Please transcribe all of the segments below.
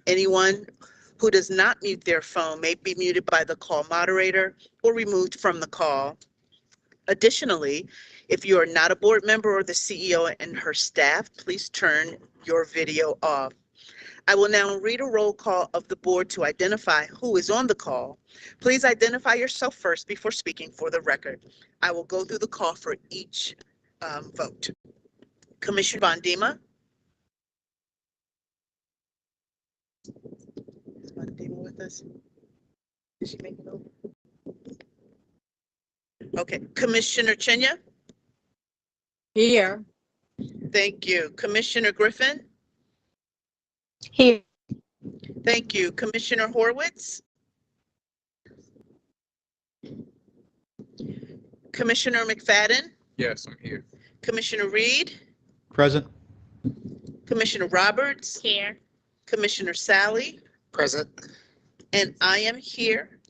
Anyone who does not mute their phone may be muted by the call moderator or removed from the call. Additionally, if you are not a board member or the CEO and her staff, please turn your video off. I will now read a roll call of the board to identify who is on the call. Please identify yourself first before speaking for the record. I will go through the call for each vote. Commissioner Bondima? Is Bondima with us? Did she make it over? Okay. Commissioner Chinya? Here. Thank you. Commissioner Griffin? Here. Thank you. Commissioner Horwitz? Commissioner McFadden? Yes, I'm here. Commissioner Reed? Present. Commissioner Roberts? Here. Commissioner Sally? Present. And I am here.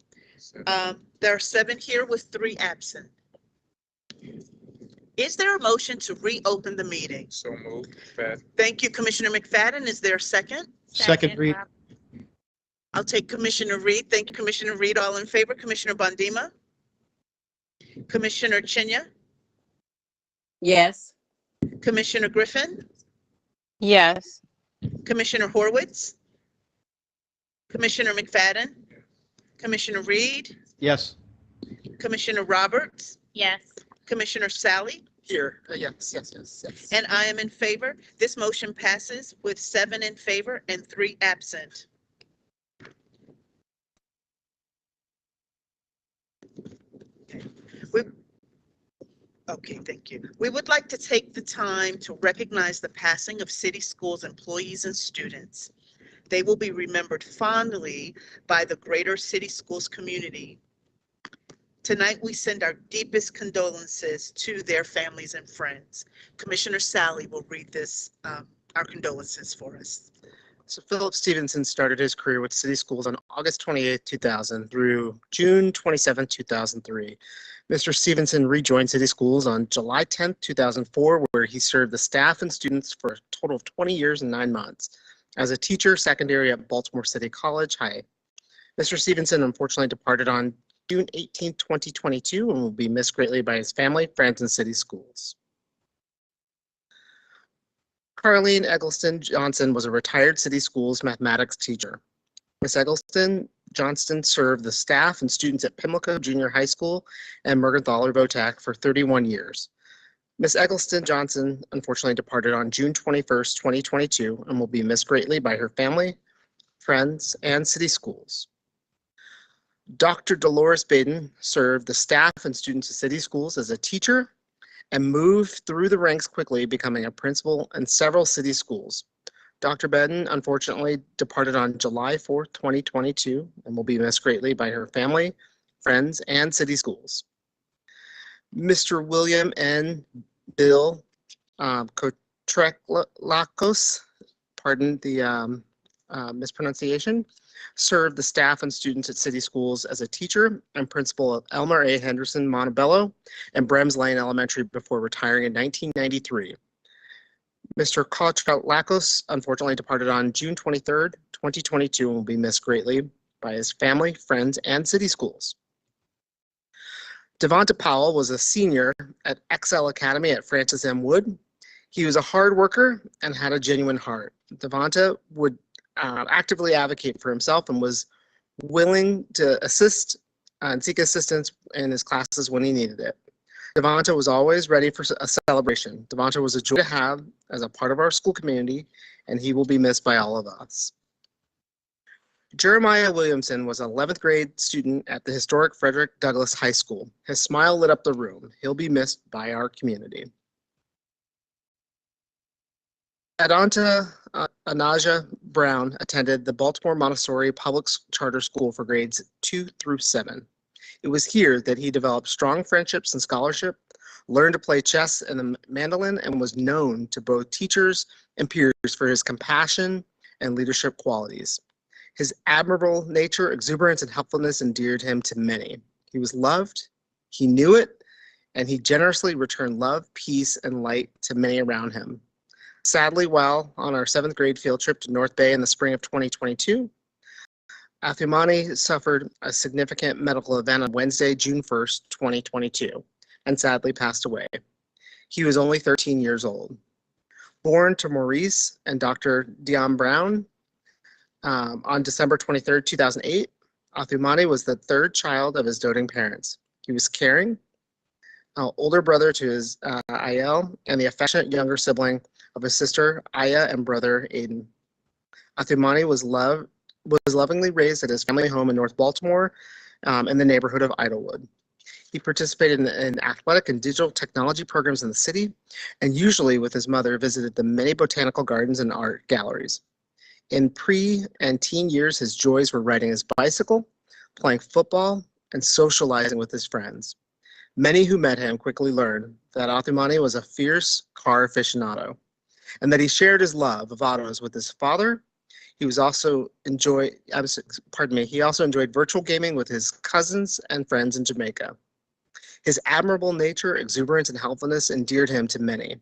There are 7 here with 3 absent. Is there a motion to reopen the meeting? So moved. McFadden. Thank you, Commissioner McFadden. Is there a second? Second Reed. I'll take Commissioner Reed. Thank you, Commissioner Reed. All in favor? Commissioner Bondima? Commissioner Chinya? Yes. Commissioner Griffin? Yes. Commissioner Horwitz? Commissioner McFadden? Commissioner Reed? Yes. Commissioner Roberts? Yes. Commissioner Sally? Here. Yes. And I am in favor. This motion passes with 7 in favor and 3 absent. Okay, thank you. We would like to take the time to recognize the passing of City Schools employees and students. They will be remembered fondly by the greater City Schools community. Tonight, we send our deepest condolences to their families and friends. Commissioner Sally will read this, our condolences for us. So Philip Stevenson started his career with City Schools on August 28, 2000 through June 27, 2003. Mr. Stevenson rejoined City Schools on July 10, 2004, where he served the staff and students for a total of 20 years and 9 months as a teacher secondary at Baltimore City College High. Mr. Stevenson unfortunately departed on June 18, 2022, and will be missed greatly by his family, friends, and City Schools. Carlene Eggleston Johnson was a retired City Schools mathematics teacher. Ms. Eggleston Johnston served the staff and students at Pimlico Junior High School and Mergenthaler Votac for 31 years. Ms. Eggleston Johnson unfortunately departed on June 21st, 2022, and will be missed greatly by her family, friends, and City Schools. Dr. Dolores Baden served the staff and students of City Schools as a teacher and moved through the ranks quickly, becoming a principal in several City Schools. Dr. Baden unfortunately departed on July 4th, 2022, and will be missed greatly by her family, friends, and City Schools. Mr. William N. Bill Kotreklakos, pardon the mispronunciation, served the staff and students at City Schools as a teacher and principal of Elmer A. Henderson Montebello and Brems Lane Elementary before retiring in 1993. Mr. Kotreklakos unfortunately departed on June 23rd, 2022, and will be missed greatly by his family, friends, and City Schools. Devonta Powell was a senior at Excel Academy at Francis M. Wood. He was a hard worker and had a genuine heart. Devonta would actively advocate for himself and was willing to assist and seek assistance in his classes when he needed it. Devonta was always ready for a celebration. Devonta was a joy to have as a part of our school community, and he will be missed by all of us. Jeremiah Williamson was an 11th grade student at the historic Frederick Douglass High School. His smile lit up the room. He'll be missed by our community. Adanta Anaja Brown attended the Baltimore Montessori Public Charter School for grades 2 through 7. It was here that he developed strong friendships and scholarship, learned to play chess and the mandolin, and was known to both teachers and peers for his compassion and leadership qualities. His admirable nature, exuberance, and helpfulness endeared him to many. He was loved, he knew it, and he generously returned love, peace, and light to many around him. Sadly, while on our 7th grade field trip to North Bay in the spring of 2022, Ihbj suffered a significant medical event on Wednesday, June 1st, 2022, and sadly passed away. He was only 13 years old. Born to Maurice and Dr. Dion Brown on December 23rd, 2008, Ihbj was the 3rd child of his doting parents. He was caring, older brother to his Ayel, and the affectionate younger sibling of his sister Aya and brother Aiden. Ihbj was lovingly raised at his family home in North Baltimore in the neighborhood of Idlewood. He participated in athletic and digital technology programs in the city, and usually with his mother visited the many botanical gardens and art galleries. In pre and teen years, his joys were riding his bicycle, playing football, and socializing with his friends. Many who met him quickly learned that Ihbj was a fierce car aficionado, and that he shared his love of autos with his father. He also enjoyed virtual gaming with his cousins and friends in Jamaica. His admirable nature, exuberance, and helpfulness endeared him to many.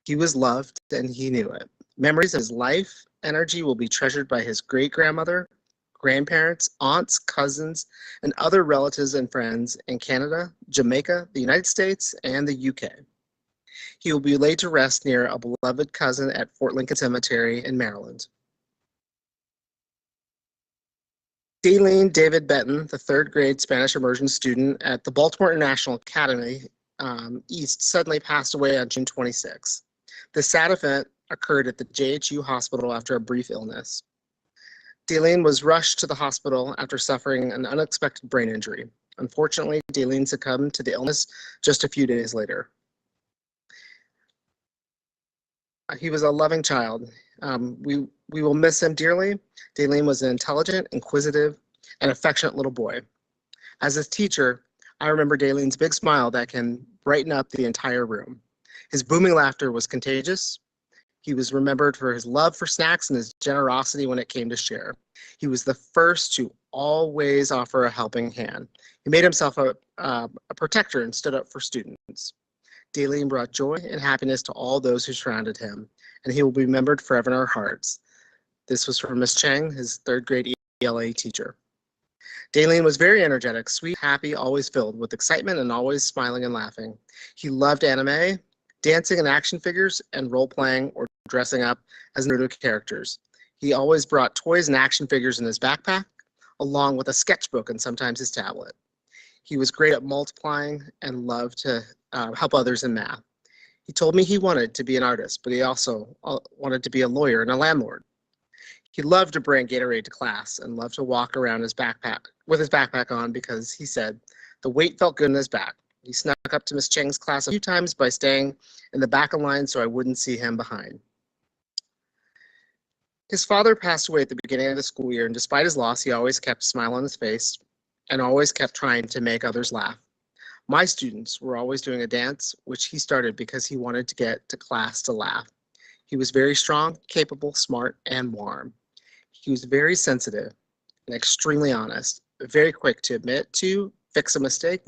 He was loved, and he knew it. Memories of his life, energy will be treasured by his great-grandmother, grandparents, aunts, cousins, and other relatives and friends in Canada, Jamaica, the United States, and the UK. He will be laid to rest near a beloved cousin at Fort Lincoln Cemetery in Maryland. Daleen David Benton, the 3rd grade Spanish immersion student at the Baltimore International Academy East, suddenly passed away on June 26. The sad event occurred at the JHU hospital after a brief illness. Daleen was rushed to the hospital after suffering an unexpected brain injury. Unfortunately, Daleen succumbed to the illness just a few days later. He was a loving child. We will miss him dearly. Daleen was an intelligent, inquisitive, and affectionate little boy. As his teacher, I remember Daleen's big smile that can brighten up the entire room. His booming laughter was contagious. He was remembered for his love for snacks and his generosity when it came to share. He was the first to always offer a helping hand. He made himself a protector and stood up for students. Daleen brought joy and happiness to all those who surrounded him, and he will be remembered forever in our hearts. This was from Miss Chang, his 3rd grade ELA teacher. Daleen was very energetic, sweet, happy, always filled with excitement, and always smiling and laughing. He loved anime, dancing and action figures, and role-playing or dressing up as Naruto characters. He always brought toys and action figures in his backpack, along with a sketchbook and sometimes his tablet. He was great at multiplying and loved to help others in math. He told me he wanted to be an artist, but he also wanted to be a lawyer and a landlord. He loved to bring Gatorade to class and loved to walk around with his backpack on because he said the weight felt good in his back. He snuck up to Miss Cheng's class a few times by staying in the back of line so I wouldn't see him behind. His father passed away at the beginning of the school year, and despite his loss, he always kept a smile on his face and always kept trying to make others laugh. My students were always doing a dance, which he started because he wanted to get to class to laugh. He was very strong, capable, smart, and warm. He was very sensitive and extremely honest, very quick to admit to, fix a mistake,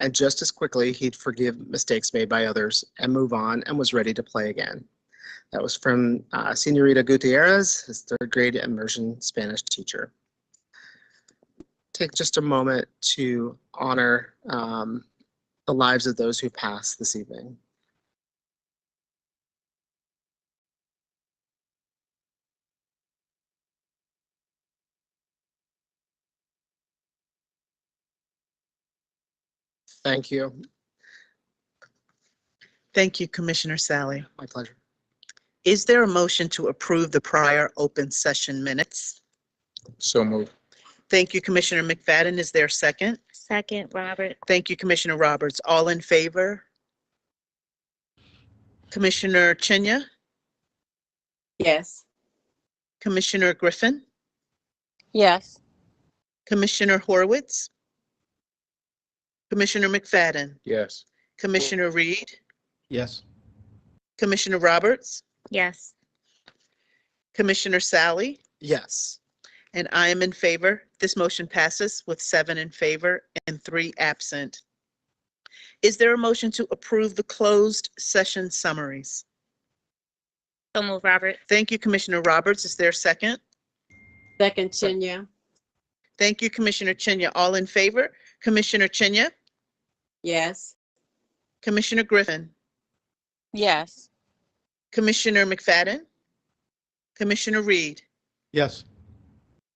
and just as quickly he'd forgive mistakes made by others and move on and was ready to play again. That was from Senorita Gutierrez, his 3rd grade immersion Spanish teacher. Take just a moment to honor the lives of those who passed this evening. Thank you. Thank you, Commissioner Sally. My pleasure. Is there a motion to approve the prior open session minutes? So moved. Thank you, Commissioner McFadden. Is there a second? Second, Robert. Thank you, Commissioner Roberts. All in favor? Commissioner Chinya, Yes. Commissioner Griffin, Yes. Commissioner Horowitz, Commissioner McFadden, Yes. Commissioner Reed, Yes. Commissioner Roberts, Yes. Commissioner Sally, Yes. and I am in favor. This motion passes with 7 in favor and 3 absent. Is there a motion to approve the closed session summaries? So move, Robert. Thank you, Commissioner Roberts. Is there a second? Second, Chinya. Thank you, Commissioner Chinya. All in favor? Commissioner Chinya, Yes. Commissioner Griffin, Yes. Commissioner McFadden, Commissioner Reed, Yes.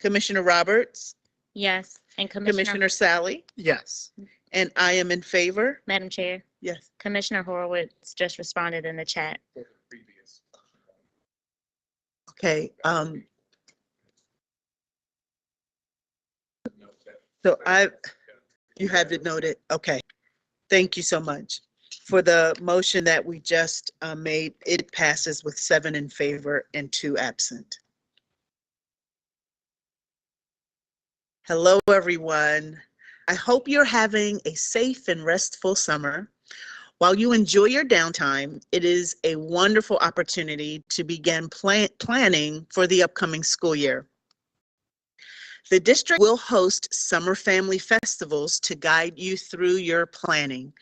Commissioner Roberts, Yes. And Commissioner Sally, Yes. and I am in favor. Madam Chair, Yes. Commissioner Horowitz just responded in the chat. Okay, so you have it noted. Okay. Thank you so much. For the motion that we just made, it passes with 7 in favor and 2 absent. Hello, everyone. I hope you're having a safe and restful summer. While you enjoy your downtime, it is a wonderful opportunity to begin planning for the upcoming school year. The district will host summer family festivals to guide you through your planning.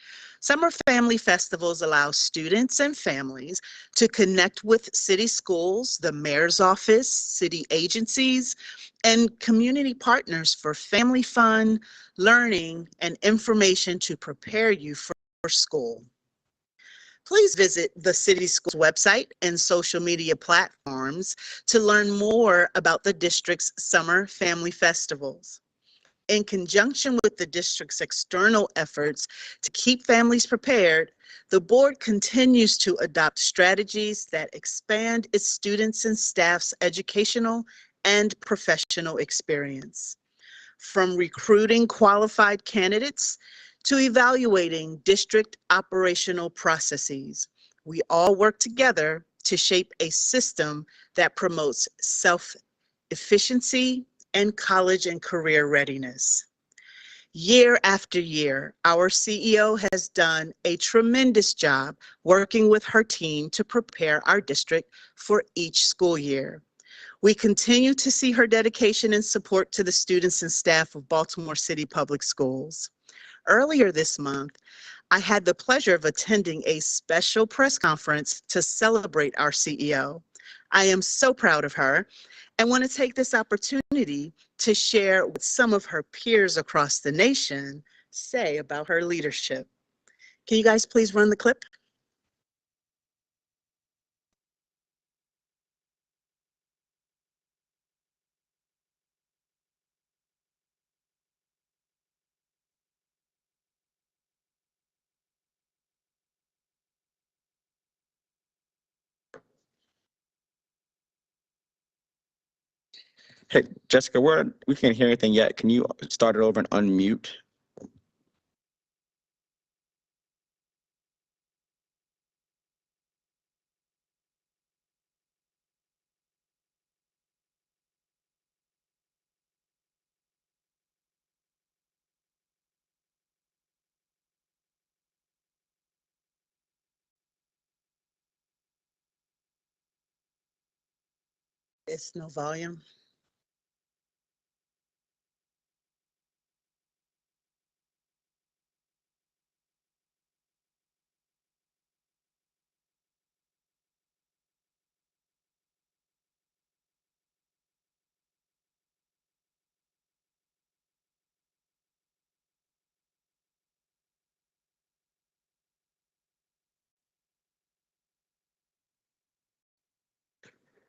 Summer family festivals allow students and families to connect with city schools, the mayor's office, city agencies, and community partners for family fun, learning, and information to prepare you for school. Please visit the City Schools website and social media platforms to learn more about the district's summer family festivals. In conjunction with the district's external efforts to keep families prepared, the board continues to adopt strategies that expand its students and staff's educational and professional experience. From recruiting qualified candidates to evaluating district operational processes, we all work together to shape a system that promotes self-efficiency and college and career readiness. Year after year, our CEO has done a tremendous job working with her team to prepare our district for each school year. We continue to see her dedication and support to the students and staff of Baltimore City Public Schools. Earlier this month, I had the pleasure of attending a special press conference to celebrate our CEO. I am so proud of her and want to take this opportunity to share what some of her peers across the nation say about her leadership. Can you guys please run the clip? Hey, Jessica, we can't hear anything yet. Can you start it over and unmute? It's no volume.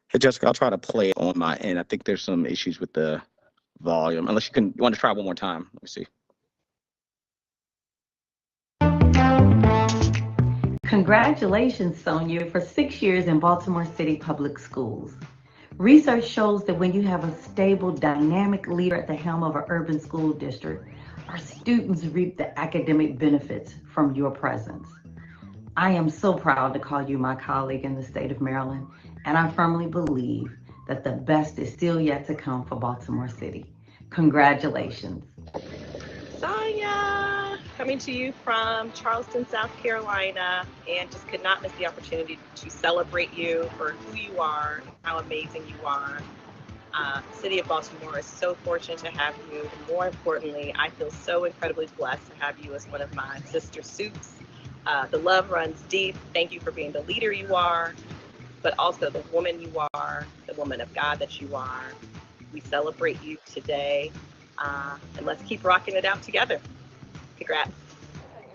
Hey, Jessica, I'll try to play it on my end. I think there's some issues with the volume. Unless you want to try one more time. Let me see. Congratulations, Sonia, for 6 years in Baltimore City Public Schools. Research shows that when you have a stable, dynamic leader at the helm of an urban school district, our students reap the academic benefits from your presence. I am so proud to call you my colleague in the state of Maryland, and I firmly believe that the best is still yet to come for Baltimore City. Congratulations. Sonia, coming to you from Charleston, South Carolina, and just could not miss the opportunity to celebrate you for who you are, how amazing you are. City of Baltimore is so fortunate to have you. And more importantly, I feel so incredibly blessed to have you as one of my sister suits. The love runs deep. Thank you for being the leader you are. but also the woman you are, the woman of God that you are. We celebrate you today, and let's keep rocking it out together. Congrats.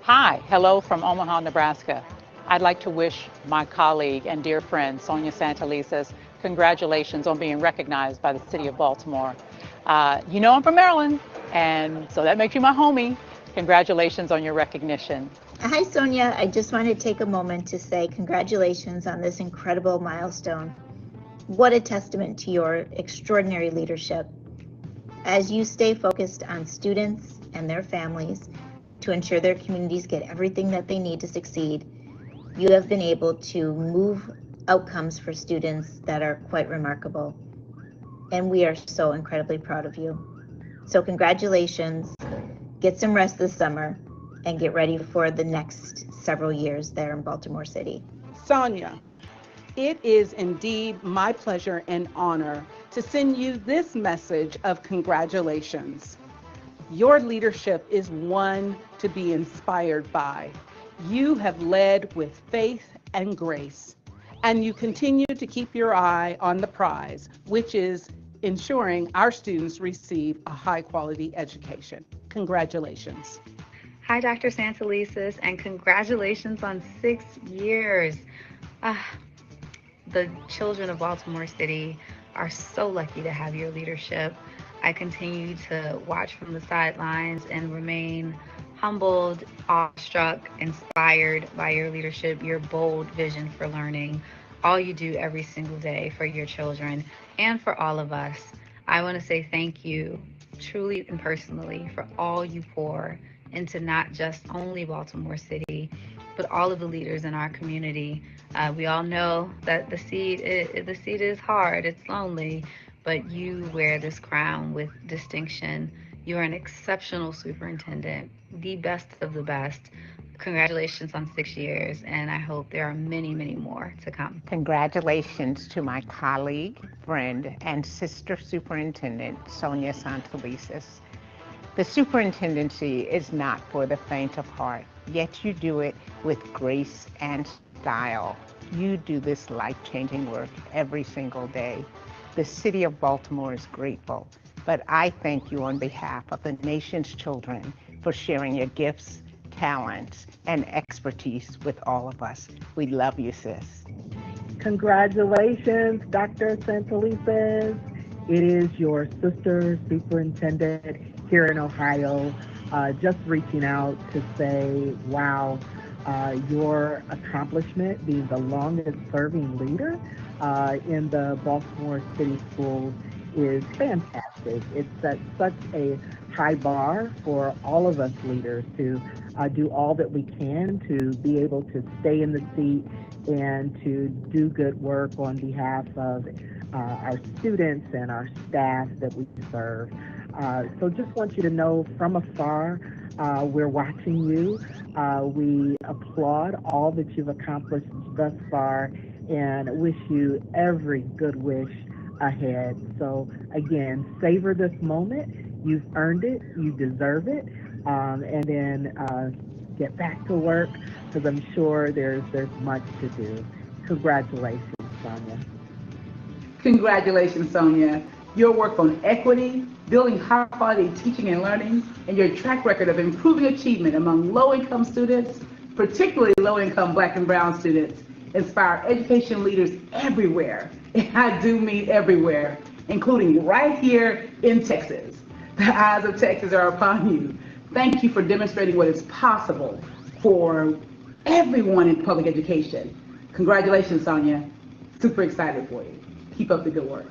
Hi, hello from Omaha, Nebraska. I'd like to wish my colleague and dear friend, Sonia Santelises, congratulations on being recognized by the city of Baltimore. You know I'm from Maryland, and so that makes you my homie. Congratulations on your recognition. Hi, Sonia. I just wanted to take a moment to say congratulations on this incredible milestone. What a testament to your extraordinary leadership. As you stay focused on students and their families to ensure their communities get everything that they need to succeed, you have been able to move outcomes for students that are quite remarkable. And we are so incredibly proud of you. So congratulations, get some rest this summer, and get ready for the next several years there in Baltimore City. Sonia, it is indeed my pleasure and honor to send you this message of congratulations. Your leadership is one to be inspired by. You have led with faith and grace, and you continue to keep your eye on the prize, which is ensuring our students receive a high-quality education. Congratulations. Hi, Dr. Santelises, and congratulations on 6 years. The children of Baltimore City are so lucky to have your leadership. I continue to watch from the sidelines and remain humbled, awestruck, inspired by your leadership, your bold vision for learning, all you do every single day for your children and for all of us. I want to say thank you, truly and personally, for all you pour into not just only Baltimore City, but all of the leaders in our community. We all know that the seat is hard, it's lonely, but you wear this crown with distinction. You are an exceptional superintendent, the best of the best. Congratulations on 6 years, and I hope there are many, many more to come. Congratulations to my colleague, friend, and sister superintendent, Sonia Santelises. The superintendency is not for the faint of heart, yet you do it with grace and style. You do this life-changing work every single day. The city of Baltimore is grateful, but I thank you on behalf of the nation's children for sharing your gifts, talents, and expertise with all of us. We love you, sis. Congratulations, Dr. Santelises. It is your sister superintendent here in Ohio, just reaching out to say, wow, your accomplishment, being the longest serving leader in the Baltimore City Schools, is fantastic. It sets such a high bar for all of us leaders to do all that we can to be able to stay in the seat and to do good work on behalf of our students and our staff that we serve. So just want you to know from afar, we're watching you. We applaud all that you've accomplished thus far and wish you every good wish ahead. So again, savor this moment. You've earned it, you deserve it, and then get back to work, because I'm sure there's much to do. Congratulations, Sonia. Congratulations, Sonia. Your work on equity, building high-quality teaching and learning, and your track record of improving achievement among low-income students, particularly low-income Black and Brown students, inspire education leaders everywhere, and I do mean everywhere, including right here in Texas. The eyes of Texas are upon you. Thank you for demonstrating what is possible for everyone in public education. Congratulations, Sonia. Super excited for you. Keep up the good work.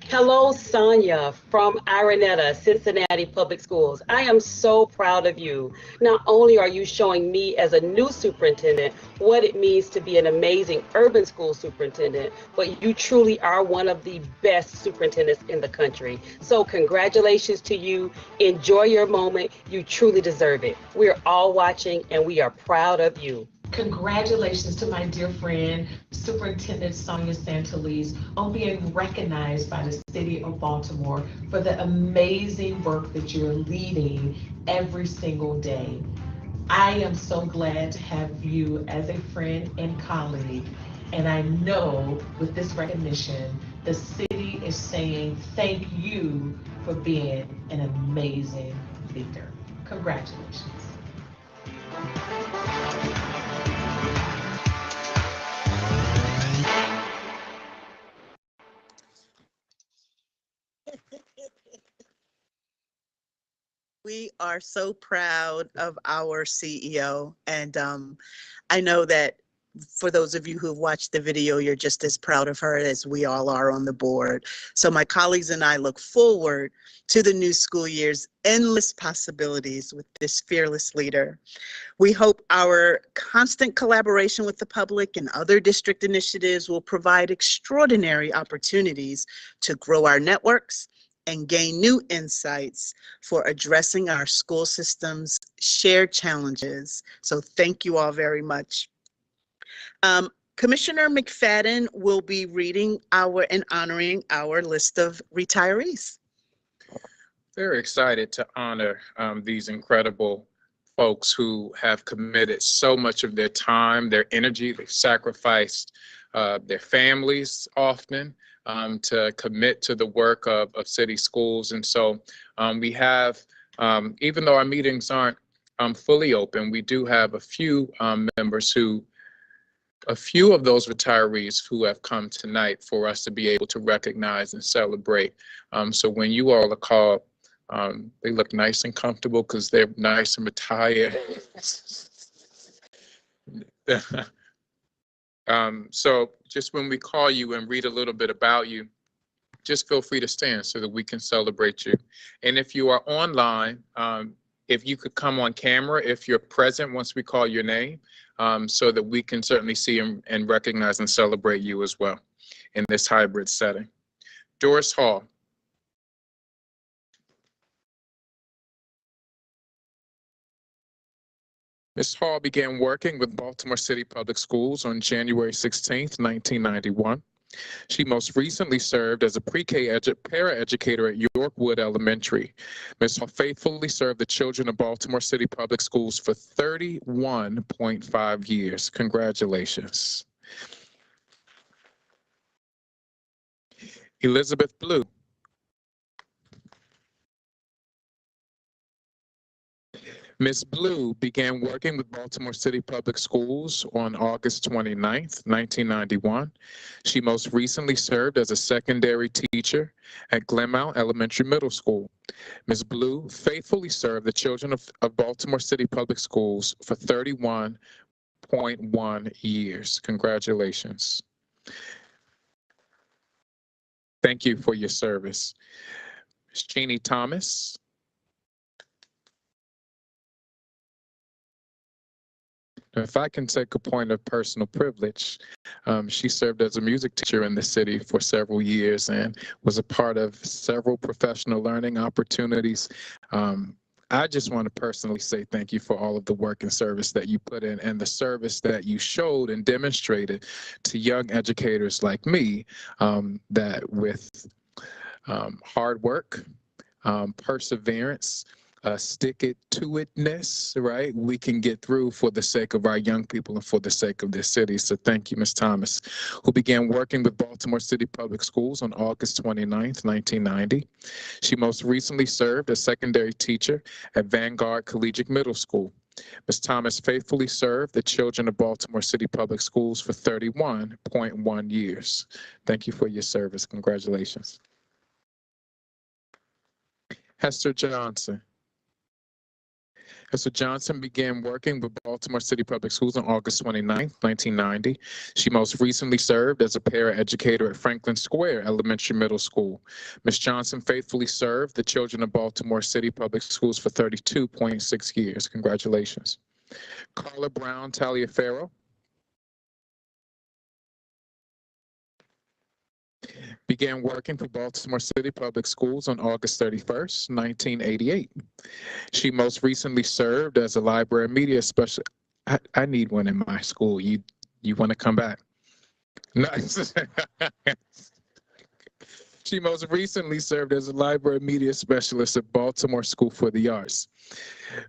Hello, Sonia from Araneta, Cincinnati Public Schools. I am so proud of you. Not only are you showing me as a new superintendent what it means to be an amazing urban school superintendent, but you truly are one of the best superintendents in the country. So congratulations to you. Enjoy your moment. You truly deserve it. We're all watching and we are proud of you. Congratulations to my dear friend, Superintendent Sonia Santelises, on being recognized by the City of Baltimore for the amazing work that you're leading every single day. I am so glad to have you as a friend and colleague, And I know with this recognition, the city is saying thank you for being an amazing leader. Congratulations. We are so proud of our CEO, and I know that for those of you who've watched the video, you're just as proud of her as we all are on the board. So my colleagues and I look forward to the new school year's endless possibilities with this fearless leader. We hope our constant collaboration with the public and other district initiatives will provide extraordinary opportunities to grow our networks and gain new insights for addressing our school system's shared challenges. So thank you all very much. Commissioner McFadden will be reading and honoring our list of retirees. Very excited to honor these incredible folks who have committed so much of their time, their energy. They've sacrificed their families often to commit to the work of city schools. And so we have, even though our meetings aren't fully open, we do have a few members a few of those retirees who have come tonight for us to be able to recognize and celebrate. So when you all are called, they look nice and comfortable because they're nice and retired. So just when we call you and read a little bit about you, just feel free to stand so that we can celebrate you. And if you are online, if you could come on camera, if you're present once we call your name, so that we can certainly see and recognize and celebrate you as well in this hybrid setting. Doris Hall. Ms. Hall began working with Baltimore City Public Schools on January 16, 1991. She most recently served as a pre-K paraeducator at Yorkwood Elementary. Ms. Hall faithfully served the children of Baltimore City Public Schools for 31.5 years. Congratulations. Elizabeth Blue. Ms. Blue began working with Baltimore City Public Schools on August 29, 1991. She most recently served as a secondary teacher at Glenmount Elementary Middle School. Ms. Blue faithfully served the children of Baltimore City Public Schools for 31.1 years. Congratulations. Thank you for your service. Ms. Jeannie Thomas. If I can take a point of personal privilege, she served as a music teacher in the city for several years and was a part of several professional learning opportunities. I just want to personally say thank you for all of the work and service that you put in and the service that you showed and demonstrated to young educators like me, that with hard work, perseverance, stick-it-to-itness, right? We can get through for the sake of our young people and for the sake of this city. So thank you, Ms. Thomas, who began working with Baltimore City Public Schools on August 29th, 1990. She most recently served as secondary teacher at Vanguard Collegiate Middle School. Ms. Thomas faithfully served the children of Baltimore City Public Schools for 31.1 years. Thank you for your service. Congratulations. Hester Johnson. Hester Johnson began working with Baltimore City Public Schools on August 29, 1990. She most recently served as a paraeducator at Franklin Square Elementary Middle School. Ms. Johnson faithfully served the children of Baltimore City Public Schools for 32.6 years. Congratulations. Carla Brown Taliaferro. Began working for Baltimore City Public Schools on August 31st, 1988. She most recently served as a library media specialist. I need one in my school. You want to come back? Nice. She most recently served as a library media specialist at Baltimore School for the Arts.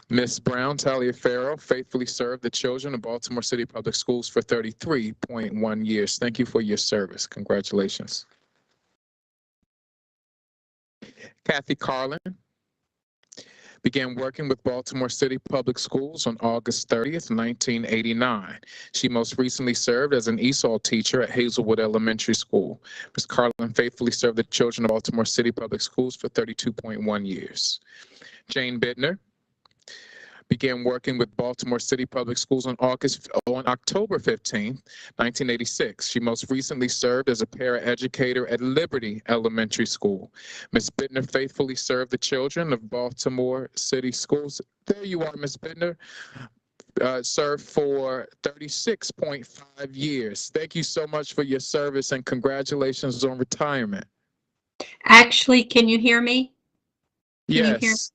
Ms. Brown Taliaferro faithfully served the children of Baltimore City Public Schools for 33.1 years. Thank you for your service. Congratulations. Kathy Carlin began working with Baltimore City Public Schools on August 30th, 1989. She most recently served as an ESOL teacher at Hazelwood Elementary School. Ms. Carlin faithfully served the children of Baltimore City Public Schools for 32.1 years. Jane Bittner began working with Baltimore City Public Schools on October 15, 1986. She most recently served as a paraeducator at Liberty Elementary School. Ms. Bittner faithfully served the children of Baltimore City Schools. There you are, Ms. Bittner. Served for 36.5 years. Thank you so much for your service and congratulations on retirement. Actually, can you hear me? Can you hear me? Yes.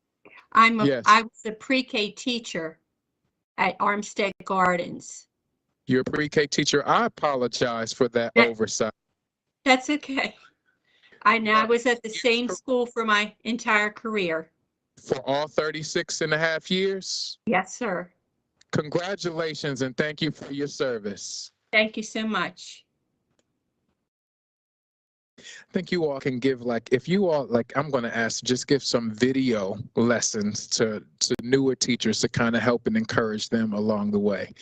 I was a pre-K teacher at Armstead Gardens. You're a pre-K teacher. I apologize for that oversight. That's okay. I was at the same school for my entire career. For all 36 and a half years? Yes, sir. Congratulations and thank you for your service. Thank you so much. I think you all can give, if you all, I'm going to ask, just give some video lessons to newer teachers to kind of help and encourage them along the way.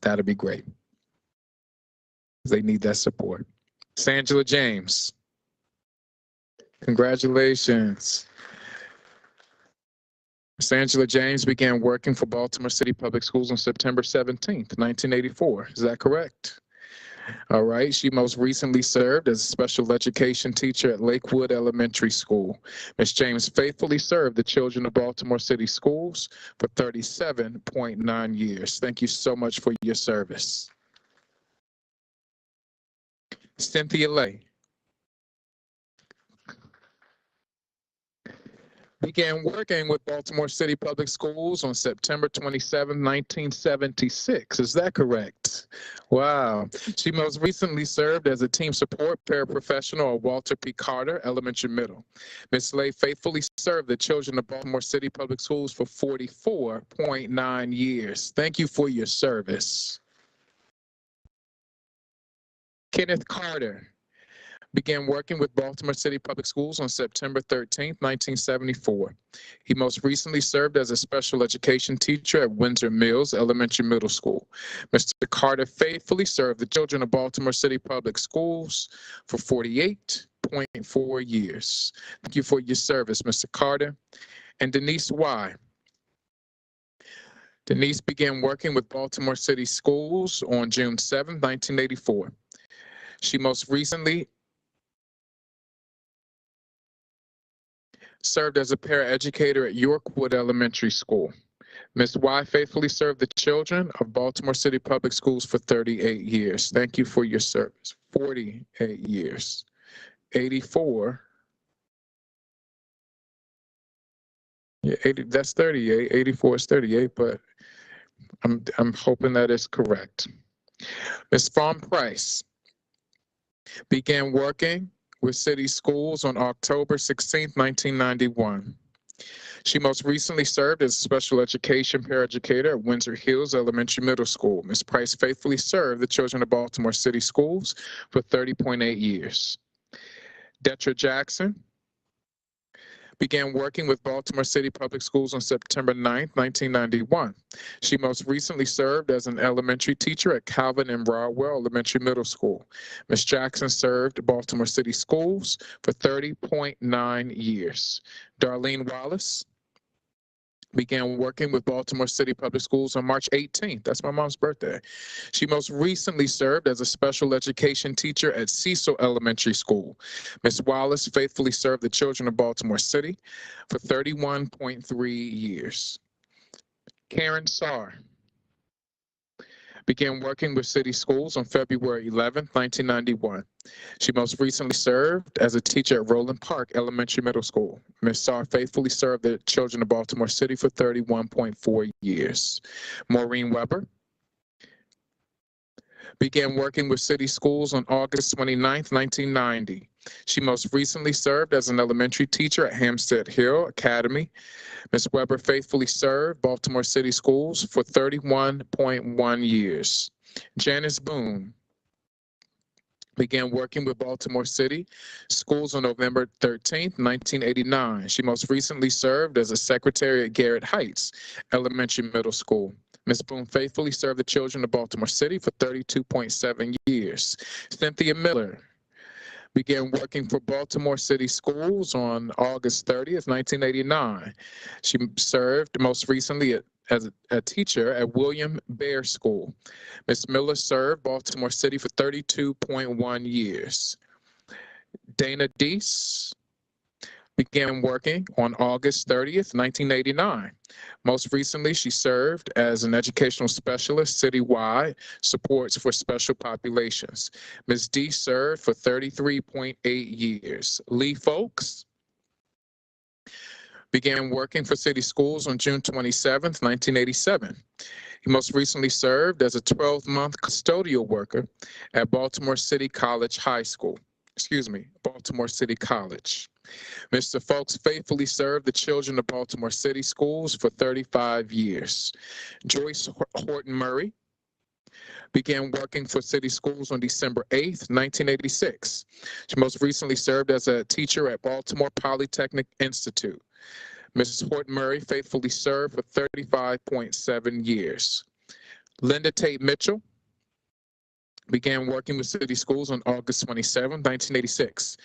That'd be great. They need that support. Sangela James. Congratulations. Sangela James began working for Baltimore City Public Schools on September 17th, 1984. Is that correct? All right. She most recently served as a special education teacher at Lakewood Elementary School. Ms. James faithfully served the children of Baltimore City Schools for 37.9 years. Thank you so much for your service. Cynthia Lay began working with Baltimore City Public Schools on September 27, 1976. Is that correct? Wow. She most recently served as a team support paraprofessional at Walter P. Carter Elementary Middle. Ms. Lay faithfully served the children of Baltimore City Public Schools for 44.9 years. Thank you for your service. Kenneth Carter began working with Baltimore City Public Schools on September 13, 1974. He most recently served as a special education teacher at Windsor Mills Elementary Middle School. Mr. Carter faithfully served the children of Baltimore City Public Schools for 48.4 years. Thank you for your service, Mr. Carter. And Denise Y. Denise began working with Baltimore City Schools on June 7, 1984. She most recently served as a paraeducator at Yorkwood Elementary School. Ms. Y faithfully served the children of Baltimore City Public Schools for 38 years. Thank you for your service. 48 years. 84. Yeah, 80, that's 38. 84 is 38, but I'm hoping that is correct. Ms. Fawn Price began working with city schools on October 16, 1991. She most recently served as a special education paraeducator at Windsor Hills Elementary Middle School. Ms. Price faithfully served the children of Baltimore City Schools for 30.8 years. Detra Jackson began working with Baltimore City Public Schools on September 9, 1991. She most recently served as an elementary teacher at Calvin and Broadwell Elementary Middle School. Ms. Jackson served Baltimore City Schools for 30.9 years. Darlene Wallace began working with Baltimore City Public Schools on March 18th. That's my mom's birthday. She most recently served as a special education teacher at Cecil Elementary School. Ms. Wallace faithfully served the children of Baltimore City for 31.3 years. Karen Sarr began working with city schools on February 11, 1991. She most recently served as a teacher at Roland Park Elementary Middle School. Ms. Sarr faithfully served the children of Baltimore City for 31.4 years. Maureen Weber began working with city schools on August 29, 1990. She most recently served as an elementary teacher at Hampstead Hill Academy. Ms. Weber faithfully served Baltimore City Schools for 31.1 years. Janice Boone began working with Baltimore City Schools on November 13, 1989. She most recently served as a secretary at Garrett Heights Elementary Middle School. Ms. Boone faithfully served the children of Baltimore City for 32.7 years. Cynthia Miller began working for Baltimore City Schools on August 30th, 1989. She served most recently as a teacher at William Bear School. Ms. Miller served Baltimore City for 32.1 years. Dana Deese began working on August 30th, 1989. Most recently, she served as an educational specialist citywide, supports for special populations. Ms. D served for 33.8 years. Lee Folks began working for City Schools on June 27th, 1987. He most recently served as a 12-month custodial worker at Baltimore City College High School. Baltimore City College. Mr. Folks faithfully served the children of Baltimore City Schools for 35 years. Joyce Horton Murray began working for City Schools on December 8th, 1986. She most recently served as a teacher at Baltimore Polytechnic Institute. Mrs. Horton Murray faithfully served for 35.7 years. Linda Tate Mitchell began working with City Schools on August 27, 1986.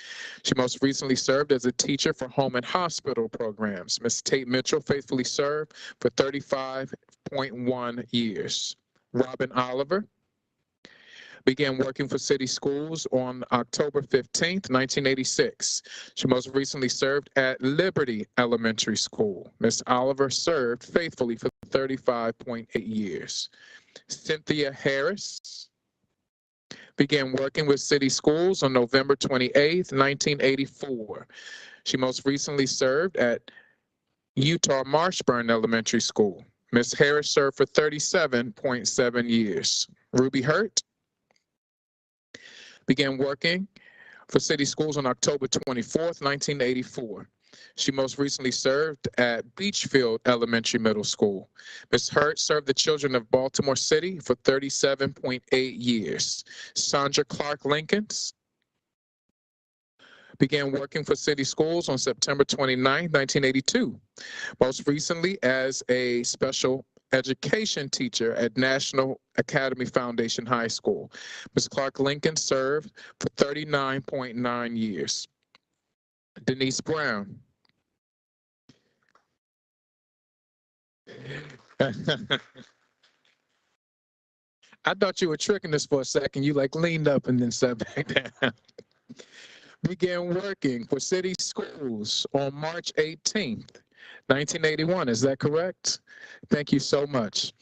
She most recently served as a teacher for home and hospital programs. Ms. Tate Mitchell faithfully served for 35.1 years. Robin Oliver began working for City Schools on October 15, 1986. She most recently served at Liberty Elementary School. Ms. Oliver served faithfully for 35.8 years. Cynthia Harris began working with City Schools on November 28, 1984. She most recently served at Utah Marshburn Elementary School. Ms. Harris served for 37.7 years. Ruby Hurt began working for City Schools on October 24, 1984. She most recently served at Beachfield Elementary Middle School. Ms. Hurt served the children of Baltimore City for 37.8 years. Sandra Clark Linkins began working for City Schools on September 29, 1982. Most recently as a special education teacher at National Academy Foundation High School. Ms. Clark Lincoln served for 39.9 years. Denise Brown I thought you were tricking us for a second. You like leaned up and then sat back down. Began working for City Schools on March 18th, 1981. Is that correct? Thank you so much.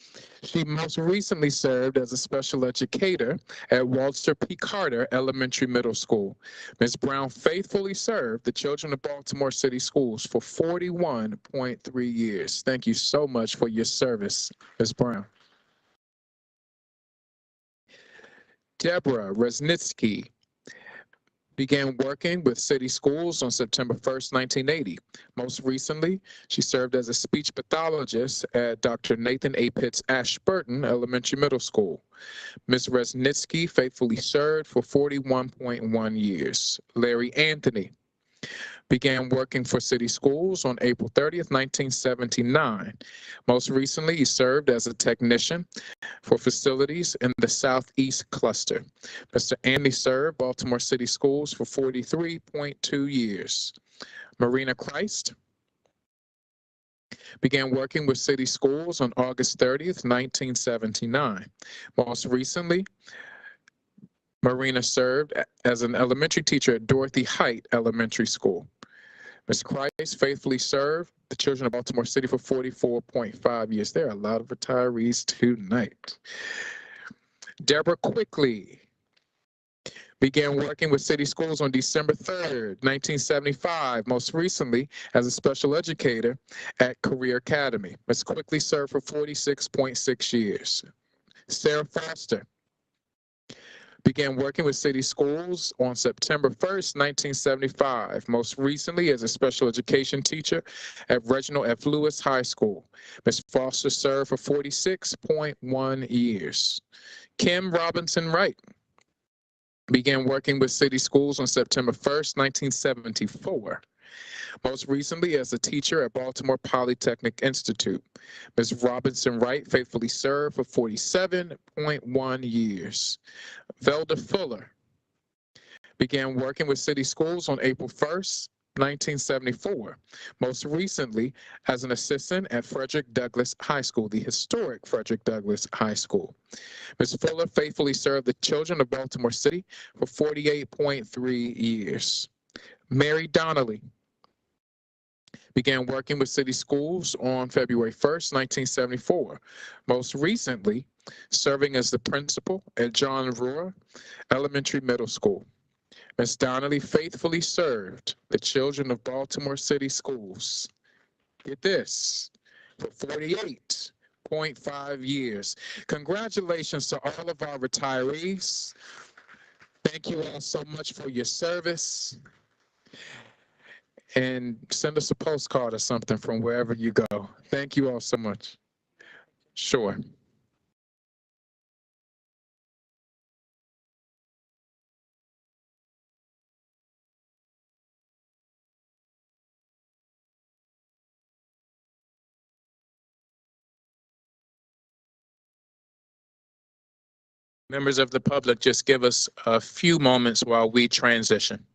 She most recently served as a special educator at Walter P. Carter Elementary Middle School. Ms. Brown faithfully served the children of Baltimore City Schools for 41.3 years. Thank you so much for your service, Ms. Brown. Deborah Resnitsky began working with City Schools on September 1st, 1980. Most recently, she served as a speech pathologist at Dr. Nathan A. Pitts Ashburton Elementary Middle School. Ms. Resnitsky faithfully served for 41.1 years. Larry Anthony began working for City Schools on April 30th, 1979. Most recently, he served as a technician for facilities in the Southeast Cluster. Mr. Andy served Baltimore City Schools for 43.2 years. Marina Christ began working with City Schools on August 30th, 1979. Most recently, Marina served as an elementary teacher at Dorothy Height Elementary School. Ms. Christ faithfully served the children of Baltimore City for 44.5 years. There are a lot of retirees tonight. Deborah Quickly began working with City Schools on December 3rd, 1975, most recently as a special educator at Career Academy. Ms. Quickly served for 46.6 years. Sarah Foster Began working with city schools on September 1st, 1975, most recently as a special education teacher at Reginald F. Lewis High School. Ms. Foster served for 46.1 years. Kim Robinson Wright began working with city schools on September 1st, 1974. Most recently as a teacher at Baltimore Polytechnic Institute. Ms. Robinson Wright faithfully served for 47.1 years. Velda Fuller began working with city schools on April 1st, 1974, most recently as an assistant at Frederick Douglass High School, the historic Frederick Douglass High School. Ms. Fuller faithfully served the children of Baltimore City for 48.3 years. Mary Donnelly began working with city schools on February 1st, 1974, most recently serving as the principal at John Rohr Elementary Middle School. Ms. Donnelly faithfully served the children of Baltimore City Schools, get this, for 48.5 years. Congratulations to all of our retirees. Thank you all so much for your service. And send us a postcard or something from wherever you go. Thank you all so much. Sure. Members of the public, just give us a few moments while we transition.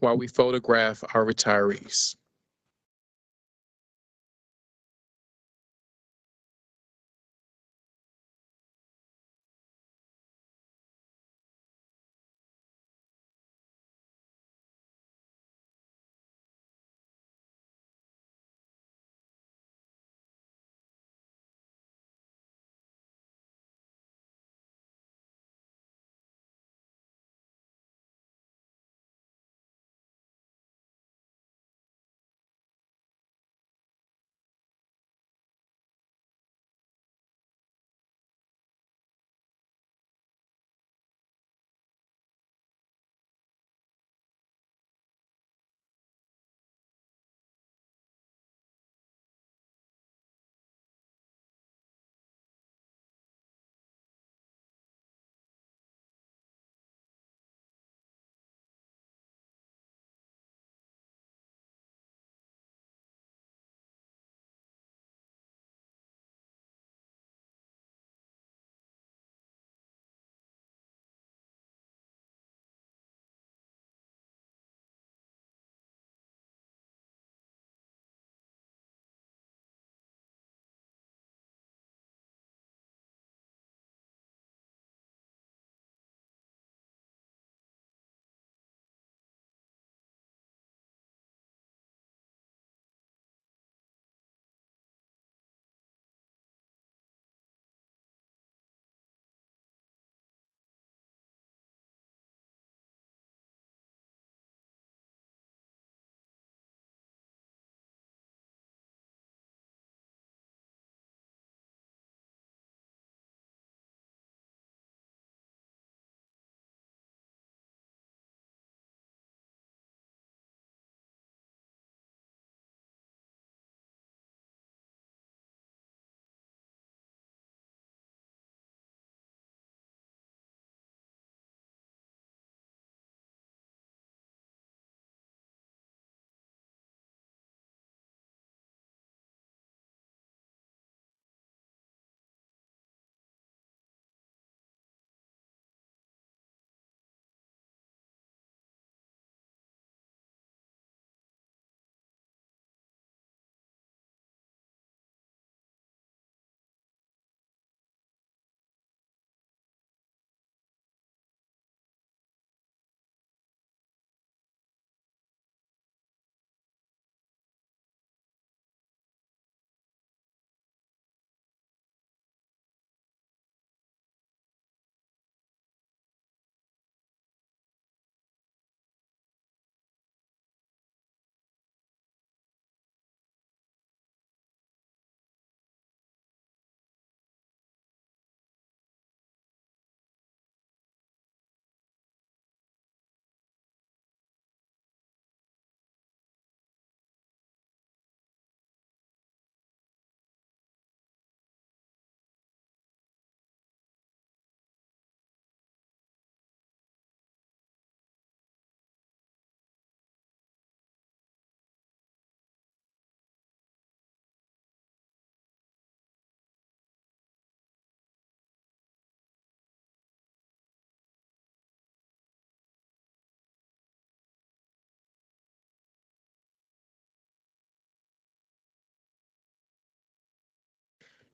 While we photograph our retirees.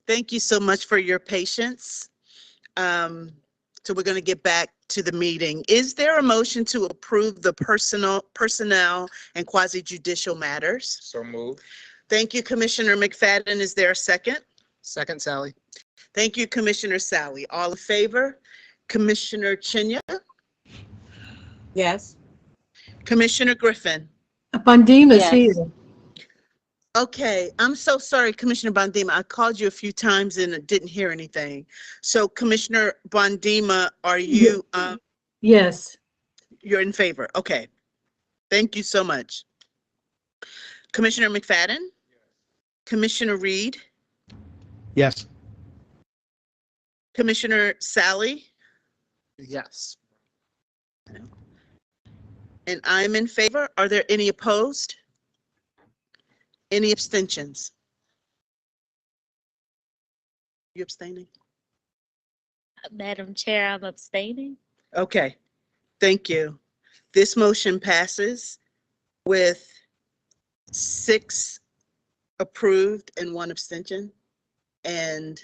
Thank you so much for your patience. So we're going to get back to the meeting. Is there a motion to approve the personnel and quasi-judicial matters? So moved. Thank you, Commissioner McFadden. Is there a second? Second, Sally. Thank you, Commissioner Sally. All in favor? Commissioner Chinya? Yes. Commissioner Griffin? Bandima's here. Okay, I'm so sorry, Commissioner Bondima. I called you a few times and didn't hear anything. So Commissioner Bondima, are you, Yes. you're in favor? Okay. Thank you so much. Commissioner McFadden? Commissioner Reed? Yes. Commissioner Sally? Yes. And I'm in favor. Are there any opposed? Any abstentions? You abstaining? Madam Chair, I'm abstaining. Okay, thank you. This motion passes with 6 approved and 1 abstention and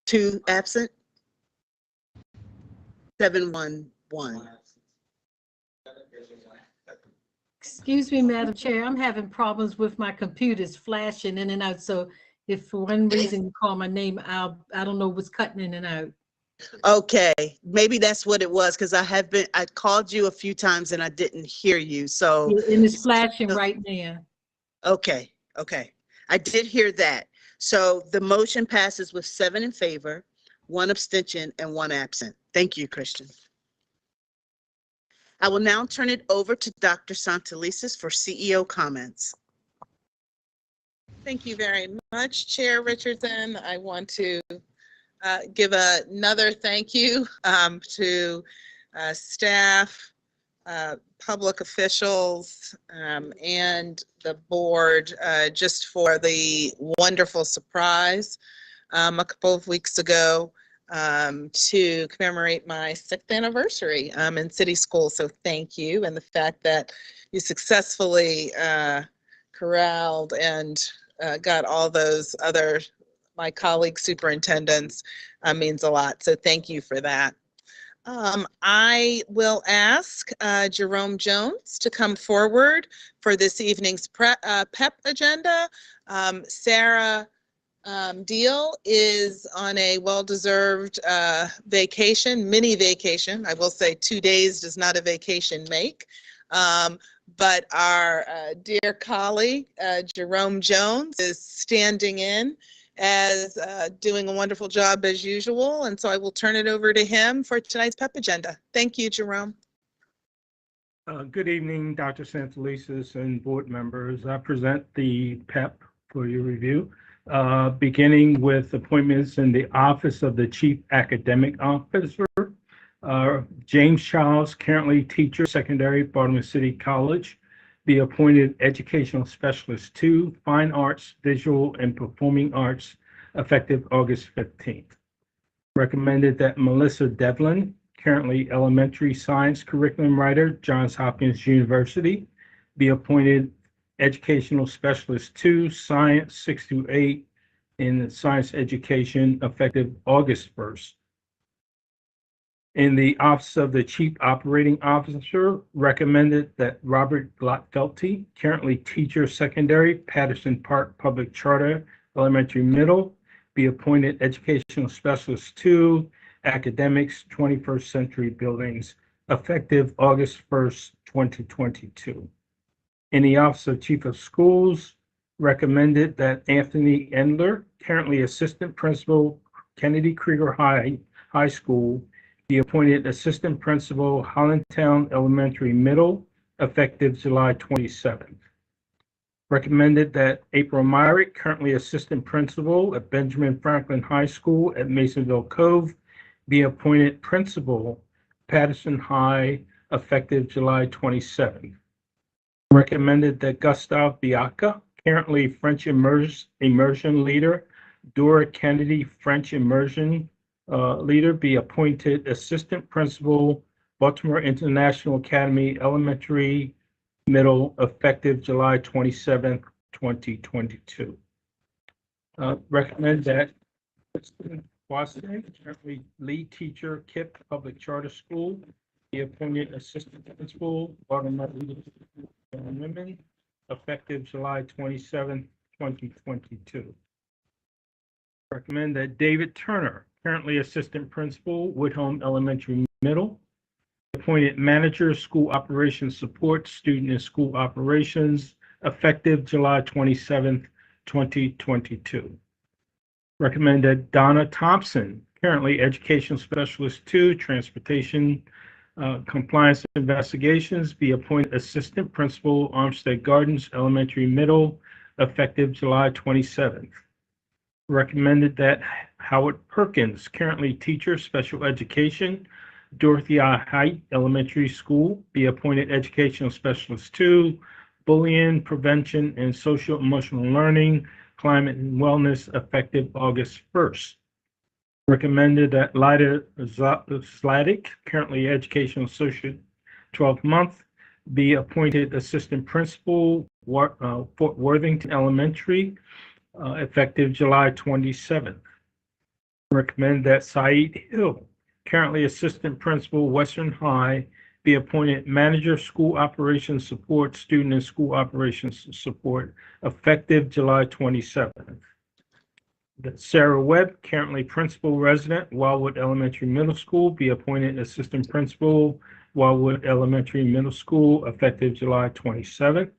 2 absent. 7-1-1. Excuse me, Madam Chair, I'm having problems with my computers flashing in and out. So if for one reason you call my name, I don't know what's cutting in and out. Okay, maybe that's what it was, because I called you a few times and I didn't hear you, so. And it's flashing right now. Okay, okay. I did hear that. So the motion passes with 7 in favor, 1 abstention, and 1 absent. Thank you, Christian. I will now turn it over to Dr. Santelises for CEO comments. Thank you very much, Chair Richardson. I want to give another thank you to staff, public officials, and the board just for the wonderful surprise a couple of weeks ago to commemorate my 6th anniversary in city school. So thank you. And the fact that you successfully corralled and got all those my colleague superintendents means a lot. So thank you for that. I will ask Jerome Jones to come forward for this evening's PEP agenda. Sarah Deal is on a well-deserved vacation, mini vacation. I will say 2 days does not a vacation make. But our dear colleague, Jerome Jones, is standing in as doing a wonderful job as usual. And so I will turn it over to him for tonight's PEP agenda. Thank you, Jerome. Good evening, Dr. Santelises and board members. I present the PEP for your review, beginning with appointments in the Office of the Chief Academic Officer. James Charles, currently teacher, secondary, Baltimore City College, be appointed Educational Specialist 2, Fine Arts, Visual, and Performing Arts, effective August 15th. Recommended that Melissa Devlin, currently Elementary Science Curriculum Writer, Johns Hopkins University, be appointed Educational Specialist 2, Science 6 through 8, in Science Education, effective August 1st. In the Office of the Chief Operating Officer, recommended that Robert Glotfelty, currently teacher secondary, Patterson Park Public Charter Elementary Middle, be appointed Educational Specialist 2, Academics 21st Century Buildings, effective August 1st, 2022. In the Office of Chief of Schools, recommended that Anthony Endler, currently Assistant Principal, Kennedy Krieger High School, be appointed Assistant Principal, Hollandtown Elementary Middle, effective July 27th. Recommended that April Myrick, currently Assistant Principal at Benjamin Franklin High School at Masonville Cove, be appointed Principal, Patterson High, effective July 27th. Recommended that Gustav Bianca, currently French Immersion Leader, Dora Kennedy French Immersion Leader, be appointed Assistant Principal, Baltimore International Academy Elementary Middle, effective July 27th, 2022. Recommend that Kristen Watson, currently lead teacher, KIPP Public Charter School, be appointed assistant principal, Baltimore Leadership and Women, effective July 27th, 2022. Recommend that David Turner, currently assistant principal, Woodhome Elementary Middle, appointed manager, school operations support, student and school operations, effective July 27th, 2022. Recommend that Donna Thompson, currently education specialist 2, transportation compliance investigations, be appointed assistant principal, Armstead Gardens Elementary Middle, effective July 27th. Recommended that Howard Perkins, currently teacher special education, Dorothy I. Height Elementary School, be appointed educational specialist 2, bullying prevention and social emotional learning, climate and wellness, effective August 1st. Recommended that Lida Slatic, currently educational associate 12th month, be appointed assistant principal, Fort Worthington Elementary, effective July 27th. Recommend that Saeed Hill, currently assistant principal, Western High, be appointed manager, school operations support, student and school operations support, effective July 27th. That Sarah Webb, currently principal resident, Wildwood Elementary Middle School, be appointed assistant principal, Wildwood Elementary Middle School, effective July 27th.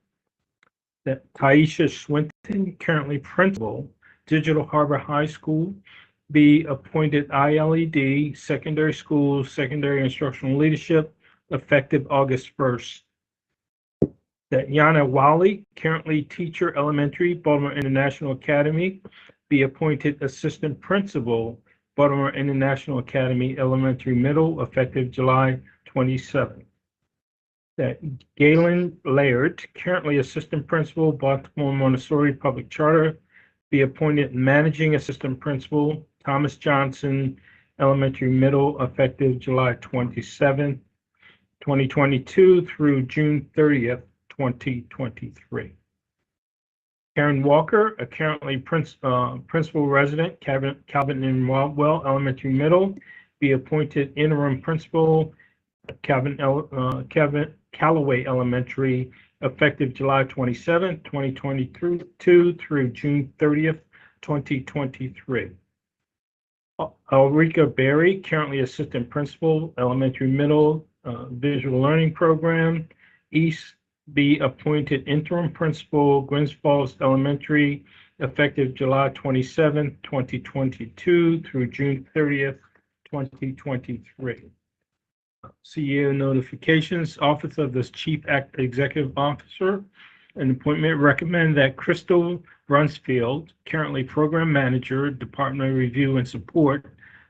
That Taisha Swinton, currently principal, Digital Harbor High School, be appointed ILED, secondary schools, secondary instructional leadership, effective August 1st. That Yana Wally, currently teacher elementary, Baltimore International Academy, be appointed assistant principal, Baltimore International Academy Elementary Middle, effective July 27th. That Galen Laird, currently assistant principal, Baltimore Montessori Public Charter, be appointed managing assistant principal, Thomas Johnson Elementary Middle, effective July 27th, 2022 through June 30th, 2023. Karen Walker, a currently principal resident, Calvin and Waldwell Elementary Middle, be appointed interim principal, Callaway Elementary, effective July 27th, 2022 through June 30th, 2023. Ulrika Berry, currently assistant principal, Elementary Middle Visual Learning Program, East, be appointed interim principal, Gwynns Falls Elementary, effective July 27th, 2022 through June 30th, 2023. CEO notifications, Office of the Chief Executive Officer, an appointment. Recommend that Crystal Brunsfield, currently Program Manager, Department of Review and Support,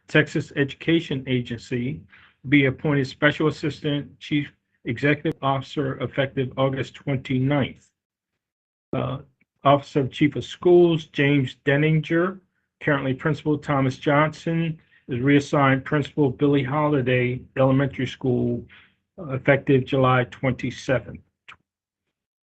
Texas Education Agency, be appointed Special Assistant Chief Executive Officer, effective August 29th. Office of Chief of Schools, James Denninger, currently Principal, Thomas Johnson, is reassigned Principal Billie Holiday Elementary School, effective July 27th.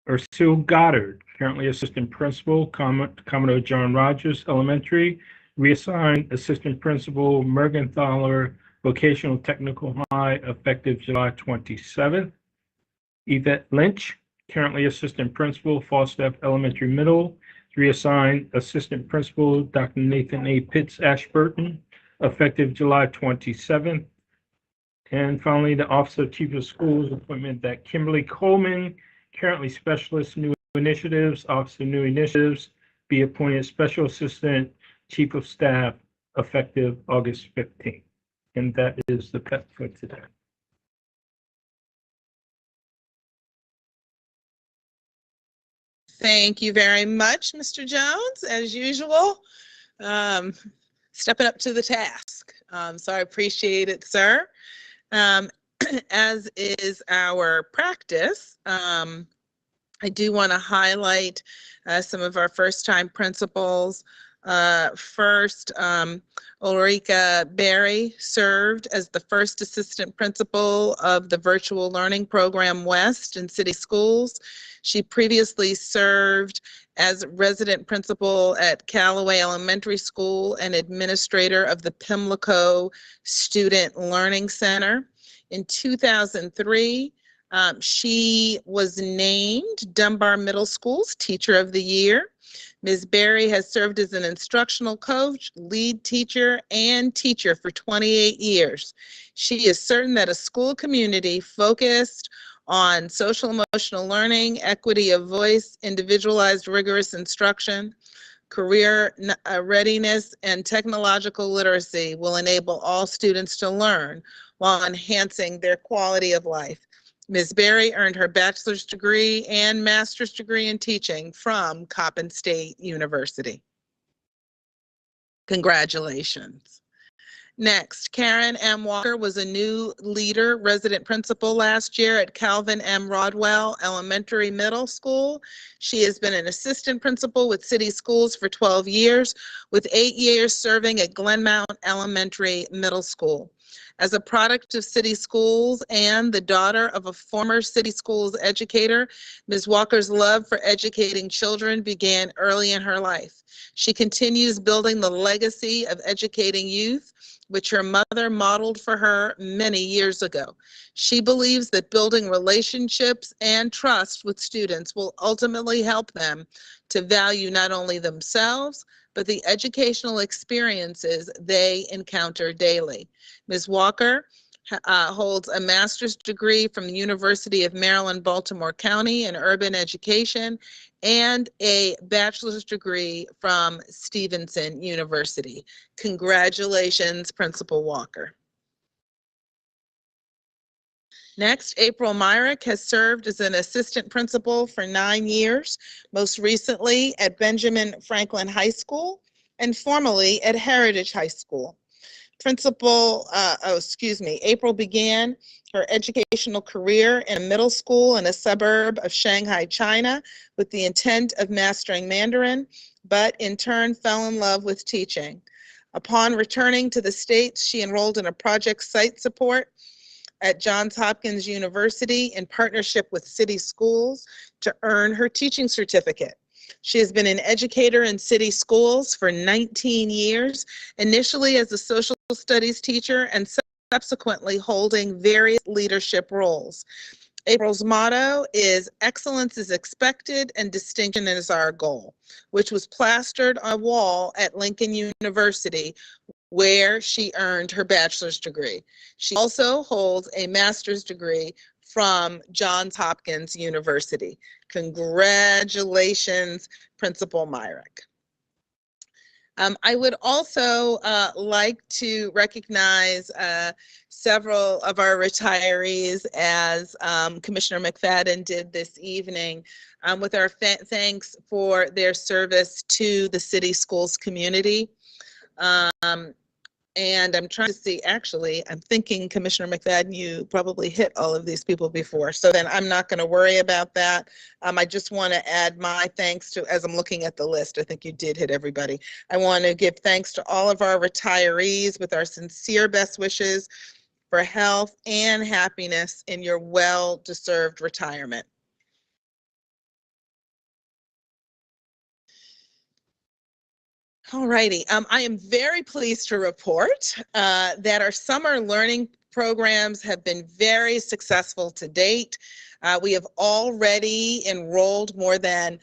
Ursule Goddard, currently Assistant Principal, Commodore John Rogers Elementary, reassigned Assistant Principal, Mergenthaler Vocational Technical High, effective July 27th. Yvette Lynch, currently Assistant Principal, Falstaff Elementary Middle, reassigned Assistant Principal, Dr. Nathan A. Pitts Ashburton, effective July 27th. And finally, the Office of Chief of Schools appointment that Kimberly Coleman, currently Specialist New Initiatives, Office of New Initiatives, be appointed Special Assistant Chief of Staff, effective August 15th. And that is the PEP for today. Thank you very much, Mr. Jones, as usual, stepping up to the task. So I appreciate it, sir. As is our practice, I do want to highlight some of our first-time principals. First, Ulrika Berry served as the first assistant principal of the Virtual Learning Program West in city schools. She previously served as resident principal at Callaway Elementary School and administrator of the Pimlico Student Learning Center. In 2003, she was named Dunbar Middle School's Teacher of the Year. Ms. Berry has served as an instructional coach, lead teacher, and teacher for 28 years. She is certain that a school community focused on social emotional learning, equity of voice, individualized rigorous instruction, career readiness, and technological literacy will enable all students to learn while enhancing their quality of life. Ms. Berry earned her bachelor's degree and master's degree in teaching from Coppin State University. Congratulations. Next, Karen M. Walker was a new leader, resident principal last year at Calvin M. Rodwell Elementary Middle School. She has been an assistant principal with city schools for 12 years, with 8 years serving at Glenmount Elementary Middle School. As a product of city schools and the daughter of a former city schools educator, Ms. Walker's love for educating children began early in her life. She continues building the legacy of educating youth, which her mother modeled for her many years ago. She believes that building relationships and trust with students will ultimately help them to value not only themselves, but the educational experiences they encounter daily. Ms. Walker holds a master's degree from the University of Maryland, Baltimore County in urban education and a bachelor's degree from Stevenson University. Congratulations, Principal Walker. Next, April Myrick has served as an assistant principal for 9 years, most recently at Benjamin Franklin High School and formerly at Heritage High School. April began her educational career in a middle school in a suburb of Shanghai, China, with the intent of mastering Mandarin, but in turn fell in love with teaching. Upon returning to the States, she enrolled in a project site support at Johns Hopkins University in partnership with city schools to earn her teaching certificate. She has been an educator in city schools for 19 years, initially as a social studies teacher and subsequently holding various leadership roles. April's motto is "Excellence is expected and distinction is our goal," which was plastered on a wall at Lincoln University, where she earned her bachelor's degree. She also holds a master's degree from Johns Hopkins University. Congratulations, Principal Myrick. I would also like to recognize several of our retirees, as Commissioner McFadden did this evening, with our thanks for their service to the city schools community. And I'm trying to see, actually, I'm thinking, Commissioner McFadden, you probably hit all of these people before, so then I'm not going to worry about that. I just want to add my thanks to, as I'm looking at the list, I think you did hit everybody. I want to give thanks to all of our retirees with our sincere best wishes for health and happiness in your well-deserved retirement. All righty. I am very pleased to report that our summer learning programs have been very successful to date. We have already enrolled more than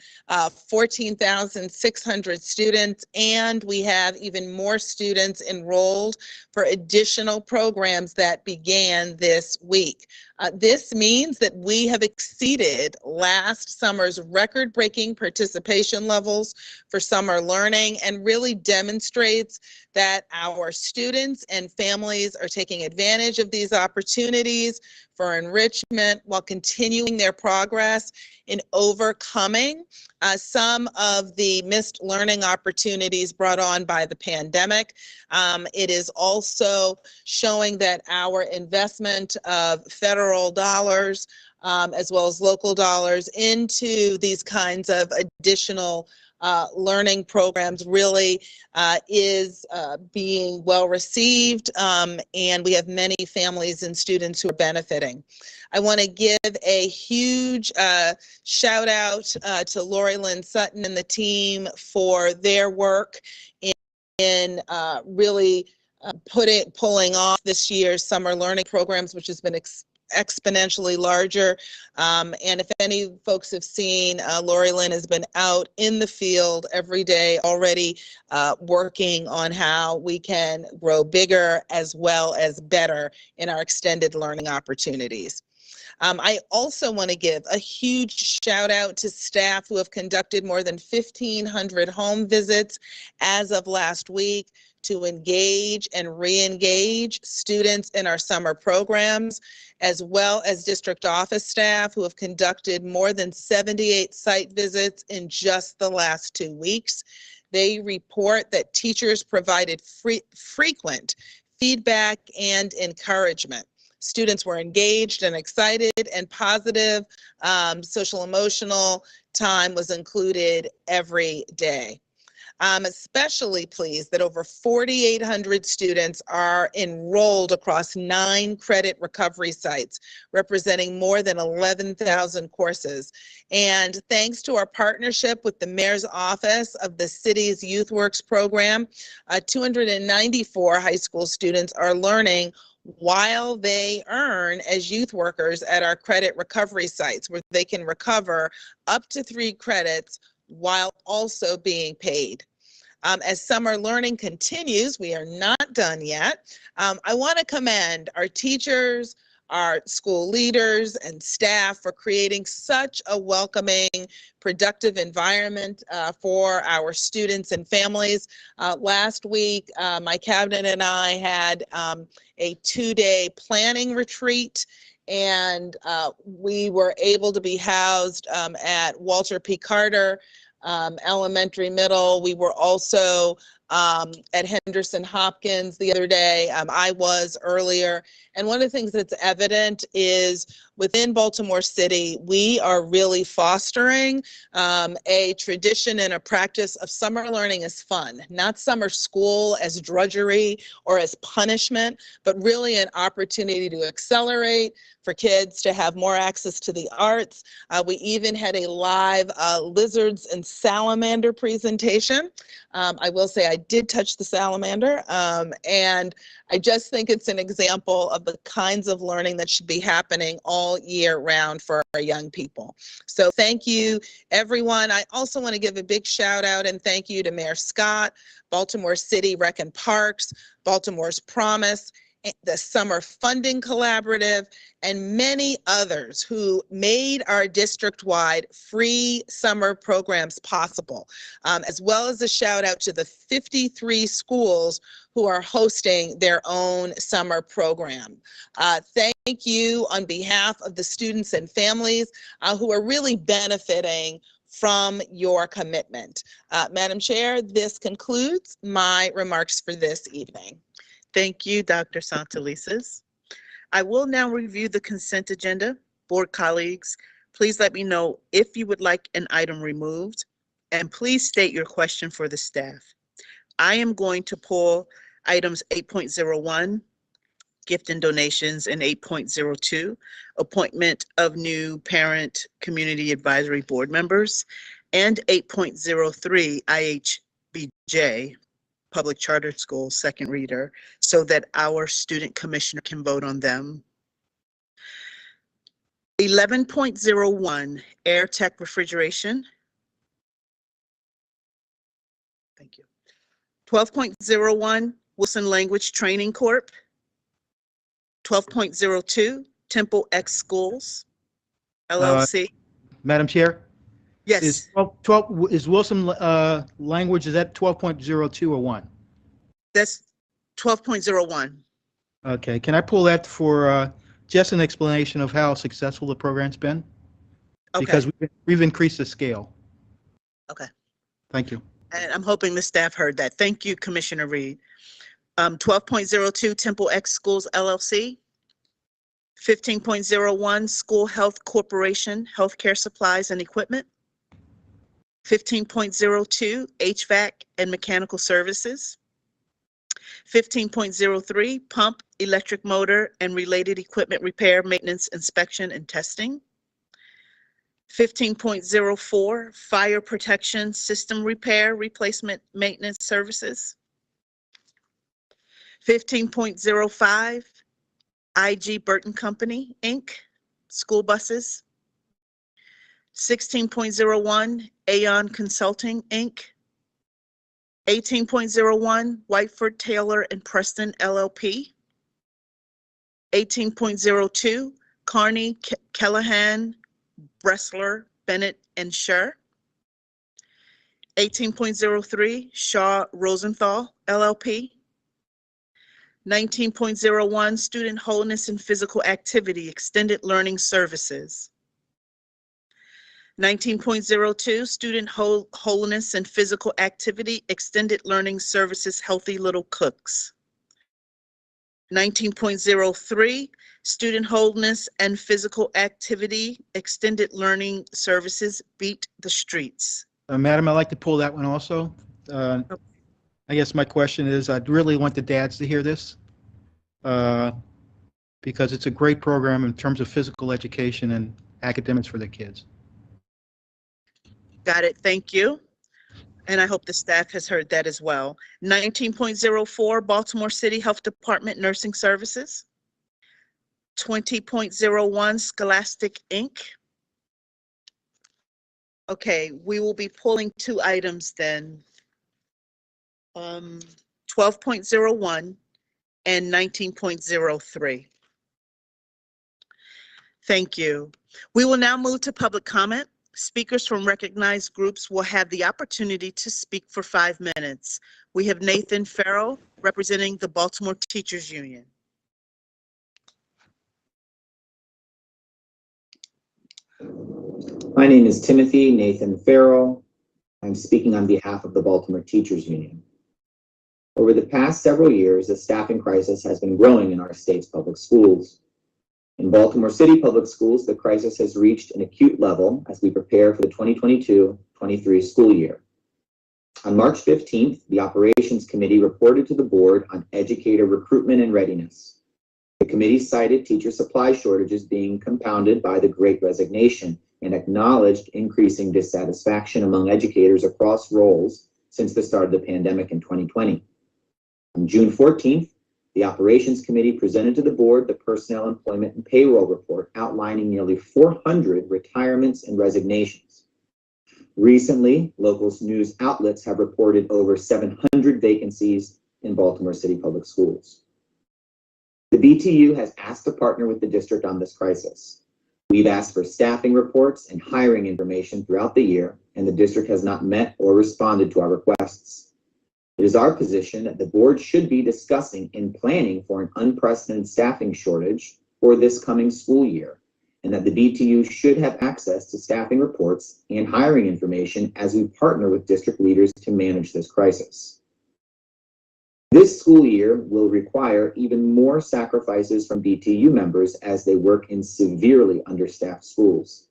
14,600 students, and we have even more students enrolled for additional programs that began this week. This means that we have exceeded last summer's record-breaking participation levels for summer learning, and really demonstrates that our students and families are taking advantage of these opportunities for enrichment while continuing their progress in overcoming some of the missed learning opportunities brought on by the pandemic. It is also showing that our investment of federal dollars as well as local dollars into these kinds of additional learning programs really is being well received, and we have many families and students who are benefiting. I want to give a huge shout out to Lori Lynn Sutton and the team for their work in really pulling off this year's summer learning programs, which has been exponentially larger. And if any folks have seen, Lori Lynn has been out in the field every day already working on how we can grow bigger as well as better in our extended learning opportunities. I also want to give a huge shout out to staff who have conducted more than 1,500 home visits as of last week to engage and re-engage students in our summer programs, as well as district office staff who have conducted more than 78 site visits in just the last 2 weeks. They report that teachers provided frequent feedback and encouragement. Students were engaged and excited and positive. Social emotional time was included every day. I'm especially pleased that over 4,800 students are enrolled across 9 credit recovery sites, representing more than 11,000 courses. And thanks to our partnership with the Mayor's Office of the city's YouthWorks program, 294 high school students are learning while they earn as youth workers at our credit recovery sites, where they can recover up to 3 credits while also being paid. As summer learning continues, we are not done yet. I want to commend our teachers, our school leaders and staff for creating such a welcoming, productive environment for our students and families. Last week, my cabinet and I had a 2-day planning retreat, and we were able to be housed at Walter P. Carter Elementary Middle. We were also at Henderson Hopkins the other day. I was earlier. And one of the things that's evident is within Baltimore City, we are really fostering a tradition and a practice of summer learning as fun, not summer school as drudgery or as punishment, but really an opportunity to accelerate, for kids to have more access to the arts. We even had a live lizards and salamander presentation. I will say I did touch the salamander, and I just think it's an example of the kinds of learning that should be happening all year round for our young people. So thank you, everyone. I also want to give a big shout out and thank you to Mayor Scott, Baltimore City Rec and Parks, Baltimore's Promise, the Summer Funding Collaborative, and many others who made our district-wide free summer programs possible, as well as a shout out to the 53 schools who are hosting their own summer program. Thank you on behalf of the students and families who are really benefiting from your commitment. Madam Chair, this concludes my remarks for this evening. Thank you, Dr. Santelises. I will now review the consent agenda. Board colleagues, please let me know if you would like an item removed, and please state your question for the staff. I am going to pull items 8.01, gift and donations, and 8.02, appointment of new parent community advisory board members, and 8.03, Ihbj, public charter school, second reader, so that our student commissioner can vote on them. 11.01, air tech refrigeration. Thank you. 12.01, Wilson Language Training Corp. 12.02, Temple X Schools, LLC. Madam Chair? Yes. Is Wilson language, is that 12.02 or 1? That's 12.01. Okay, can I pull that for just an explanation of how successful the program's been? Okay. Because we've increased the scale. Okay. Thank you. And I'm hoping the staff heard that. Thank you, Commissioner Reed. 12.02, Temple X Schools, LLC. 15.01, School Health Corporation, Healthcare Supplies and Equipment. 15.02, HVAC and mechanical services. 15.03, pump, electric motor, and related equipment repair, maintenance, inspection, and testing. 15.04, fire protection system repair, replacement, maintenance services. 15.05, IG Burton Company, Inc., school buses. 16.01, Aon Consulting, Inc. 18.01, Whiteford, Taylor, and Preston, LLP. 18.02, Carney, Callahan, Bressler, Bennett, and Scher. 18.03, Shaw Rosenthal, LLP. 19.01, Student Wholeness and Physical Activity, Extended Learning Services. 19.02, Student Wholeness and Physical Activity, Extended Learning Services, Healthy Little Cooks. 19.03, Student Wholeness and Physical Activity, Extended Learning Services, Beat the Streets. Madam, I'd like to pull that one also. I guess my question is, I'd really want the dads to hear this because it's a great program in terms of physical education and academics for the kids. Got it, thank you. And I hope the staff has heard that as well. 19.04, Baltimore City Health Department Nursing Services. 20.01, Scholastic, Inc. Okay, we will be pulling two items then. 12.01 and 19.03. Thank you. We will now move to public comment. Speakers from recognized groups will have the opportunity to speak for 5 minutes. We have Nathan Farrell representing the Baltimore Teachers Union. My name is Timothy Nathan Farrell. I'm speaking on behalf of the Baltimore Teachers Union. Over the past several years, the staffing crisis has been growing in our state's public schools. In Baltimore City Public Schools, the crisis has reached an acute level as we prepare for the 2022-23 school year. On March 15th, the Operations Committee reported to the board on Educator recruitment and readiness. The committee cited teacher supply shortages being compounded by the Great Resignation and acknowledged increasing dissatisfaction among educators across roles since the start of the pandemic in 2020. On June 14th, the Operations Committee presented to the board the Personnel, Employment, and Payroll Report outlining nearly 400 retirements and resignations. Recently, local news outlets have reported over 700 vacancies in Baltimore City Public Schools. The BTU has asked to partner with the district on this crisis. We've asked for staffing reports and hiring information throughout the year, and the district has not met or responded to our requests. It is our position that the board should be discussing and planning for an unprecedented staffing shortage for this coming school year, and that the BTU should have access to staffing reports and hiring information as we partner with district leaders to manage this crisis. This school year will require even more sacrifices from BTU members as they work in severely understaffed schools.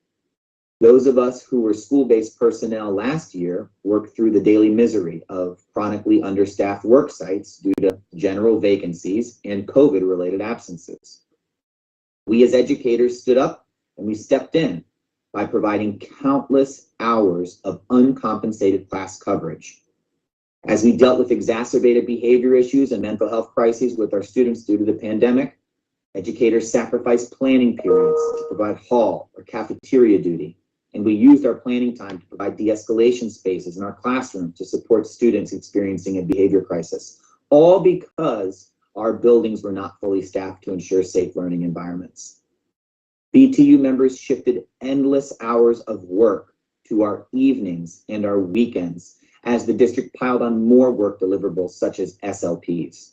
Those of us who were school-based personnel last year worked through the daily misery of chronically understaffed work sites due to general vacancies and COVID-related absences. We as educators stood up and we stepped in by providing countless hours of uncompensated class coverage. As we dealt with exacerbated behavior issues and mental health crises with our students due to the pandemic, educators sacrificed planning periods to provide hall or cafeteria duty, and we used our planning time to provide de-escalation spaces in our classroom to support students experiencing a behavior crisis, all because our buildings were not fully staffed to ensure safe learning environments. BTU members shifted endless hours of work to our evenings and our weekends as the district piled on more work deliverables such as SLPs.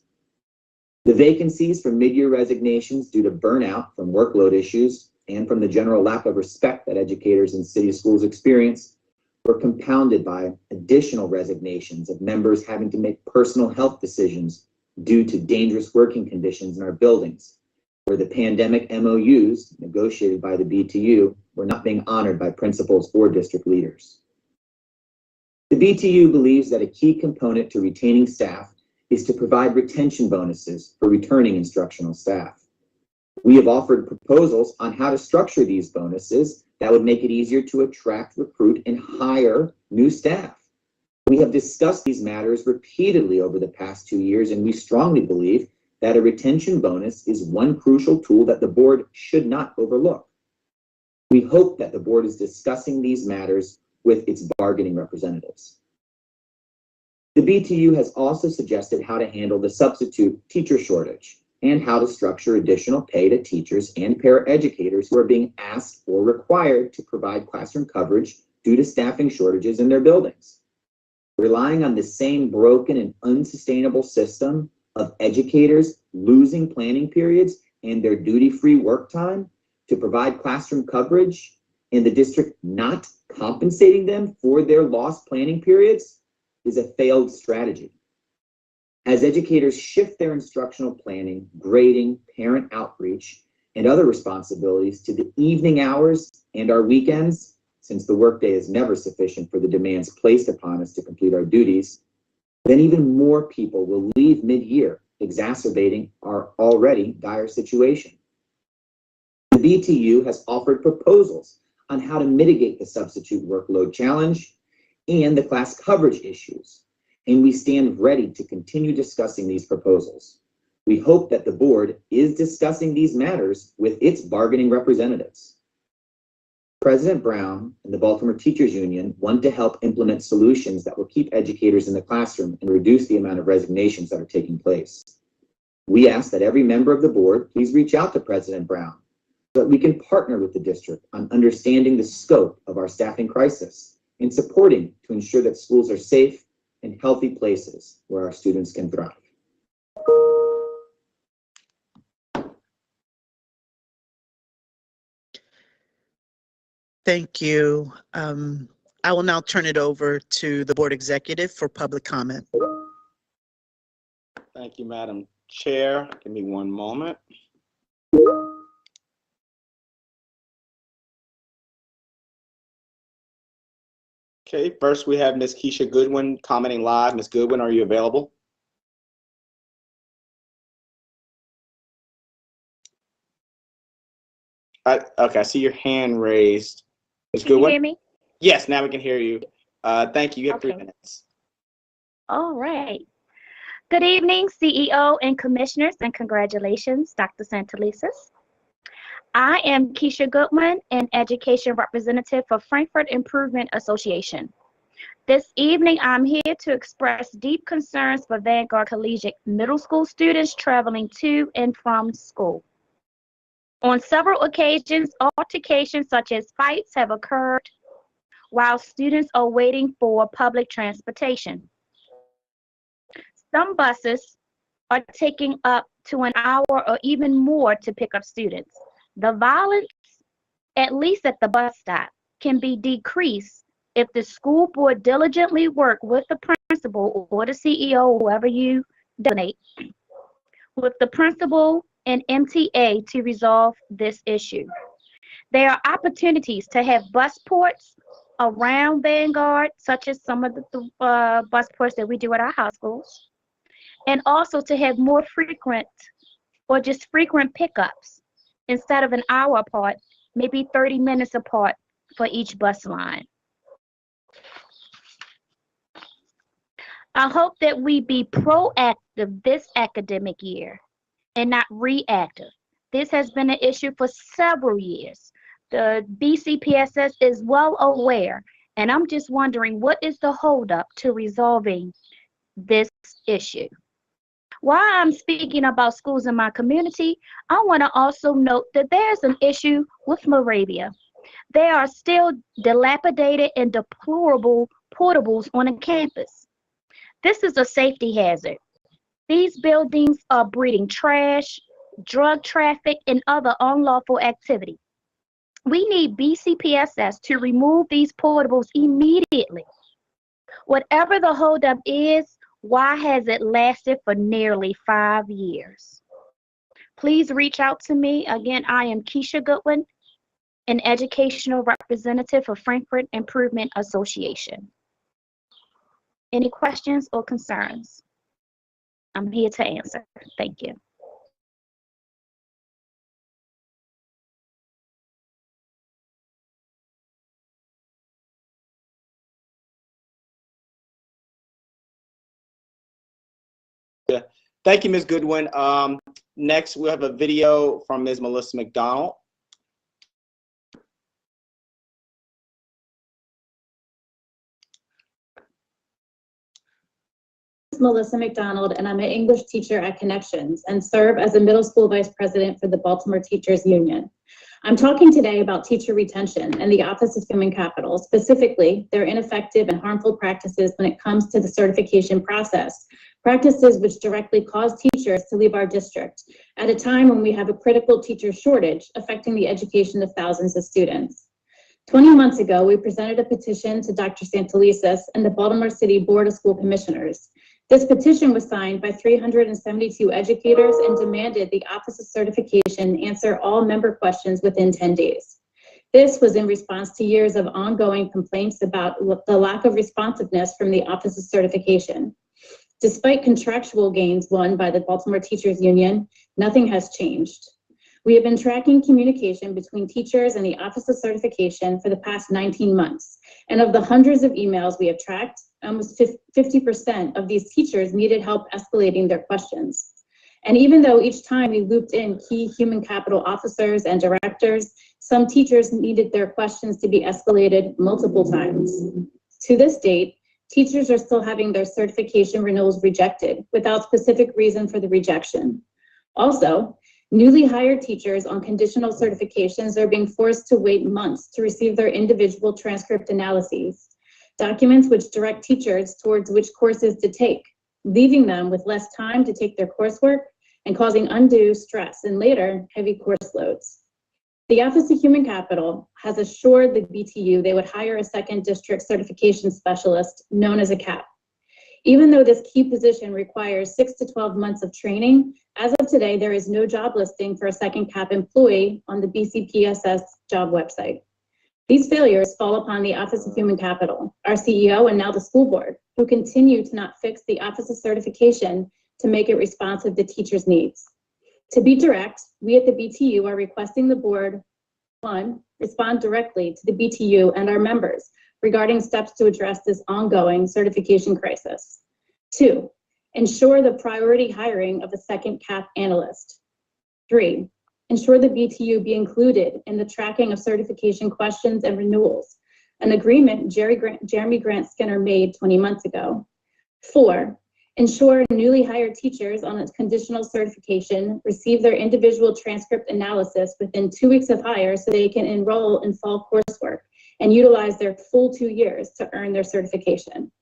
The vacancies for mid-year resignations due to burnout from workload issues and from the general lack of respect that educators in city schools experience were compounded by additional resignations of members having to make personal health decisions due to dangerous working conditions in our buildings, where the pandemic MOUs negotiated by the BTU were not being honored by principals or district leaders. The BTU believes that a key component to retaining staff is to provide retention bonuses for returning instructional staff. We have offered proposals on how to structure these bonuses that would make it easier to attract, recruit, and hire new staff. We have discussed these matters repeatedly over the past 2 years, and we strongly believe that a retention bonus is one crucial tool that the board should not overlook. We hope that the board is discussing these matters with its bargaining representatives. The BTU has also suggested how to handle the substitute teacher shortage and how to structure additional pay to teachers and paraeducators who are being asked or required to provide classroom coverage due to staffing shortages in their buildings. Relying on the same broken and unsustainable system of educators losing planning periods and their duty-free work time to provide classroom coverage and the district not compensating them for their lost planning periods is a failed strategy. As educators shift their instructional planning, grading, parent outreach, and other responsibilities to the evening hours and our weekends, since the workday is never sufficient for the demands placed upon us to complete our duties, then even more people will leave mid-year, exacerbating our already dire situation. The BTU has offered proposals on how to mitigate the substitute workload challenge and the class coverage issues, and we stand ready to continue discussing these proposals. We hope that the board is discussing these matters with its bargaining representatives. President Brown and the Baltimore Teachers Union want to help implement solutions that will keep educators in the classroom and reduce the amount of resignations that are taking place. We ask that every member of the board please reach out to President Brown so that we can partner with the district on understanding the scope of our staffing crisis and supporting to ensure that schools are safe and healthy places where our students can thrive. Thank you. I will now turn it over to the board executive for public comment. Thank you, Madam Chair. Give me one moment. Okay, first we have Ms. Keisha Goodwin commenting live. Ms. Goodwin, are you available? Okay, I see your hand raised. Ms. Can you Goodwin? hear me? Yes, now we can hear you. Thank you. You have 3 minutes. All right. Good evening, CEO and commissioners, and congratulations, Dr. Santelises. I am Keisha Goodwin, an education representative for Frankfurt Improvement Association. This evening, I'm here to express deep concerns for Vanguard Collegiate Middle School students traveling to and from school. On several occasions, altercations such as fights have occurred while students are waiting for public transportation. Some buses are taking up to an hour or even more to pick up students. The violence, at least at the bus stop, can be decreased if the school board diligently work with the principal or the CEO, or whoever you designate, with the principal and MTA to resolve this issue. There are opportunities to have bus ports around Vanguard, such as some of the bus ports that we do at our high schools, and also to have more frequent or just frequent pickups instead of an hour apart, maybe 30 minutes apart for each bus line. I hope that we be proactive this academic year and not reactive. This has been an issue for several years. The BCPSS is well aware, and I'm just wondering what is the holdup to resolving this issue. While I'm speaking about schools in my community, I want to also note that there's an issue with Moravia. There are still dilapidated and deplorable portables on a campus. This is a safety hazard. These buildings are breeding trash, drug traffic, and other unlawful activity. We need BCPSS to remove these portables immediately. Whatever the holdup is, why has it lasted for nearly 5 years? Please reach out to me. Again, I am Keisha Goodwin, an educational representative for Frankfurt Improvement Association. Any questions or concerns? I'm here to answer. Thank you. Yeah. Thank you, Ms. Goodwin. Next, we have a video from Ms. Melissa McDonald. Melissa McDonald, and I'm an English teacher at Connections and serve as a middle school vice president for the Baltimore Teachers Union. I'm talking today about teacher retention and the Office of Human Capital, specifically their ineffective and harmful practices when it comes to the certification process, practices which directly cause teachers to leave our district at a time when we have a critical teacher shortage affecting the education of thousands of students. 20 months ago, we presented a petition to Dr. Santelises and the Baltimore City Board of School Commissioners. This petition was signed by 372 educators and demanded the Office of Certification answer all member questions within 10 days. This was in response to years of ongoing complaints about the lack of responsiveness from the Office of Certification. Despite contractual gains won by the Baltimore Teachers Union, nothing has changed. We have been tracking communication between teachers and the Office of Certification for the past 19 months. And of the hundreds of emails we have tracked, almost 50% of these teachers needed help escalating their questions. And even though each time we looped in key human capital officers and directors, some teachers needed their questions to be escalated multiple times. To this date, teachers are still having their certification renewals rejected without specific reason for the rejection. Also, newly hired teachers on conditional certifications are being forced to wait months to receive their individual transcript analyses, documents which direct teachers towards which courses to take, leaving them with less time to take their coursework and causing undue stress and later heavy course loads. The Office of Human Capital has assured the BTU they would hire a second district certification specialist known as a CAP. Even though this key position requires 6 to 12 months of training, as of today, there is no job listing for a second CAP employee on the BCPSS job website. These failures fall upon the Office of Human Capital, our CEO, and now the school board, who continue to not fix the Office of Certification to make it responsive to teachers' needs. To be direct, we at the BTU are requesting the board, 1, respond directly to the BTU and our members regarding steps to address this ongoing certification crisis. 2, ensure the priority hiring of a second CAP analyst. 3, ensure the BTU be included in the tracking of certification questions and renewals, an agreement Jeremy Grant Skinner made 20 months ago. 4, ensure newly hired teachers on a conditional certification receive their individual transcript analysis within 2 weeks of hire so they can enroll in fall coursework and utilize their full 2 years to earn their certification.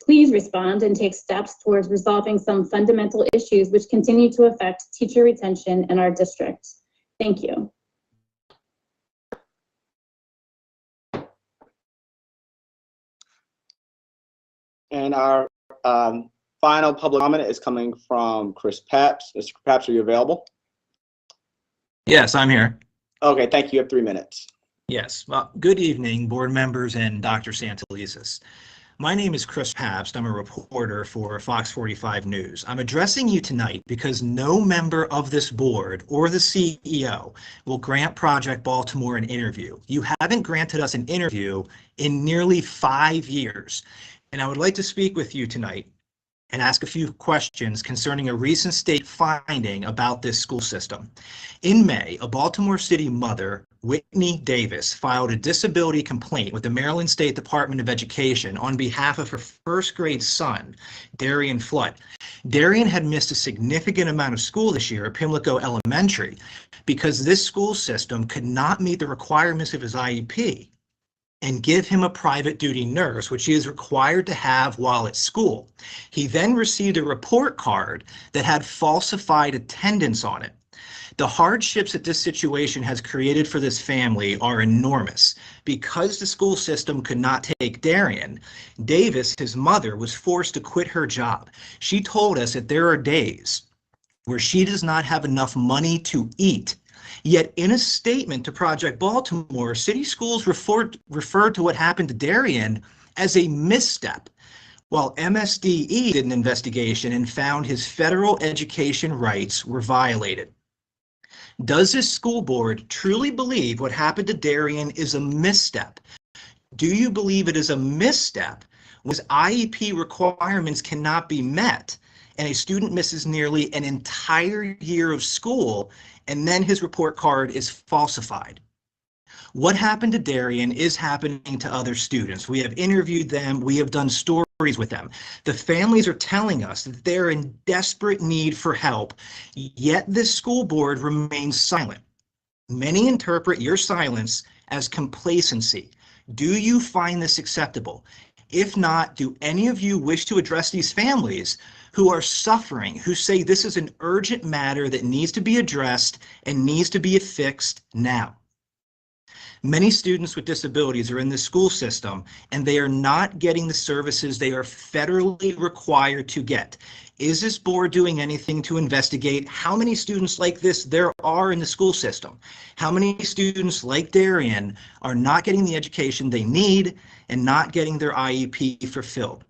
Please respond and take steps towards resolving some fundamental issues which continue to affect teacher retention in our district. Thank you. And our final public comment is coming from Chris Papps. Mr. Papps, are you available? Yes, I'm here. Okay, thank you. You have 3 minutes. Yes. Well, good evening, board members and Dr. Santelises. My name is Chris Papst. I'm a reporter for Fox 45 News. I'm addressing you tonight because no member of this board or the CEO will grant Project Baltimore an interview. You haven't granted us an interview in nearly 5 years. And I would like to speak with you tonight and ask a few questions concerning a recent state finding about this school system. In May, a Baltimore City mother, Whitney Davis, filed a disability complaint with the Maryland State Department of Education on behalf of her first grade son, Darian Flood. Darian had missed a significant amount of school this year at Pimlico Elementary because this school system could not meet the requirements of his IEP and give him a private duty nurse, which he is required to have while at school. He then received a report card that had falsified attendance on it. The hardships that this situation has created for this family are enormous. Because the school system could not take Darian, Davis, his mother, was forced to quit her job. She told us that there are days where she does not have enough money to eat. Yet in a statement to Project Baltimore, city schools referred to what happened to Darian as a misstep. while MSDE did an investigation and found his federal education rights were violated. Does this school board truly believe what happened to Darian is a misstep? Do you believe it is a misstep when IEP requirements cannot be met and a student misses nearly an entire year of school and then his report card is falsified? What happened to Darian is happening to other students. We have interviewed them. We have done stories with them. The families are telling us that they're in desperate need for help, yet this school board remains silent. Many interpret your silence as complacency. Do you find this acceptable? If not, do any of you wish to address these families who are suffering, who say this is an urgent matter that needs to be addressed and needs to be fixed now? Many students with disabilities are in the school system and they are not getting the services they are federally required to get. Is this board doing anything to investigate how many students like this there are in the school system? How many students like Darian are not getting the education they need and not getting their IEP fulfilled?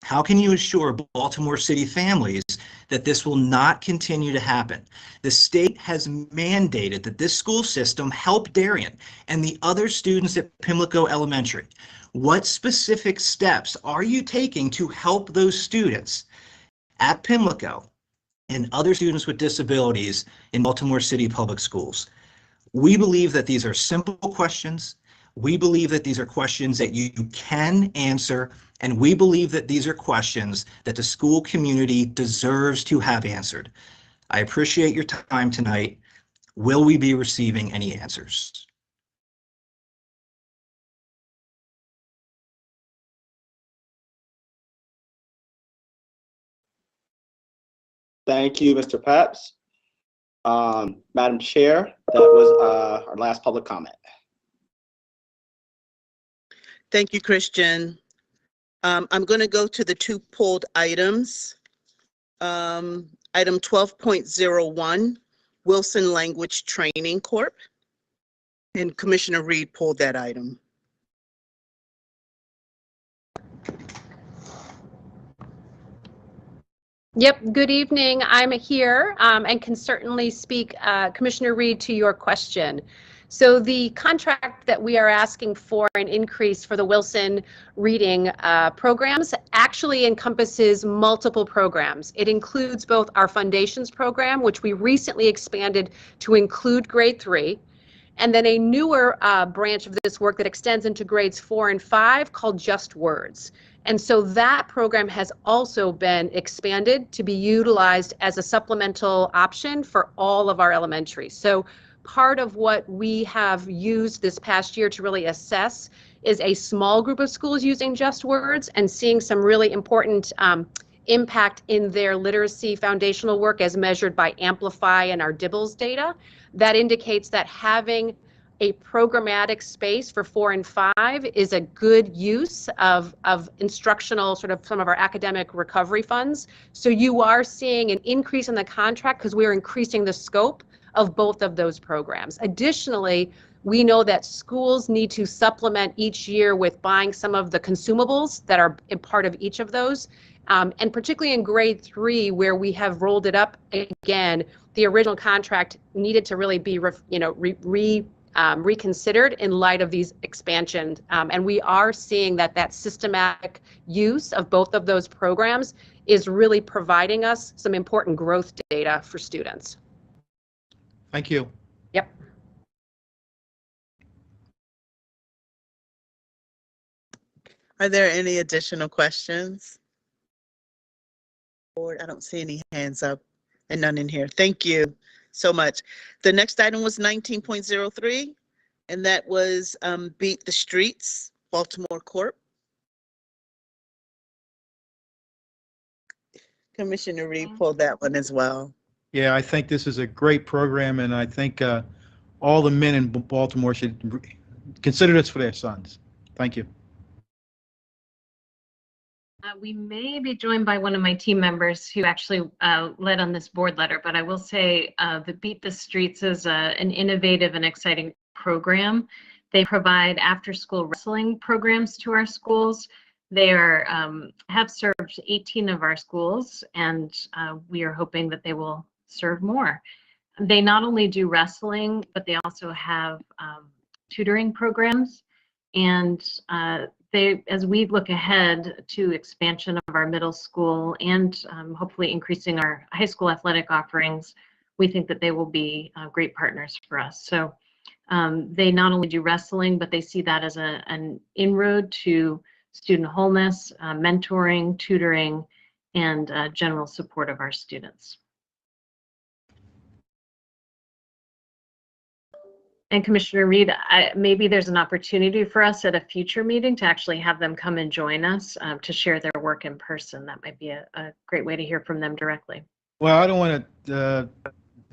How can you assure Baltimore City families that this will not continue to happen? The state has mandated that this school system help Darian and the other students at Pimlico Elementary. What specific steps are you taking to help those students at Pimlico and other students with disabilities in Baltimore City Public Schools? We believe that these are simple questions. We believe that these are questions that you can answer, and we believe that these are questions that the school community deserves to have answered. I appreciate your time tonight. Will we be receiving any answers? Thank you, Mr. Pepps. Madam Chair, that was our last public comment. Thank you, Christian. I'm going to go to the two pulled items. Item 12.01, Wilson Language Training Corp. And Commissioner Reed pulled that item. Yep, good evening. I'm here and can certainly speak, Commissioner Reed, to your question. So the contract that we are asking for an increase for the Wilson reading programs actually encompasses multiple programs. It includes both our Foundations program, which we recently expanded to include grade 3, and then a newer branch of this work that extends into grades 4 and 5 called Just Words. And so that program has also been expanded to be utilized as a supplemental option for all of our elementaries. So part of what we have used this past year to really assess is a small group of schools using Just Words and seeing some really important impact in their literacy foundational work as measured by Amplify and our DIBELS data. That indicates that having a programmatic space for 4 and 5 is a good use of instructional, sort of some of our academic recovery funds. So you are seeing an increase in the contract because we're increasing the scope of both of those programs. Additionally, we know that schools need to supplement each year with buying some of the consumables that are a part of each of those. And particularly in grade 3, where we have rolled it up again, the original contract needed to really be reconsidered in light of these expansions. And we are seeing that systematic use of both of those programs is really providing us some important growth data for students. Thank you. Yep. Are there any additional questions? Board, I don't see any hands up and none in here. Thank you so much. The next item was 19.03, and that was Beat the Streets, Baltimore Corp. Commissioner Reed pulled that one as well. Yeah, I think this is a great program, and I think all the men in Baltimore should consider this for their sons. Thank you. We may be joined by one of my team members who actually led on this board letter, but I will say the Beat the Streets is an innovative and exciting program. They provide after-school wrestling programs to our schools. They have served 18 of our schools, and we are hoping that they will serve more. They not only do wrestling, but they also have tutoring programs. And as we look ahead to expansion of our middle school and hopefully increasing our high school athletic offerings, we think that they will be great partners for us. So they not only do wrestling, but they see that as an inroad to student wholeness, mentoring, tutoring, and general support of our students. And Commissioner Reed, maybe there's an opportunity for us at a future meeting to actually have them come and join us to share their work in person. That might be a great way to hear from them directly. Well, I don't want to,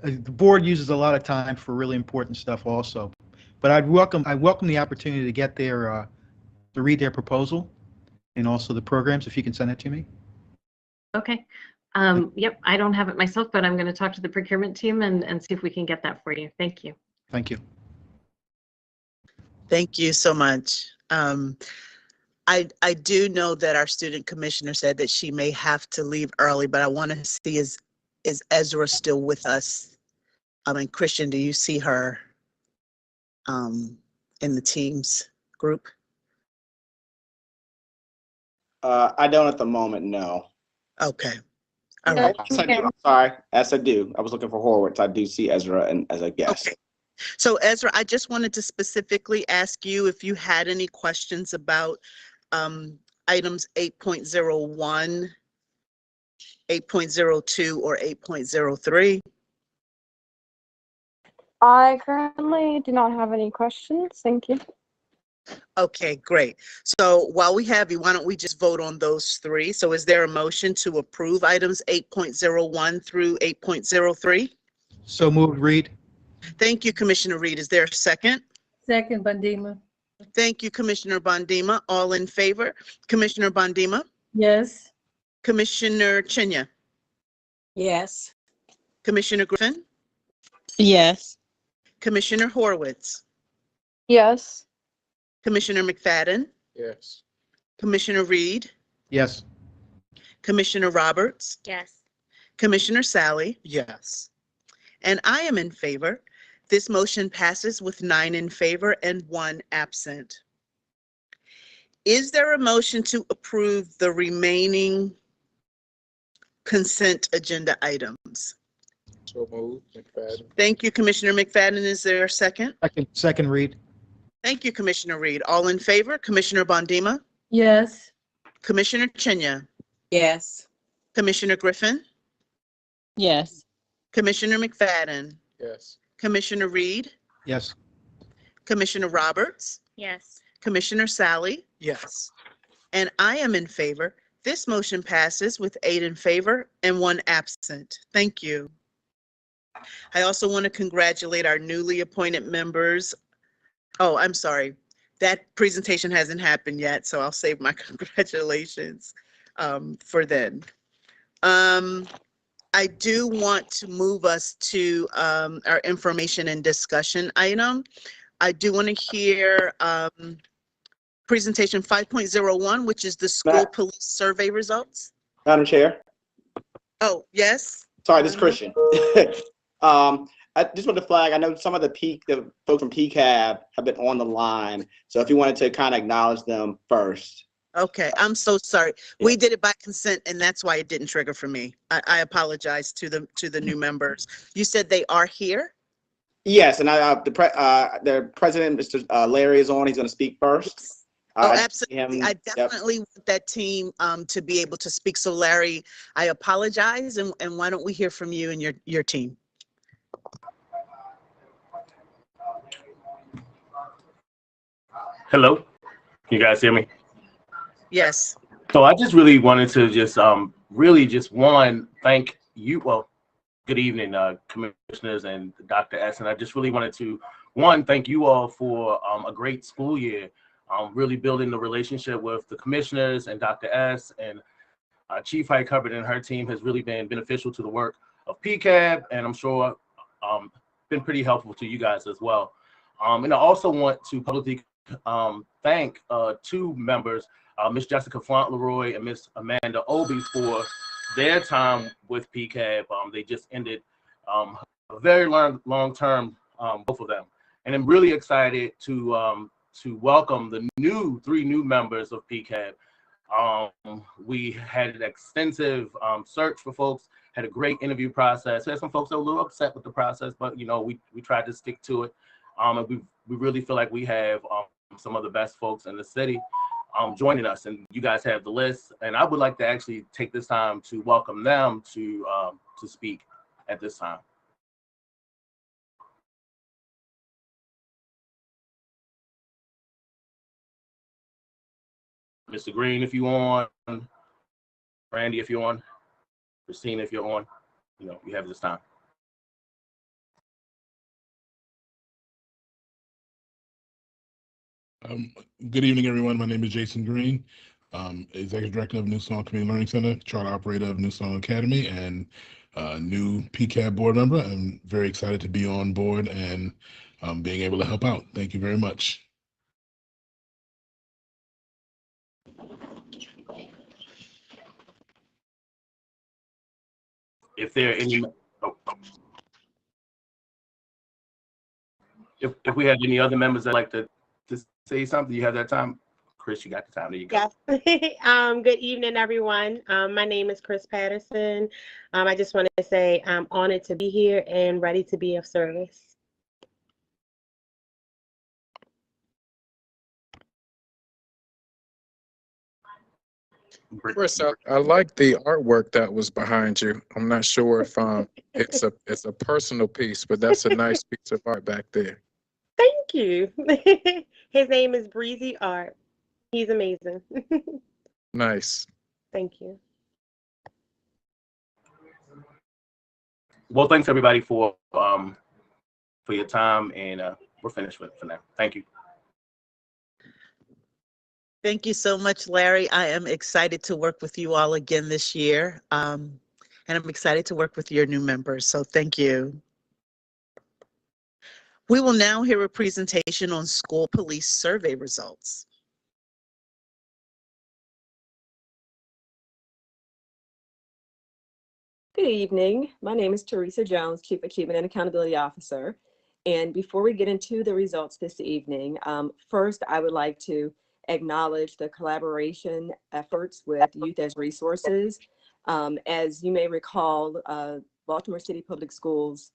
the board uses a lot of time for really important stuff also, but I welcome the opportunity to get their, to read their proposal and also the programs, if you can send it to me. Okay. Yep, I don't have it myself, but I'm going to talk to the procurement team and see if we can get that for you. Thank you. Thank you. Thank you so much. I do know that our student commissioner said that she may have to leave early, but I want to see is Ezra still with us? And Christian, do you see her in the Teams group? I don't at the moment, no. Okay. All right. Yes, I do. I'm sorry. Yes, I do. I was looking for Horwitz. I do see Ezra and as a guest. Okay. So Ezra, I just wanted to specifically ask you if you had any questions about items 8.01, 8.02, or 8.03. I currently do not have any questions. Thank you. Okay, great. So while we have you, why don't we just vote on those three? So is there a motion to approve items 8.01 through 8.03? So moved, Reed. Thank you, Commissioner Reed. Is there a second? Second, Bondima. Thank you, Commissioner Bondima. All in favor? Commissioner Bondima? Yes. Commissioner Chinya? Yes. Commissioner Griffin? Yes. Commissioner Horwitz? Yes. Commissioner McFadden? Yes. Commissioner Reed? Yes. Commissioner Roberts? Yes. Commissioner Sally? Yes. And I am in favor. This motion passes with 9 in favor and 1 absent. Is there a motion to approve the remaining consent agenda items? So moved, McFadden. Thank you, Commissioner McFadden. Is there a second? Second, Reed. Thank you, Commissioner Reed. All in favor? Commissioner Bondima? Yes. Commissioner Chinya? Yes. Commissioner Griffin? Yes. Commissioner McFadden? Yes. Commissioner Reed? Yes. Commissioner Roberts? Yes. Commissioner Sally? Yes. And I am in favor. This motion passes with 8 in favor and 1 absent. Thank you. I also want to congratulate our newly appointed members. Oh, I'm sorry. That presentation hasn't happened yet, so I'll save my congratulations for then. I do want to move us to our information and discussion item. I do want to hear presentation 5.01, which is the school police survey results. Madam Chair. Oh, yes. Sorry, this is Christian. I just want to flag, I know some of the folks from PCAB have been on the line. So if you wanted to kind of acknowledge them first. Okay, I'm so sorry. Yeah. We did it by consent, and that's why it didn't trigger for me. I apologize to the new members. You said they are here? Yes, and the president, Mr. Larry, is on. He's going to speak first. Oh, absolutely. I definitely want that team to be able to speak. So Larry, I apologize, and why don't we hear from you and your team? Hello, can you guys hear me? Yes. So I just really wanted to just thank you. Well, good evening, commissioners and Dr. S. And I just really wanted to thank you all for a great school year. Really building the relationship with the commissioners and Dr. S. and Chief Ihbj and her team has really been beneficial to the work of PCAB, and I'm sure been pretty helpful to you guys as well. And I also want to publicly thank 2 members Miss Jessica Fauntleroy and Miss Amanda Obi for their time with PCAB. They just ended a very long term, both of them. And I'm really excited to welcome the three new members of PCAB. We had an extensive search for folks, had a great interview process. We had some folks that were a little upset with the process, but we tried to stick to it. And we really feel like we have some of the best folks in the city joining us, and you guys have the list. And I would like to actually take this time to welcome them to speak at this time. Mr. Green, if you're on, Randy, if you're on, Christine, if you're on, you have this time. Good evening, everyone. My name is Jason Green, Executive Director of New Salem Community Learning Center, Charter Operator of New Salem Academy, and new PCAB board member. I'm very excited to be on board and being able to help out. Thank you very much. If there are any, if we have any other members that like to say something, you have that time. Chris, you got the time. There you go. Yes. Good evening, everyone. My name is Chris Patterson. I just want to say I'm honored to be here and ready to be of service. Chris, I like the artwork that was behind you. I'm not sure if it's a personal piece, but that's a nice piece of art back there. Thank you. His name is Breezy Art. He's amazing. Nice. Thank you. Well, thanks everybody for your time, and we're finished for now. Thank you. Thank you so much, Larry. I am excited to work with you all again this year. And I'm excited to work with your new members. So thank you. We will now hear a presentation on school police survey results. Good evening. My name is Teresa Jones, Chief Achievement and Accountability Officer. And before we get into the results this evening, first I would like to acknowledge the collaboration efforts with Youth as Resources. As you may recall, Baltimore City Public Schools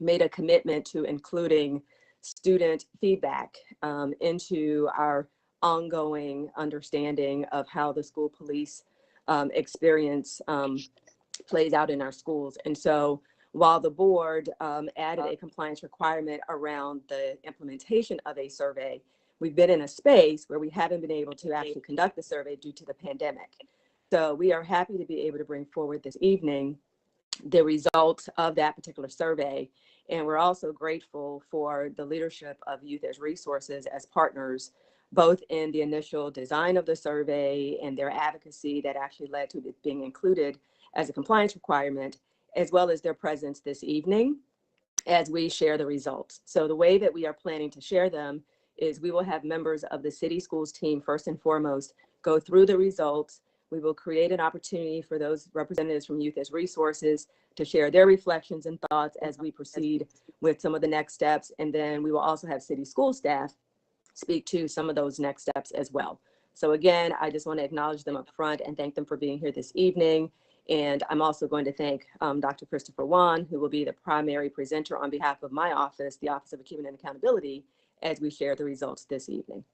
made a commitment to including student feedback into our ongoing understanding of how the school police experience plays out in our schools. And so while the board added a compliance requirement around the implementation of a survey, we've been in a space where we haven't been able to actually conduct the survey due to the pandemic. So we are happy to be able to bring forward this evening the results of that particular survey. And we're also grateful for the leadership of Youth as Resources as partners, both in the initial design of the survey and their advocacy that actually led to it being included as a compliance requirement, as well as their presence this evening as we share the results. So the way that we are planning to share them is we will have members of the city schools team, first and foremost, go through the results. We will create an opportunity for those representatives from Youth as Resources to share their reflections and thoughts as we proceed with some of the next steps. And then we will also have city school staff speak to some of those next steps as well. So again, I just want to acknowledge them up front and thank them for being here this evening. And I'm also going to thank Dr. Christopher Wan, who will be the primary presenter on behalf of my office, the Office of Achievement and Accountability, as we share the results this evening.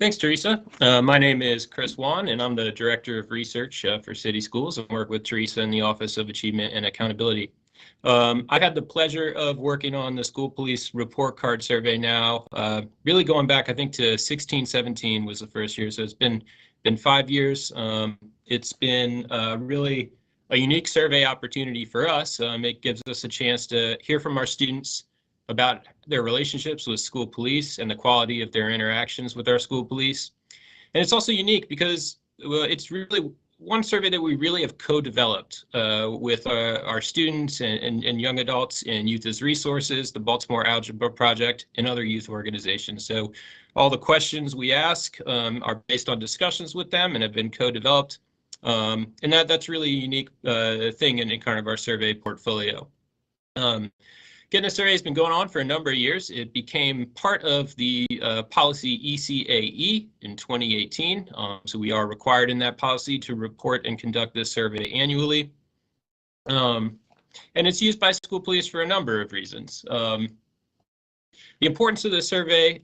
Thanks, Teresa. My name is Chris Wan, and I'm the Director of Research for City Schools and work with Teresa in the Office of Achievement and Accountability. I've had the pleasure of working on the school police report card survey now, really going back, I think, to 16-17 was the first year. So it's been 5 years. It's been really a unique survey opportunity for us. It gives us a chance to hear from our students about their relationships with school police and the quality of their interactions with our school police. And it's also unique because it's really one survey that we really have co-developed with our students and young adults in Youth as Resources, the Baltimore Algebra Project, and other youth organizations. So all the questions we ask are based on discussions with them and have been co-developed. And that's really a unique thing in kind of our survey portfolio. Getting a survey has been going on for a number of years. It became part of the policy ECAE in 2018. So we are required in that policy to report and conduct this survey annually. And it's used by school police for a number of reasons. The importance of the survey,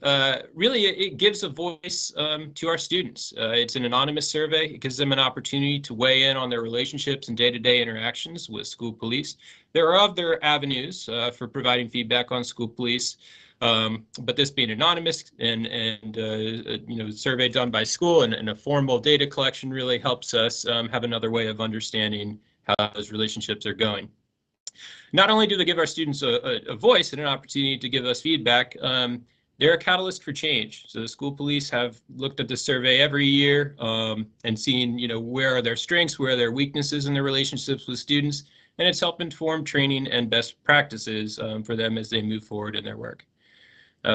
really, it gives a voice to our students. It's an anonymous survey. It gives them an opportunity to weigh in on their relationships and day-to-day interactions with school police. There are other avenues for providing feedback on school police, but this being anonymous and survey done by school and a formal data collection really helps us have another way of understanding how those relationships are going. Not only do they give our students a voice and an opportunity to give us feedback, they're a catalyst for change. So the school police have looked at the survey every year and seen, where are their strengths, where are their weaknesses in their relationships with students, and it's helped inform training and best practices for them as they move forward in their work.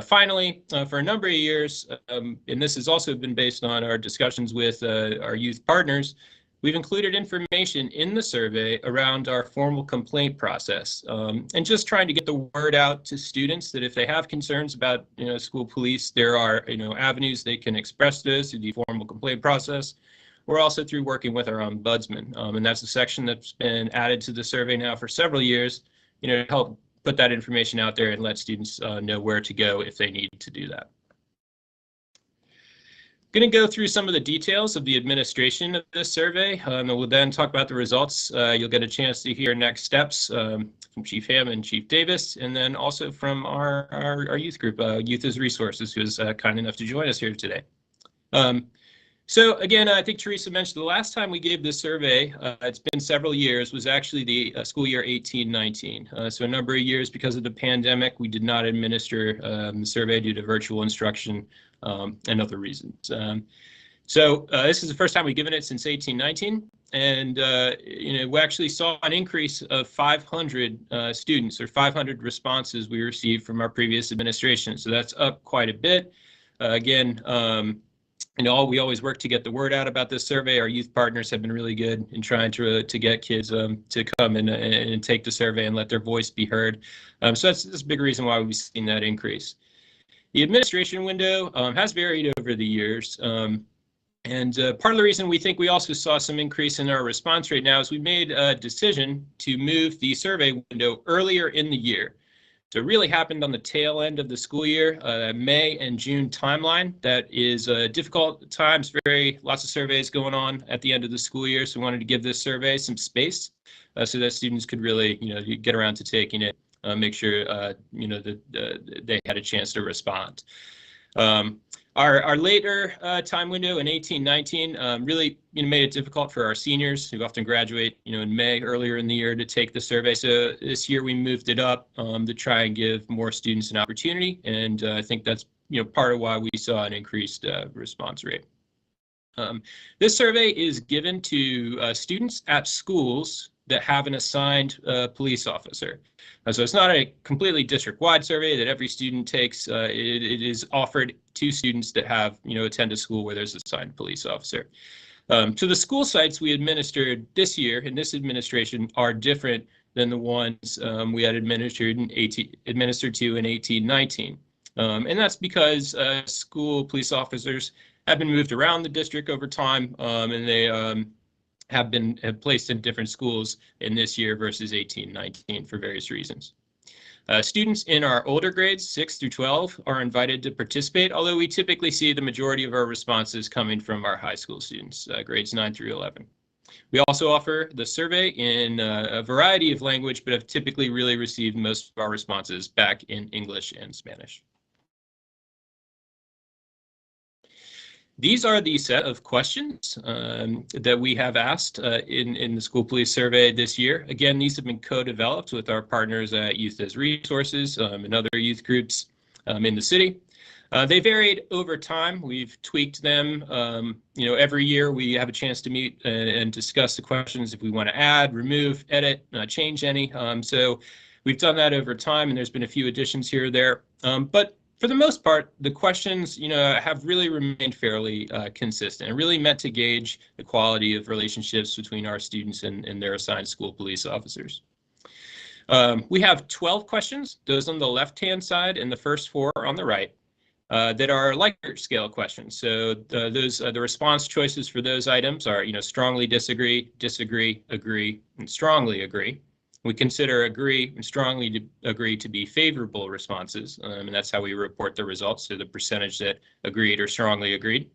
Finally, for a number of years, and this has also been based on our discussions with our youth partners, we've included information in the survey around our formal complaint process and just trying to get the word out to students that if they have concerns about school police, there are avenues they can express this through the formal complaint process. We're also through working with our ombudsman, and that's a section that's been added to the survey now for several years, to help put that information out there and let students know where to go if they need to do that. Going to go through some of the details of the administration of this survey, and we'll then talk about the results. You'll get a chance to hear next steps from Chief Ham and Chief Davis, and then also from our youth group, Youth as Resources, who is kind enough to join us here today. So again, I think Teresa mentioned the last time we gave this survey, it's been several years, was actually the school year 18-19. So a number of years because of the pandemic, we did not administer the survey due to virtual instruction and other reasons. So this is the first time we've given it since 18-19, and we actually saw an increase of 500 students or 500 responses we received from our previous administration. So that's up quite a bit. Again, we always work to get the word out about this survey. Our youth partners have been really good in trying to get kids to come and take the survey and let their voice be heard. So that's a big reason why we've seen that increase. The administration window has varied over the years. And part of the reason we think we also saw some increase in our response rate now is we made a decision to move the survey window earlier in the year. So it really happened on the tail end of the school year, May and June timeline. That is difficult times, lots of surveys going on at the end of the school year. So we wanted to give this survey some space so that students could really, get around to taking it, make sure, that they had a chance to respond. Our later time window in 18-19 really made it difficult for our seniors who often graduate in May earlier in the year to take the survey. So this year we moved it up to try and give more students an opportunity, and I think that's part of why we saw an increased response rate. This survey is given to students at schools that have an assigned police officer. So it's not a completely district-wide survey that every student takes. It is offered to students that have, attend a school where there's an assigned police officer. So the school sites we administered this year in this administration are different than the ones we had administered to in 18-19. And that's because school police officers have been moved around the district over time, and they have been placed in different schools in this year versus 18-19 for various reasons. Students in our older grades, 6 through 12, are invited to participate, although we typically see the majority of our responses coming from our high school students, grades 9 through 11. We also offer the survey in a variety of language, but have typically really received most of our responses back in English and Spanish. These are the set of questions that we have asked in the school police survey this year. Again, these have been co-developed with our partners at Youth as Resources and other youth groups in the city. They varied over time. We've tweaked them. Every year we have a chance to meet and discuss the questions if we want to add, remove, edit, change any. So we've done that over time, and there's been a few additions here or there. But for the most part, the questions, have really remained fairly consistent and really meant to gauge the quality of relationships between our students and their assigned school police officers. We have 12 questions, those on the left-hand side and the first 4 on the right, that are Likert scale questions. So the response choices for those items are, strongly disagree, disagree, agree, and strongly agree. We consider agree and strongly agree to be favorable responses, and that's how we report the results, so the percentage that agreed or strongly agreed.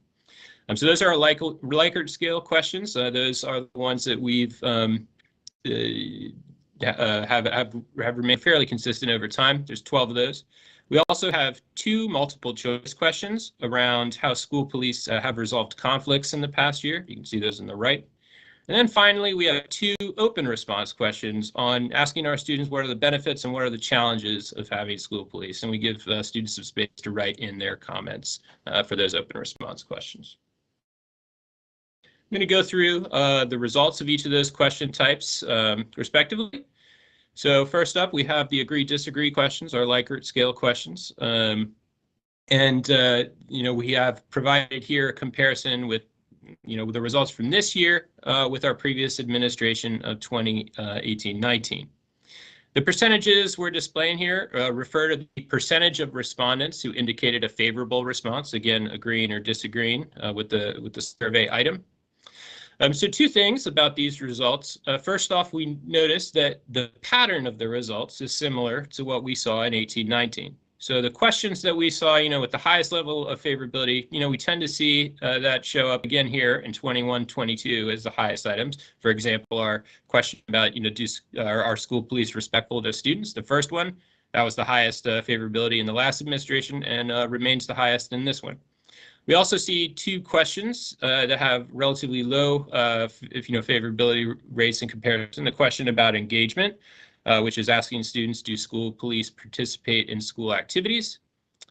So those are our Likert scale questions. Those are the ones that we've have remained fairly consistent over time. There's 12 of those. We also have 2 multiple choice questions around how school police have resolved conflicts in the past year. You can see those on the right. And then finally, we have 2 open response questions on asking our students what are the benefits and what are the challenges of having school police. And we give students some space to write in their comments for those open response questions. I'm going to go through the results of each of those question types respectively. So first up, we have the agree-disagree questions, our Likert scale questions. We have provided here a comparison with the results from this year with our previous administration of 2018-19. The percentages we're displaying here refer to the percentage of respondents who indicated a favorable response, again, agreeing or disagreeing with the survey item. So 2 things about these results. First off, we noticed that the pattern of the results is similar to what we saw in 18-19. So the questions that we saw, with the highest level of favorability, we tend to see that show up again here in 21-22 as the highest items. For example, our question about, are our school police respectful to students? The first one, that was the highest favorability in the last administration and remains the highest in this one. We also see 2 questions that have relatively low, favorability rates in comparison. The question about engagement, which is asking students, do school police participate in school activities?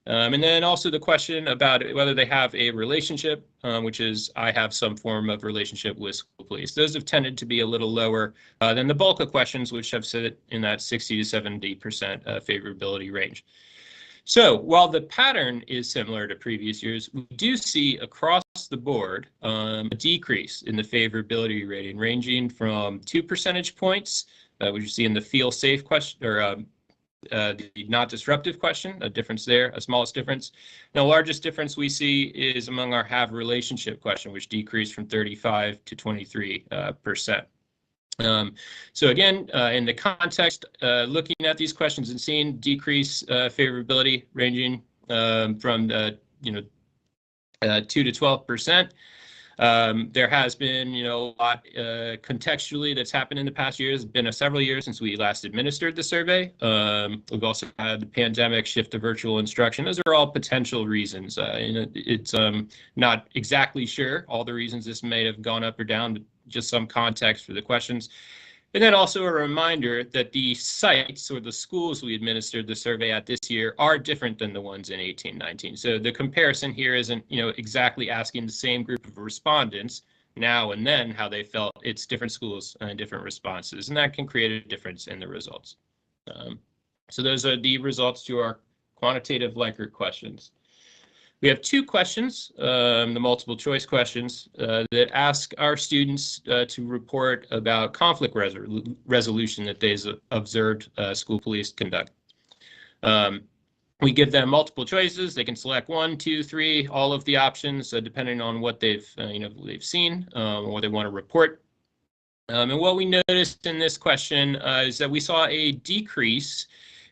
And then also the question about whether they have a relationship, which is I have some form of relationship with school police. Those have tended to be a little lower than the bulk of questions, which have sit in that 60 to 70% favorability range. So while the pattern is similar to previous years, we do see across the board a decrease in the favorability rating, ranging from 2 percentage points, which you see in the feel safe question, or the not disruptive question, a difference there, a smallest difference. Now, the largest difference we see is among our have relationship question, which decreased from 35 to 23%. So again, in the context, looking at these questions and seeing decrease favorability ranging from 2 to 12%. There has been, a lot contextually that's happened in the past years. It's been several years since we last administered the survey. We've also had the pandemic, shift to virtual instruction. Those are all potential reasons. It's not exactly sure all the reasons this may have gone up or down, but just some context for the questions. And then also a reminder that the sites or the schools we administered the survey at this year are different than the ones in 18-19. So the comparison here isn't, exactly asking the same group of respondents now and then how they felt. It's different schools and different responses, and that can create a difference in the results. So those are the results to our quantitative Likert questions. We have 2 questions, the multiple choice questions, that ask our students to report about conflict resolution that they observed school police conduct. We give them multiple choices. They can select 1, 2, 3, all of the options, depending on what they've seen or what they want to report. And what we noticed in this question is that we saw a decrease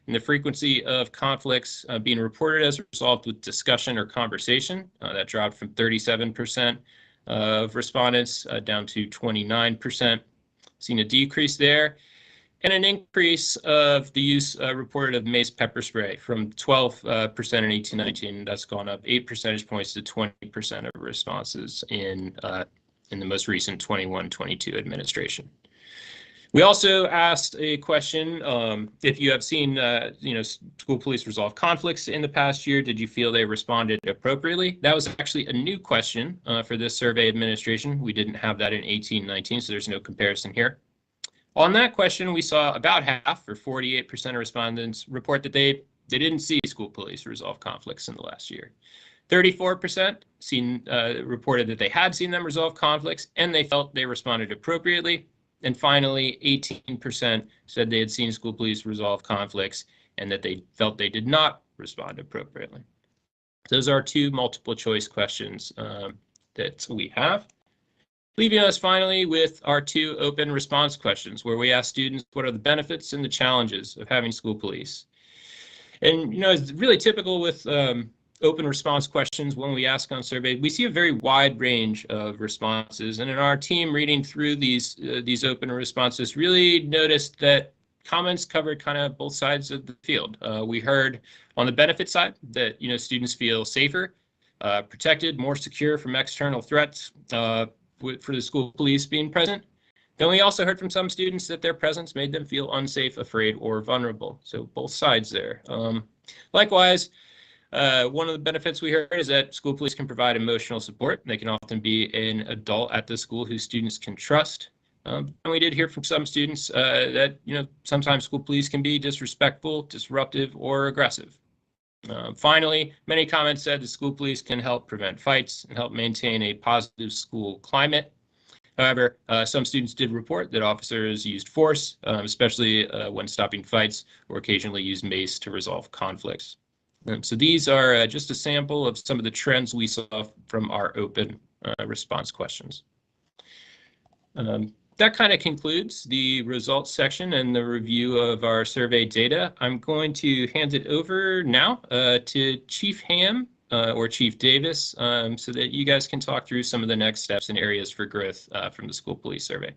in the frequency of conflicts being reported as resolved with discussion or conversation. That dropped from 37% of respondents down to 29%. Seen a decrease there, and an increase of the use reported of mace pepper spray from 12% in 18-19. That's gone up 8 percentage points to 20% of responses in the most recent 21-22 administration. We also asked a question, if you have seen, school police resolve conflicts in the past year, did you feel they responded appropriately? That was actually a new question for this survey administration. We didn't have that in 18-19, so there's no comparison here. On that question, we saw about half, or 48% of respondents, report that they didn't see school police resolve conflicts in the last year. 34% reported that they had seen them resolve conflicts and they felt they responded appropriately. And finally, 18% said they had seen school police resolve conflicts and that they felt they did not respond appropriately. Those are two multiple choice questions that we have. Leaving us finally with our two open response questions, where we ask students what are the benefits and the challenges of having school police. And, it's really typical with open response questions when we ask on survey, we see a very wide range of responses. And in our team reading through these open responses, really noticed that comments covered kind of both sides of the field. We heard on the benefit side that, students feel safer, protected, more secure from external threats for the school police being present. Then we also heard from some students that their presence made them feel unsafe, afraid, or vulnerable. So both sides there. Likewise, one of the benefits we heard is that school police can provide emotional support. They can often be an adult at the school who students can trust. And we did hear from some students that, sometimes school police can be disrespectful, disruptive, or aggressive. Finally, many comments said the school police can help prevent fights and help maintain a positive school climate. However, some students did report that officers used force, especially when stopping fights, or occasionally used mace to resolve conflicts. So these are just a sample of some of the trends we saw from our open response questions. That kind of concludes the results section and the review of our survey data. I'm going to hand it over now to Chief Ham or Chief Davis so that you guys can talk through some of the next steps and areas for growth from the school police survey.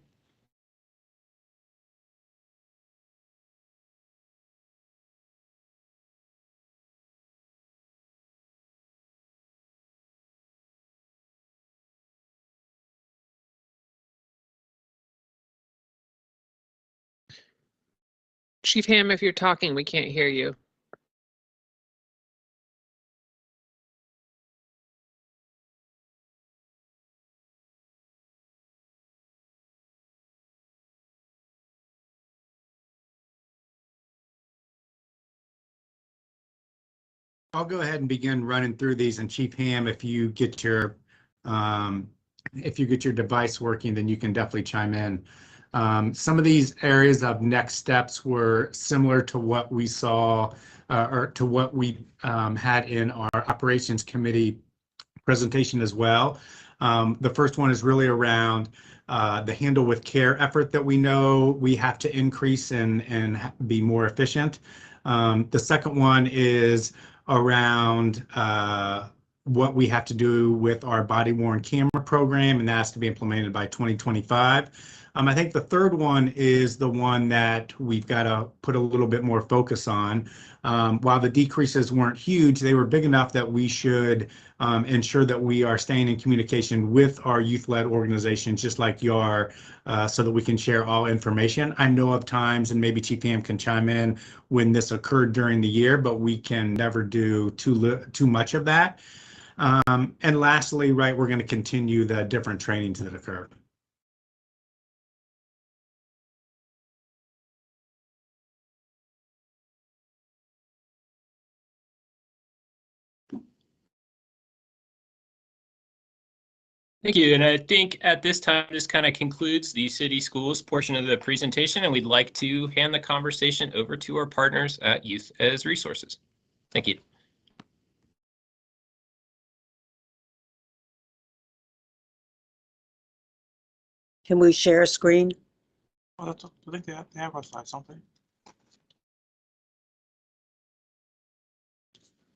Chief Ham, if you're talking, we can't hear you. I'll go ahead and begin running through these, and Chief Ham, if you get your device working, then you can definitely chime in. Some of these areas of next steps were similar to what we saw or to what we had in our operations committee presentation as well. The first one is really around the handle with care effort that we know we have to increase and be more efficient. The second one is around what we have to do with our body-worn camera program, and that has to be implemented by 2025. I think the third one is the one that we've got to put a little bit more focus on. While the decreases weren't huge, they were big enough that we should ensure that we are staying in communication with our youth-led organizations, just like you are, so that we can share all information. I know of times, and maybe Chief Ham can chime in, when this occurred during the year, but we can never do too much of that. And lastly, right, we're going to continue the different trainings that occur. Thank you. And I think at this time, this kind of concludes the city schools portion of the presentation, and we'd like to hand the conversation over to our partners at Youth as Resources. Thank you. Can we share a screen? I think they have something.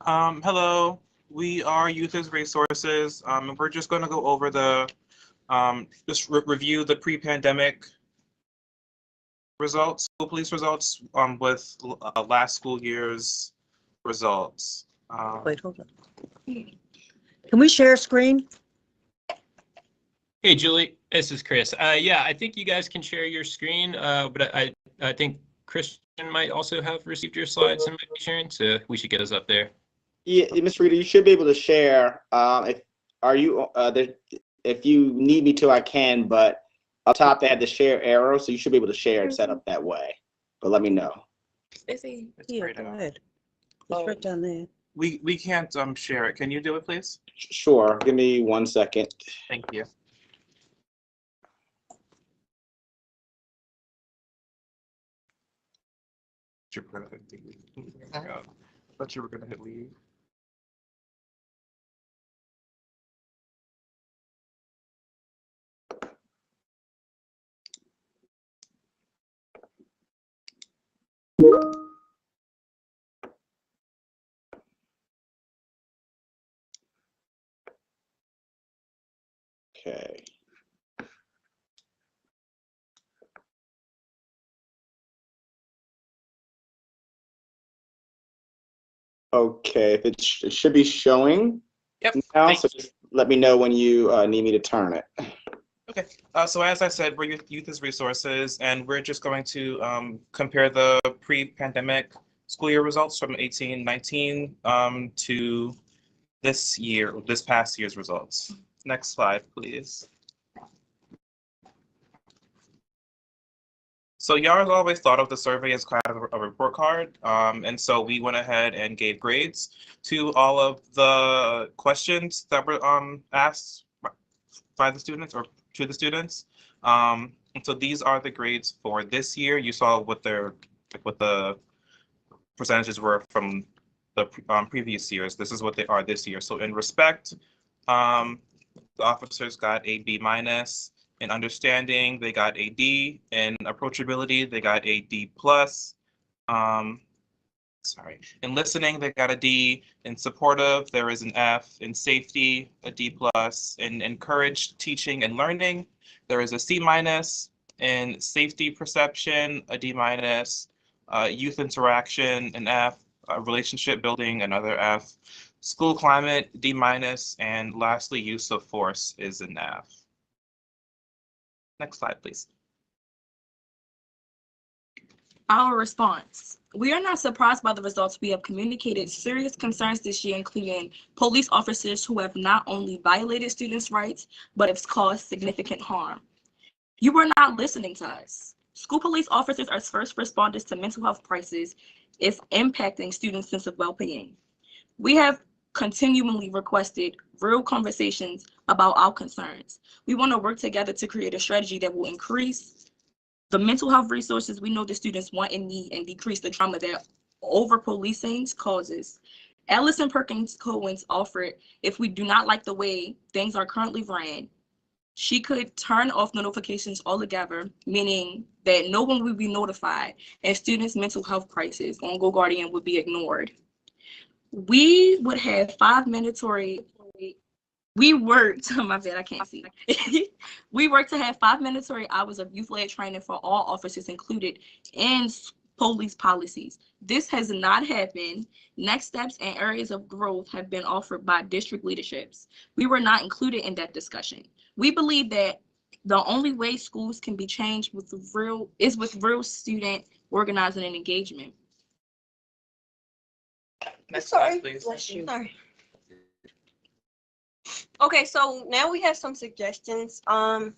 Hello, we are Youth as Resources, and we're just going to go over the review the pre-pandemic results, school police results, with last school year's results. Wait, hold on. Can we share a screen? Hey, Julie, This is Chris. Yeah, I think you guys can share your screen, but I think Christian might also have received your slides and might be sharing, so we should get us up there. Yeah, Ms. Rita, you should be able to share. If you need me to, I can, but up top they have the share arrow, so you should be able to share and set up that way. But let me know. Is he? It's Yeah, right go out. ahead. It's right down there. We can't share it. Can you do it, please? Sure. Give me 1 second. Thank you. You were gonna hit leave. I thought you were gonna hit leave. Okay. Okay, it should be showing now, so just let me know when you need me to turn it. Okay, so as I said, we're Youth as Resources, and we're just going to compare the pre-pandemic school year results from 18-19 to this past year's results. Next slide, please. So y'all always thought of the survey as kind of a report card, and so we went ahead and gave grades to all of the questions that were asked by the students or to the students. And so these are the grades for this year. You saw what the percentages were from the previous years. This is what they are this year. So in respect, the officers got a B-. In understanding, they got a D. In approachability, they got a D+. In listening, they got a D. In supportive, there is an F. In safety, a D+. In encouraged teaching and learning, there is a C-. In safety perception, a D-. Youth interaction, an F. Relationship building, another F. School climate, D-. And lastly, use of force is an F. Next slide, please. Our response. We are not surprised by the results. We have communicated serious concerns this year, including police officers who have not only violated students' rights, but have caused significant harm. You are not listening to us. School police officers are first responders to mental health crises if impacting students' sense of well-being. We have continually requested real conversations about our concerns. We want to work together to create a strategy that will increase the mental health resources we know the students want and need and decrease the trauma that over-policing causes. Allison Perkins Cohen's offered, if we do not like the way things are currently ran, she could turn off notifications altogether, meaning that no one would be notified and students' mental health crisis on Go Guardian would be ignored. We would have 5 mandatory, we worked, my bad, I can't see. We worked to have 5 mandatory hours of youth-led training for all officers included in police policies. This has not happened. Next steps and areas of growth have been offered by district leaderships. We were not included in that discussion. We believe that the only way schools can be changed with real student organizing and engagement. Next slide, please. Sorry. Okay, so now we have some suggestions. I'm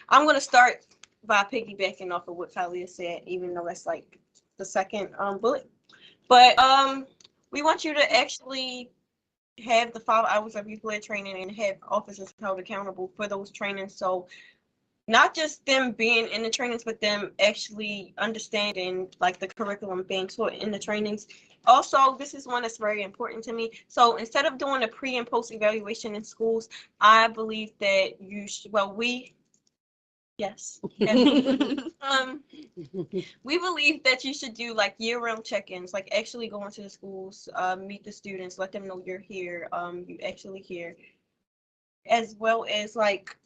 gonna start by piggybacking off of what Talia said, even though that's like the second bullet. But we want you to actually have the 5 hours of youth-led training and have officers held accountable for those trainings. So not just them being in the trainings, but them actually understanding like the curriculum being taught in the trainings. Also, this is one that's very important to me. So instead of doing a pre and post evaluation in schools, I believe that you should, yes. We believe that you should do like year-round check-ins, like actually go into the schools, meet the students, let them know you're here, you actually here, as well as like,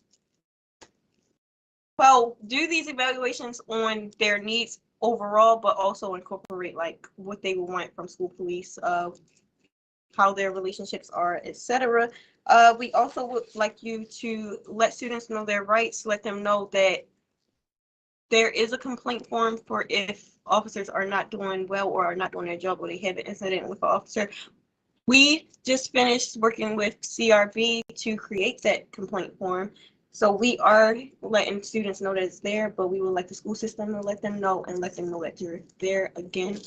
do these evaluations on their needs overall, but also incorporate like what they would want from school police. how their relationships are, etc. We also would like you to let students know their rights, let them know that there is a complaint form for if officers are not doing well or are not doing their job or they have an incident with an officer. We just finished working with CRB to create that complaint form. So we are letting students know that it's there, but we would like the school system to let them know and let them know that you're there again.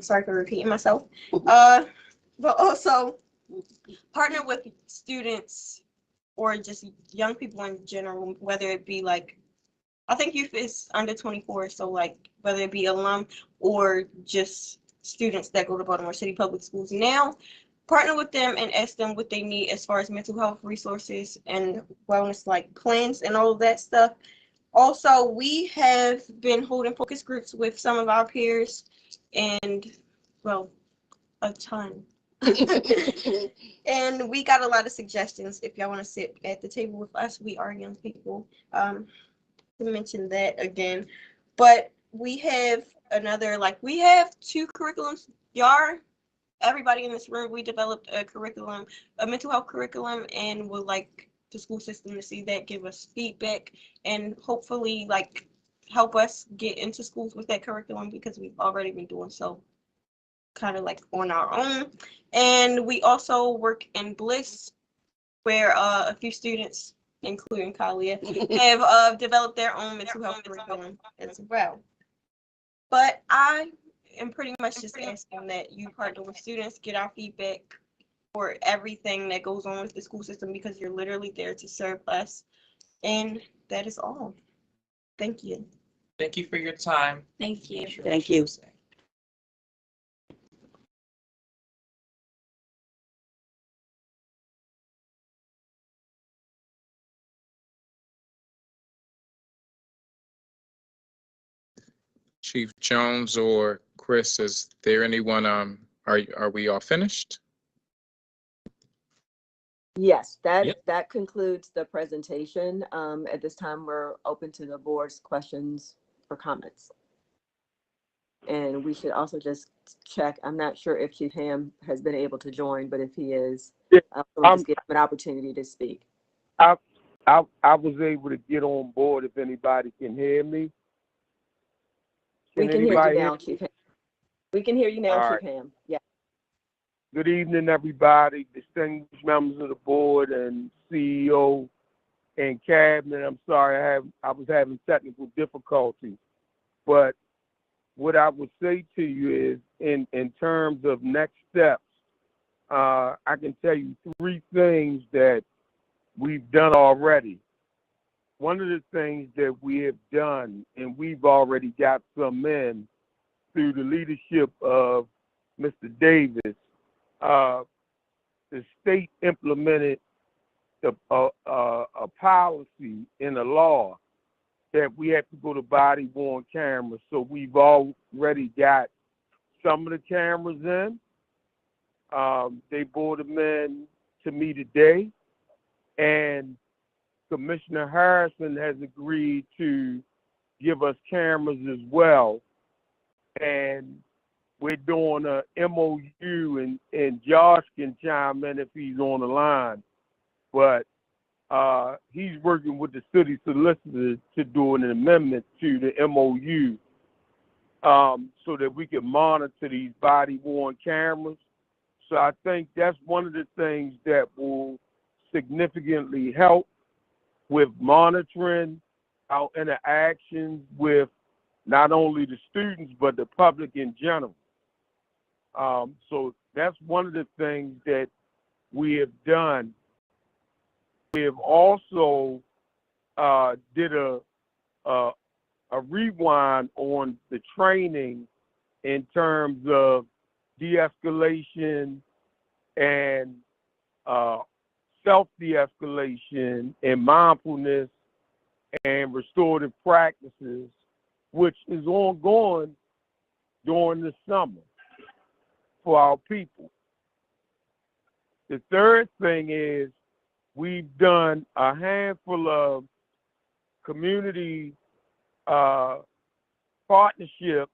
Sorry for repeating myself. But also partner with students or just young people in general, whether it be like, I think youth is under 24, so like whether it be alum or just students that go to Baltimore City Public Schools now, partner with them and ask them what they need as far as mental health resources and wellness like plans and all of that stuff. Also, we have been holding focus groups with some of our peers and, well, a ton. And we got a lot of suggestions if y'all want to sit at the table with us. We are young people. To mention that again, but we have another, like, we have 2 curriculums. Everybody in this room, we developed a curriculum, a mental health curriculum, and would like the school system to see that, give us feedback, and hopefully like help us get into schools with that curriculum, because we've already been doing so kind of like on our own. And we also work in Bliss, where a few students, including Kalia, have developed their own mental health curriculum as well. But I am pretty much just asking that you partner with students, get our feedback for everything that goes on with the school system, because you're literally there to serve us. And that is all. Thank you. Thank you for your time. Thank you. Thank you. Chief Jones or Chris, is there anyone, are we all finished? Yes, that Yep. that concludes the presentation. At this time, we're open to the board's questions or comments. And we should also just check, I'm not sure if Chief Ham has been able to join, but if he is, we'll just give him an opportunity to speak. I was able to get on board if anybody can hear me. We can hear you now, Chief Ham. We can hear you now, All Chief right. Ham. Yeah. Good evening, everybody, distinguished members of the board and CEO and cabinet. I'm sorry, I was having technical difficulties. But what I would say to you is, in terms of next steps, I can tell you 3 things that we've done already. One of the things that we have done, and we've already got some in through the leadership of Mr. Davis, the state implemented a policy in the law that we have to go to body-worn cameras. So we've already got some of the cameras in. They brought them in to me today, and Commissioner Harrison has agreed to give us cameras as well. And we're doing a MOU, and Josh can chime in if he's on the line. But he's working with the city solicitor to do an amendment to the MOU so that we can monitor these body-worn cameras. So I think that's one of the things that will significantly help with monitoring our interactions with not only the students, but the public in general. So that's one of the things that we have done. We have also did a rewind on the training in terms of de-escalation and self-de-escalation and mindfulness and restorative practices, which is ongoing during the summer for our people. The third thing is we've done a handful of community partnership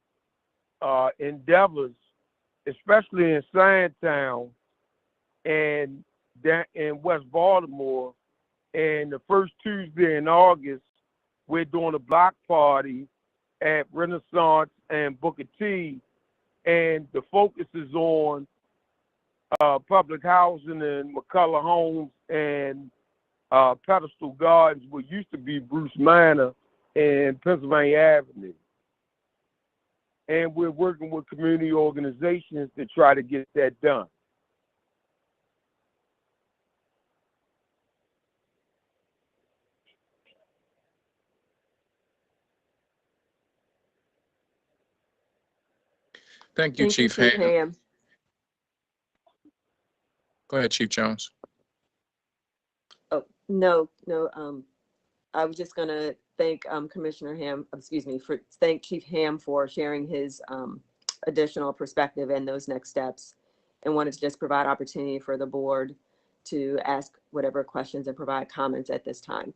endeavors, especially in Sandtown, and that in West Baltimore. And the first Tuesday in August, we're doing a block party at Renaissance and Booker T. And the focus is on public housing in McCullough Homes and Pedestal Gardens, what used to be Bruce Manor and Pennsylvania Avenue. And we're working with community organizations to try to get that done. Thank you, Chief Ham. Ham. Go ahead, Chief Jones. Oh, no. I was just gonna thank Commissioner Ham, thank Chief Ham for sharing his additional perspective and those next steps, and wanted to just provide opportunity for the board to ask whatever questions and provide comments at this time.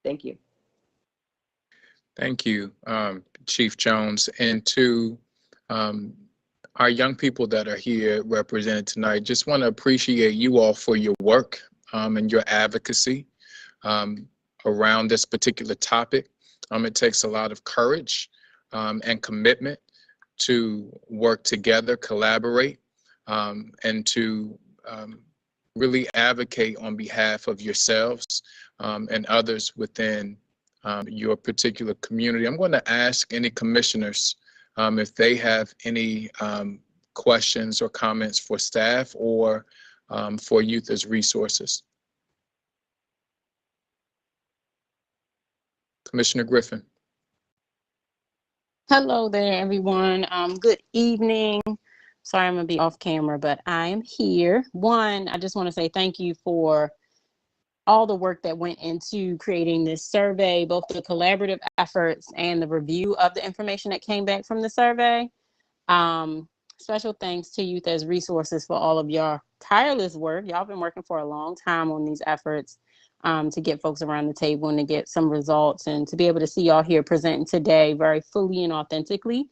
Thank you. Thank you, Chief Jones. And to our young people that are here represented tonight, just want to appreciate you all for your work and your advocacy around this particular topic. It takes a lot of courage and commitment to work together, collaborate, and to really advocate on behalf of yourselves and others within your particular community. I'm going to ask any commissioners if they have any questions or comments for staff or for youth as resources. Commissioner Griffin. Hello there, everyone. Good evening. Sorry, I'm gonna be off camera, but I am here. One, I just want to say thank you for all the work that went into creating this survey, both the collaborative efforts and the review of the information that came back from the survey. Special thanks to Youth as Resources for all of your tireless work. Y'all been working for a long time on these efforts to get folks around the table and to get some results, and to be able to see y'all here presenting today very fully and authentically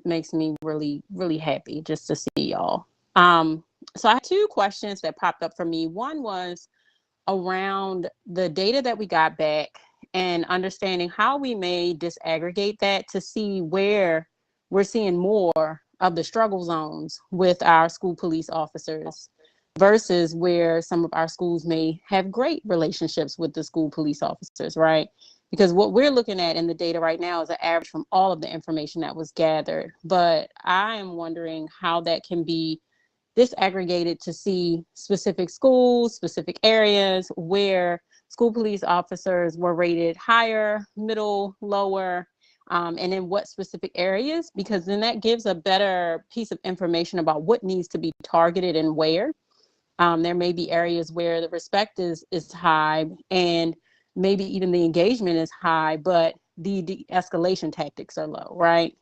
makes me really, really happy just to see y'all. So I have two questions that popped up for me. One was around the data that we got back and understanding how we may disaggregate that to see where we're seeing more of the struggle zones with our school police officers versus where some of our schools may have great relationships with the school police officers, right? Because what we're looking at in the data right now is an average from all of the information that was gathered. But I am wondering how that can be disaggregated to see specific schools, specific areas where school police officers were rated higher, middle, lower, and in what specific areas, because then that gives a better piece of information about what needs to be targeted and where. There may be areas where the respect is high and maybe even the engagement is high, but the de-escalation tactics are low, right?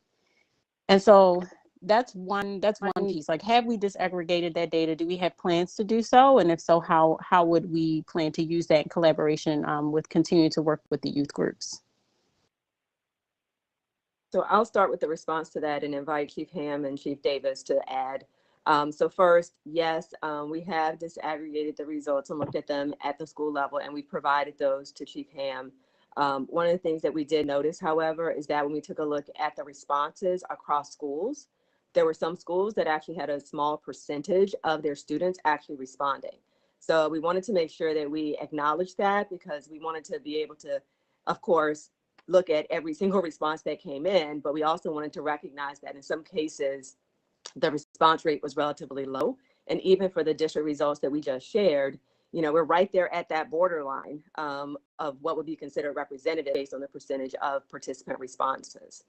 And so that's one piece. Like, have we disaggregated that data? Do we have plans to do so? And if so, how would we plan to use that in collaboration with continuing to work with the youth groups? So I'll start with the response to that and invite Chief Ham and Chief Davis to add. So first, yes, we have disaggregated the results and looked at them at the school level, and we provided those to Chief Ham. One of the things that we did notice, however, is that when we took a look at the responses across schools, there were some schools that actually had a small percentage of their students actually responding. So we wanted to make sure that we acknowledge that, because we wanted to be able to, of course, look at every single response that came in, but we also wanted to recognize that in some cases, the response rate was relatively low. And even for the district results that we just shared, you know, we're right there at that borderline of what would be considered representative based on the percentage of participant responses.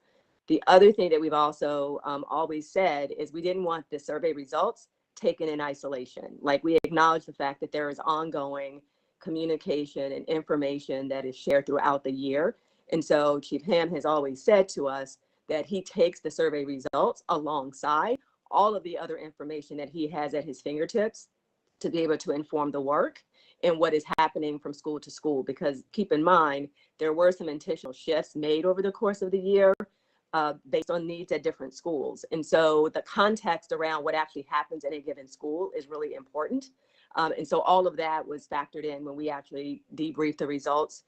The other thing that we've also always said is we didn't want the survey results taken in isolation. Like, we acknowledge the fact that there is ongoing communication and information that is shared throughout the year. And so Chief Ham has always said to us that he takes the survey results alongside all of the other information that he has at his fingertips to be able to inform the work and what is happening from school to school. Because keep in mind, there were some intentional shifts made over the course of the year based on needs at different schools. And so the context around what actually happens in a given school is really important. And so all of that was factored in when we actually debriefed the results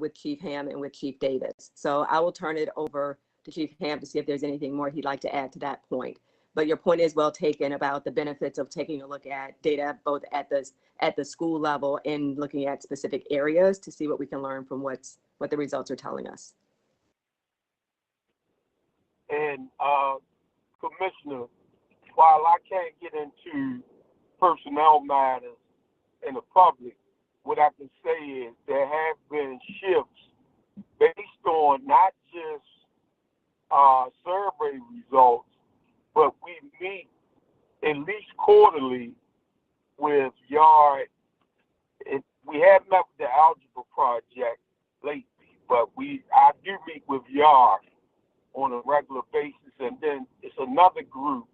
with Chief Ham and with Chief Davis. So I will turn it over to Chief Ham to see if there's anything more he'd like to add to that point. But your point is well taken about the benefits of taking a look at data both at the school level and looking at specific areas to see what we can learn from what the results are telling us. And Commissioner, while I can't get into personnel matters in the public, what I can say is there have been shifts based on not just survey results, but we meet at least quarterly with YARD. We have met with the Algebra Project lately, but I do meet with YARD on a regular basis, and then it's another group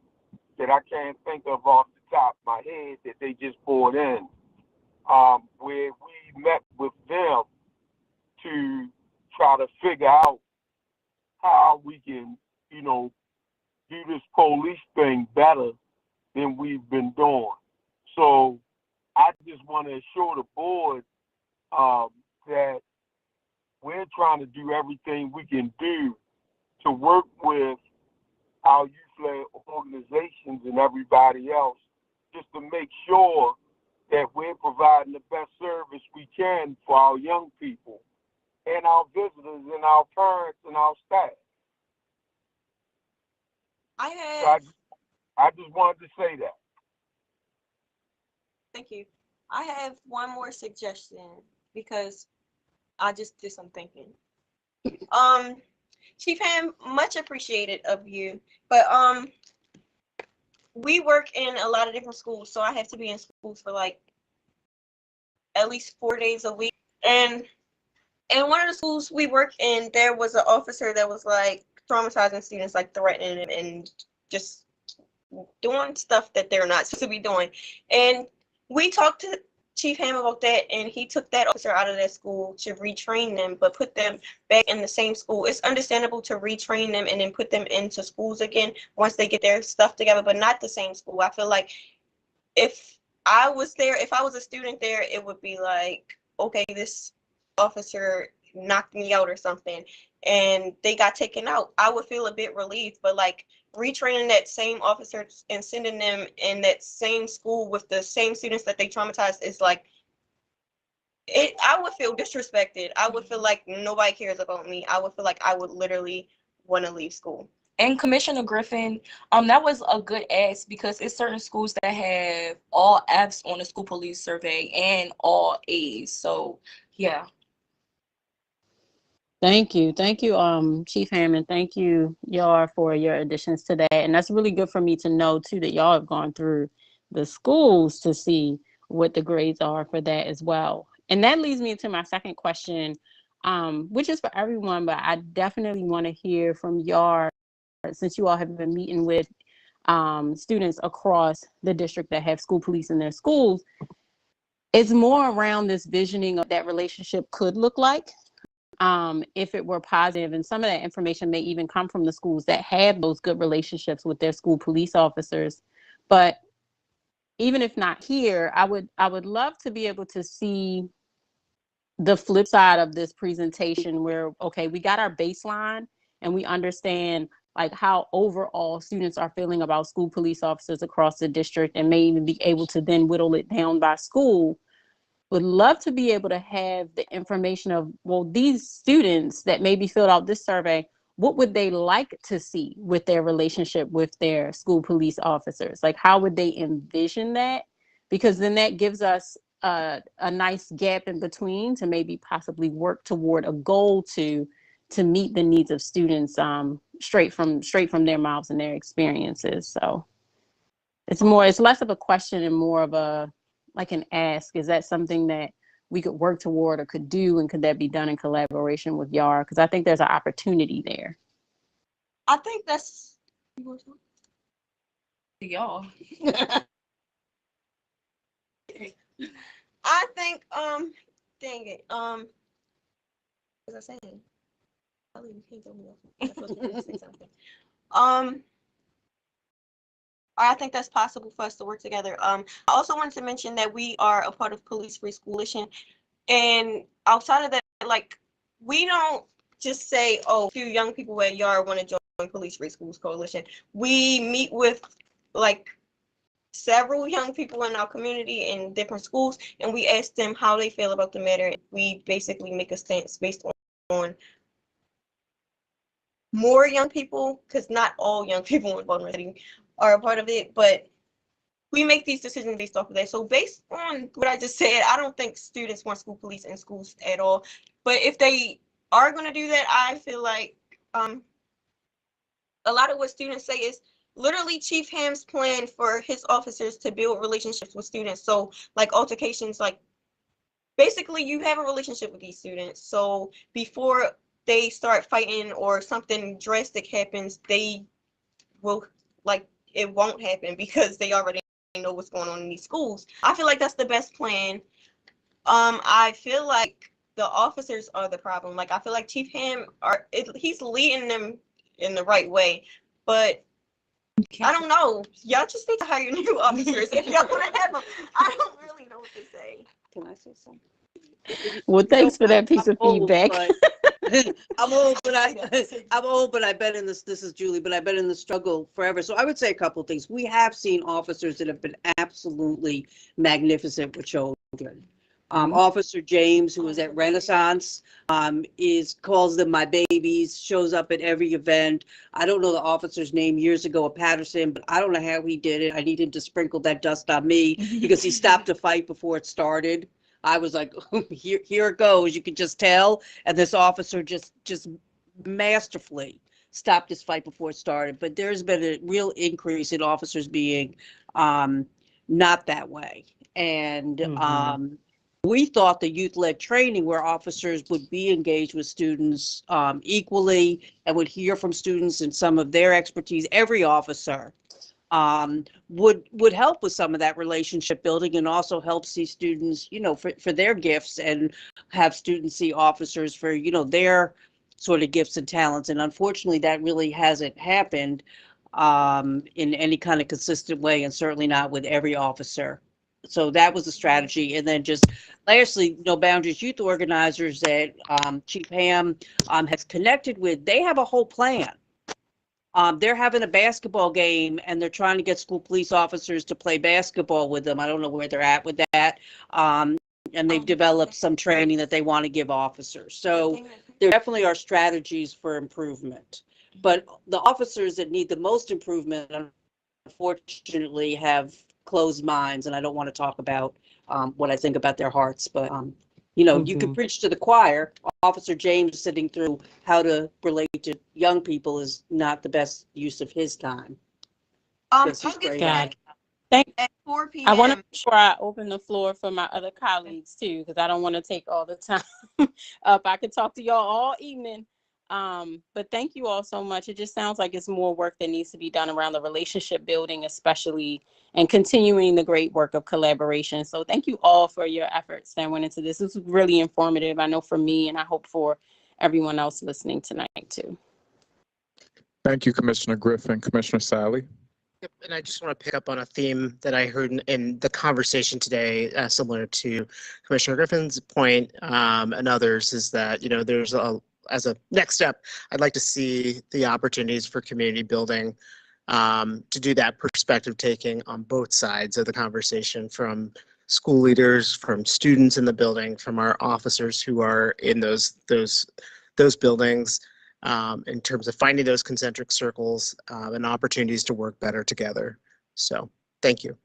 that I can't think of off the top of my head that they just brought in, where we met with them to try to figure out how we can, do this police thing better than we've been doing. So I just want to assure the board that we're trying to do everything we can do to work with our youth-led organizations and everybody else just to make sure that we're providing the best service we can for our young people and our visitors and our parents and our staff. I just wanted to say that. Thank you. I have one more suggestion because I just did some thinking. Chief Ham, much appreciated of you, but we work in a lot of different schools, so I have to be in schools for like at least 4 days a week. And in one of the schools we work in, there was an officer that was like traumatizing students, like threatening them and just doing stuff that they're not supposed to be doing. And we talked to Chief Ham about that, and he took that officer out of that school to retrain them, but put them back in the same school. It's understandable to retrain them and then put them into schools again once they get their stuff together, but not the same school. I feel like if I was there, if I was a student there, it would be like, okay, this officer knocked me out or something, and they got taken out. I would feel a bit relieved, but like retraining that same officer and sending them in that same school with the same students that they traumatized is like, I would feel disrespected. I would feel like nobody cares about me. I would feel like I would literally want to leave school. And Commissioner Griffin, that was a good ask because it's certain schools that have all Fs on the school police survey and all As. So yeah. Thank you. Thank you, Chief Hammond. Thank you, y'all, for your additions to that. And that's really good for me to know, too, that y'all have gone through the schools to see what the grades are for that as well. And that leads me to my second question, which is for everyone, but I definitely want to hear from y'all, since you all have been meeting with students across the district that have school police in their schools. It's more around this visioning of that relationship could look like. If it were positive, and some of that information may even come from the schools that have those good relationships with their school police officers. But even if not here, I would love to be able to see the flip side of this presentation where, okay, we got our baseline and we understand like how overall students are feeling about school police officers across the district, and may even be able to then whittle it down by school. Would love to be able to have the information of, well, these students that maybe filled out this survey, what would they like to see with their relationship with their school police officers? Like, how would they envision that? Because then that gives us a nice gap in between to maybe possibly work toward a goal to meet the needs of students straight from their mouths and their experiences. So it's less of a question and more of a like an ask. Is that something that we could work toward or could do, and could that be done in collaboration with YAR? Because I think there's an opportunity there. I think that's y'all. I think dang it, what was I saying? Kelly, you can't throw me off. I'm supposed to say something. I think that's possible for us to work together. I also wanted to mention that we are a part of Police Free Coalition, and outside of that, like, we don't just say, oh, few young people at Yard want to join Police Free Schools Coalition. We meet with like several young people in our community in different schools, and we ask them how they feel about the matter. We basically make a stance based on more young people, because not all young people in vulnerability are a part of it, but we make these decisions based off of that. So based on what I just said, I don't think students want school police in schools at all. But if they are going to do that, I feel like a lot of what students say is literally Chief Ham's plan for his officers to build relationships with students. So like altercations, like basically you have a relationship with these students. So before they start fighting or something drastic happens, they will, like, it won't happen because they already know what's going on in these schools. I feel like that's the best plan. I feel like the officers are the problem. Like, I feel like Chief Ham he's leading them in the right way, but I don't know. Y'all just need to hire new officers if y'all want to have them. I don't really know what to say. Can I say something? Well, thanks for that piece of old, feedback. I'm old, but I'm old, but I've been in this. This is Julie, but I've been in the struggle forever. So I would say a couple of things. We have seen officers that have been absolutely magnificent with children. Officer James, who was at Renaissance, calls them my babies, shows up at every event. I don't know the officer's name years ago at Patterson, but I don't know how he did it. I need him to sprinkle that dust on me because he stopped a fight before it started. I was like, here it goes. You could just tell. And this officer just masterfully stopped this fight before it started. But there's been a real increase in officers being not that way. And we thought the youth-led training where officers would be engaged with students equally and would hear from students and some of their expertise, every officer would help with some of that relationship building and also help see students, for their gifts and have students see officers for, their sort of gifts and talents. And unfortunately, that really hasn't happened in any kind of consistent way, and certainly not with every officer. So that was the strategy. And then just lastly, No Boundaries youth organizers that Chief Ham has connected with, they have a whole plan. They're having a basketball game and they're trying to get school police officers to play basketball with them. I don't know where they're at with that. And they've developed some training that they want to give officers. So there definitely are strategies for improvement. But the officers that need the most improvement, unfortunately, have closed minds. And I don't want to talk about what I think about their hearts, but you can preach to the choir. Officer James sitting through how to relate to young people is not the best use of his time. God. At 4 p.m. I want to make sure I open the floor for my other colleagues too, because I don't want to take all the time up. I could talk to y'all all evening. But thank you all so much. It just sounds like it's more work that needs to be done around the relationship building, especially, and continuing the great work of collaboration. So thank you all for your efforts that went into this. This was really informative, I know, for me, and I hope for everyone else listening tonight too. Thank you, Commissioner Griffin. Commissioner Sally. Yep, and I just want to pick up on a theme that I heard in the conversation today, similar to Commissioner Griffin's point and others, is that, there's as a next step, I'd like to see the opportunities for community building to do that perspective taking on both sides of the conversation, from school leaders, from students in the building, from our officers who are in those buildings, in terms of finding those concentric circles and opportunities to work better together. So thank you.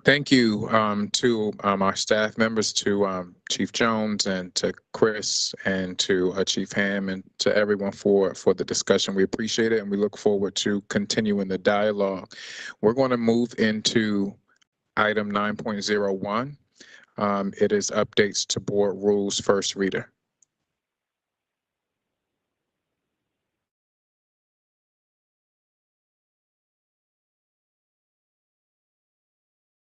Thank you to our staff members, to Chief Jones and to Chris and to Chief Ham and to everyone for the discussion. We appreciate it and we look forward to continuing the dialogue. We're going to move into item 9.01. It is updates to board rules, first reader.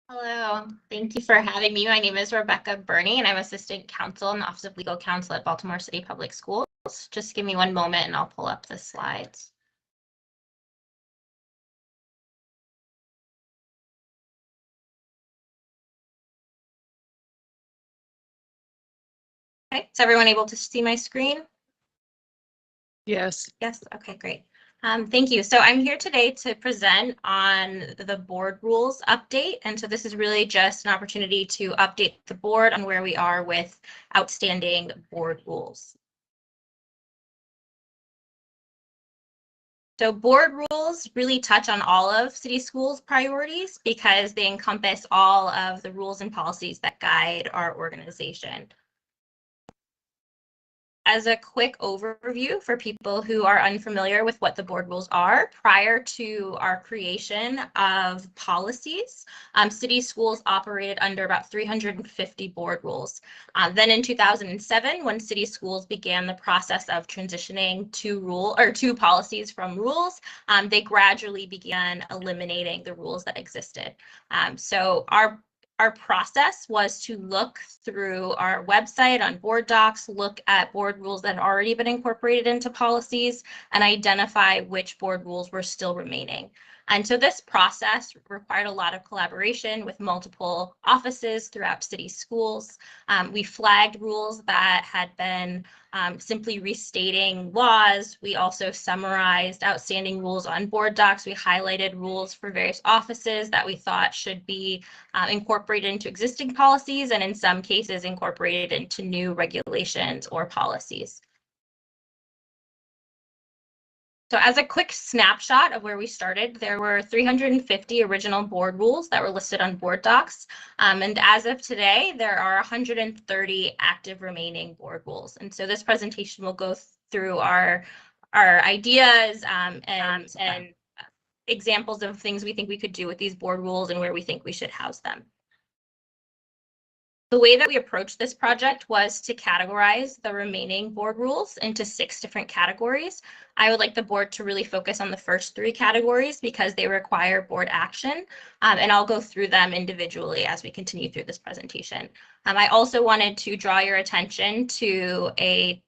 Hello, thank you for having me. My name is Rebecca Burney, and I'm Assistant Counsel in the Office of Legal Counsel at Baltimore City Public Schools. Just give me one moment and I'll pull up the slides. Okay, is everyone able to see my screen? Yes. Yes, okay, great. Thank you. So I'm here today to present on the board rules update. And so this is really just an opportunity to update the board on where we are with outstanding board rules. So board rules really touch on all of city schools' priorities because they encompass all of the rules and policies that guide our organization. As a quick overview for people who are unfamiliar with what the board rules are, prior to our creation of policies, city schools operated under about 350 board rules. Then in 2007, when city schools began the process of transitioning to policies from rules, they gradually began eliminating the rules that existed. So our process was to look through our website on board docs, look at board rules that had already been incorporated into policies, and identify which board rules were still remaining. And so this process required a lot of collaboration with multiple offices throughout city schools. We flagged rules that had been simply restating laws. We also summarized outstanding rules on board docs. We highlighted rules for various offices that we thought should be incorporated into existing policies, and in some cases incorporated into new regulations or policies. So as a quick snapshot of where we started, there were 350 original board rules that were listed on board docs. And as of today, there are 130 active remaining board rules. And so this presentation will go through our ideas and examples of things we think we could do with these board rules and where we think we should house them. The way that we approached this project was to categorize the remaining board rules into 6 different categories. I would like the board to really focus on the first 3 categories because they require board action, and I'll go through them individually as we continue through this presentation. I also wanted to draw your attention to a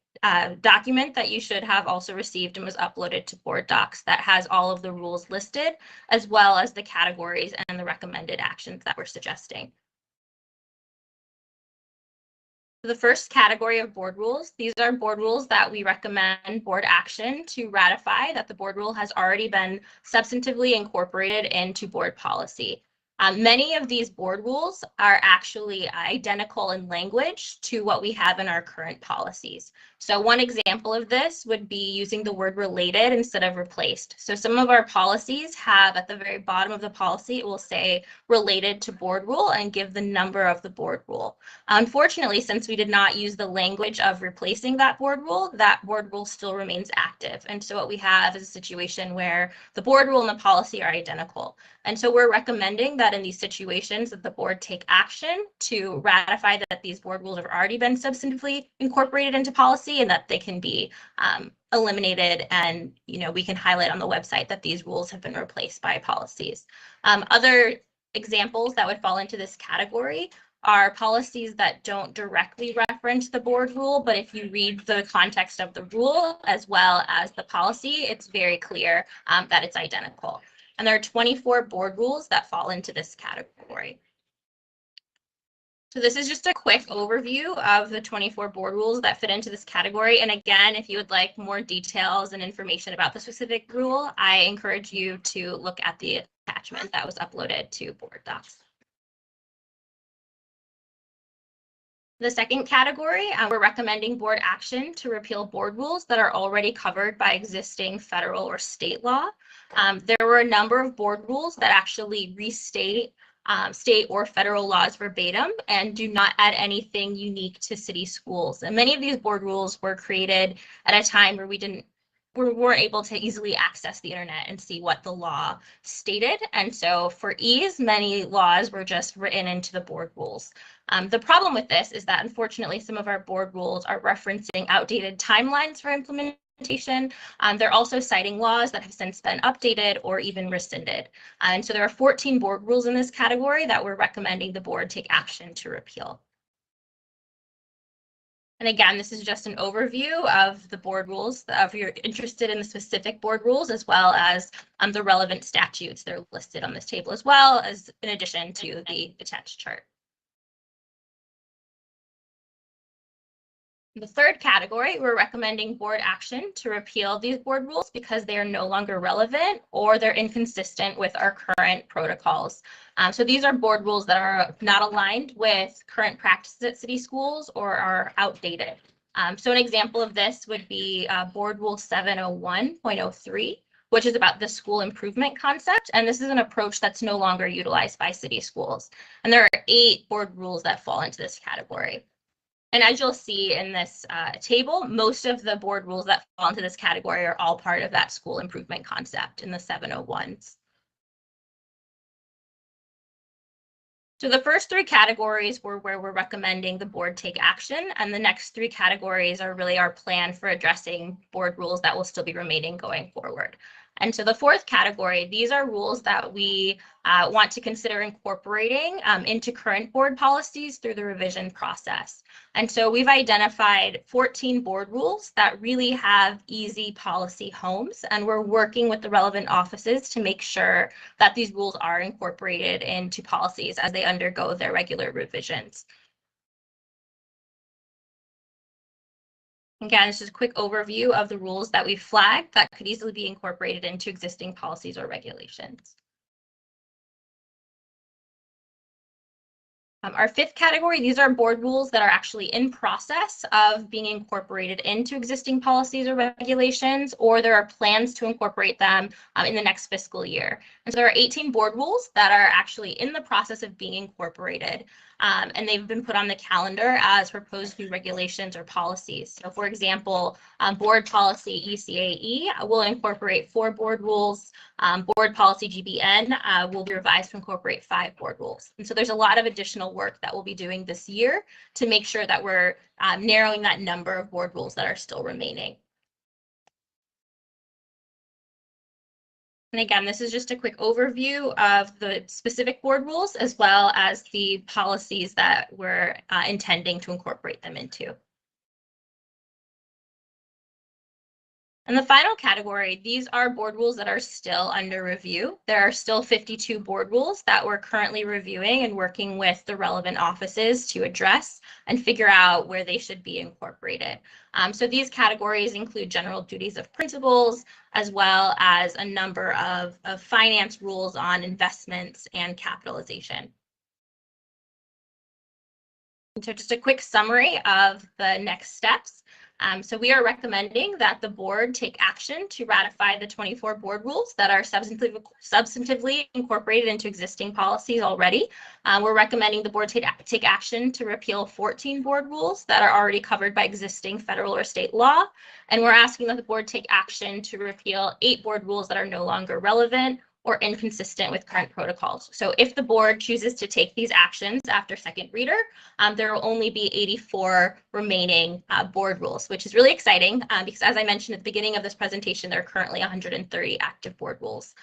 document that you should have also received and was uploaded to board docs that has all of the rules listed, as well as the categories and the recommended actions that we're suggesting. The first category of board rules, these are board rules that we recommend board action to ratify that the board rule has already been substantively incorporated into board policy. Many of these board rules are actually identical in language to what we have in our current policies. So one example of this would be using the word related instead of replaced. So some of our policies have at the very bottom of the policy, it will say related to board rule and give the number of the board rule. Unfortunately, since we did not use the language of replacing that board rule still remains active. And so what we have is a situation where the board rule and the policy are identical. And so we're recommending that in these situations that the board take action to ratify that these board rules have already been substantively incorporated into policy and that they can be eliminated, and we can highlight on the website that these rules have been replaced by policies. Other examples that would fall into this category are policies that don't directly reference the board rule, but if you read the context of the rule as well as the policy, it's very clear that it's identical. And there are 24 board rules that fall into this category. So this is just a quick overview of the 24 board rules that fit into this category. And again, if you would like more details and information about the specific rule, I encourage you to look at the attachment that was uploaded to board docs. The second category, we're recommending board action to repeal board rules that are already covered by existing federal or state law. There were a number of board rules that actually restate state or federal laws verbatim and do not add anything unique to city schools. And many of these board rules were created at a time where we weren't able to easily access the internet and see what the law stated. And so for ease, many laws were just written into the board rules. The problem with this is that unfortunately some of our board rules are referencing outdated timelines for implementation presentation. They're also citing laws that have since been updated or even rescinded. And so there are 14 board rules in this category that we're recommending the board take action to repeal. And again, this is just an overview of the board rules. If you're interested in the specific board rules, as well as the relevant statutes, they're listed on this table, as well as in addition to the attached chart. The third category, we're recommending board action to repeal these board rules because they are no longer relevant or they're inconsistent with our current protocols. So these are board rules that are not aligned with current practices at city schools or are outdated. So an example of this would be Board Rule 701.03, which is about the school improvement concept. And this is an approach that's no longer utilized by city schools. And there are 8 board rules that fall into this category. And as you'll see in this table, most of the board rules that fall into this category are all part of that school improvement concept in the 701s. So the first 3 categories were where we're recommending the board take action, and the next 3 categories are really our plan for addressing board rules that will still be remaining going forward. And so the 4th category, these are rules that we want to consider incorporating into current board policies through the revision process. And so we've identified 14 board rules that really have easy policy homes, and we're working with the relevant offices to make sure that these rules are incorporated into policies as they undergo their regular revisions. Again, it's just a quick overview of the rules that we've flagged that could easily be incorporated into existing policies or regulations. Our 5th category, these are board rules that are actually in process of being incorporated into existing policies or regulations, or there are plans to incorporate them in the next fiscal year. And so there are 18 board rules that are actually in the process of being incorporated, and they've been put on the calendar as proposed new regulations or policies. So for example, board policy ECAE will incorporate 4 board rules. Board policy GBN will be revised to incorporate 5 board rules. And so there's a lot of additional work that we'll be doing this year to make sure that we're narrowing that number of board rules that are still remaining. And again, this is just a quick overview of the specific board rules as well as the policies that we're intending to incorporate them into. And the final category, these are board rules that are still under review. There are still 52 board rules that we're currently reviewing and working with the relevant offices to address and figure out where they should be incorporated. So these categories include general duties of principals, as well as a number of finance rules on investments and capitalization. So just a quick summary of the next steps. So we are recommending that the board take action to ratify the 24 board rules that are substantively incorporated into existing policies already. We're recommending the board take action to repeal 14 board rules that are already covered by existing federal or state law. And we're asking that the board take action to repeal 8 board rules that are no longer relevant or inconsistent with current protocols. So if the board chooses to take these actions after second reader, there will only be 84 remaining board rules, which is really exciting because as I mentioned at the beginning of this presentation, there are currently 130 active board rules.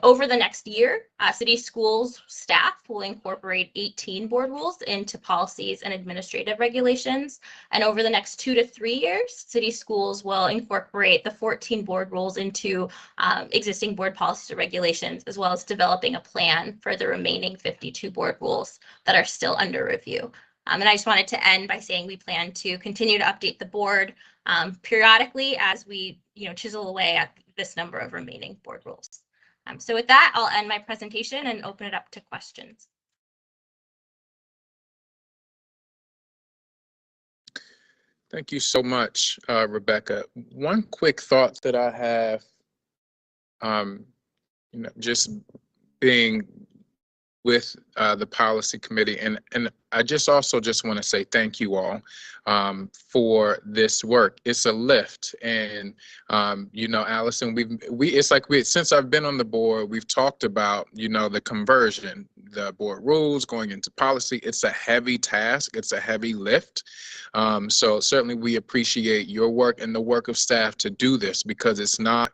Over the next year, city schools staff will incorporate 18 board rules into policies and administrative regulations. And over the next 2 to 3 years, city schools will incorporate the 14 board rules into existing board policies or regulations, as well as developing a plan for the remaining 52 board rules that are still under review. And I just wanted to end by saying we plan to continue to update the board periodically as we chisel away at this number of remaining board rules. So with that, I'll end my presentation and open it up to questions. Thank you so much, Rebecca. One quick thought that I have, just being with the policy committee, and I also want to say thank you all for this work. It's a lift, and Allison, it's like since I've been on the board, we've talked about the conversion, the board rules, going into policy. It's a heavy task. It's a heavy lift. So certainly we appreciate your work and the work of staff to do this, because it's not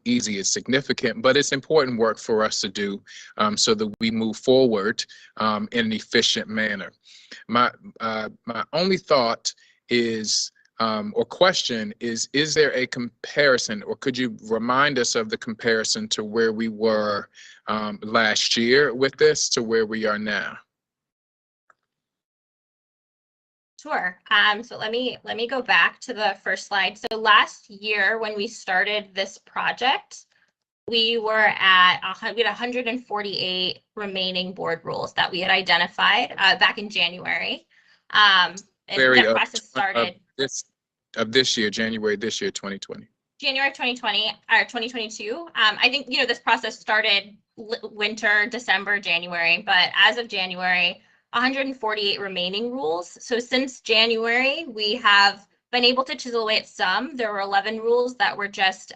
easy. It's significant, but it's important work for us to do so that we move forward in an efficient manner. My only thought is, or question is there a comparison, or could you remind us of the comparison to where we were last year with this to where we are now? Sure. So let me go back to the first slide. So last year, when we started this project, we had 148 remaining board rules that we had identified back in January. And that process started this year, January this year, 2020. January 2020 or 2022. I think, this process started winter, December, January, but as of January, 148 remaining rules. So since January, we have been able to chisel away at some. There were 11 rules that were just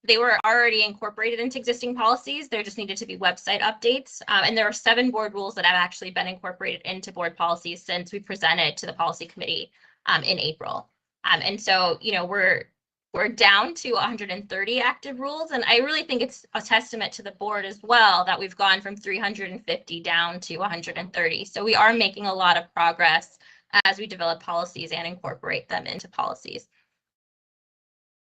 they were already incorporated into existing policies. There just needed to be website updates. And there are 7 board rules that have actually been incorporated into board policies since we presented to the policy committee in April. And so, we're down to 130 active rules. And I really think it's a testament to the board as well that we've gone from 350 down to 130. So we are making a lot of progress as we develop policies and incorporate them into policies.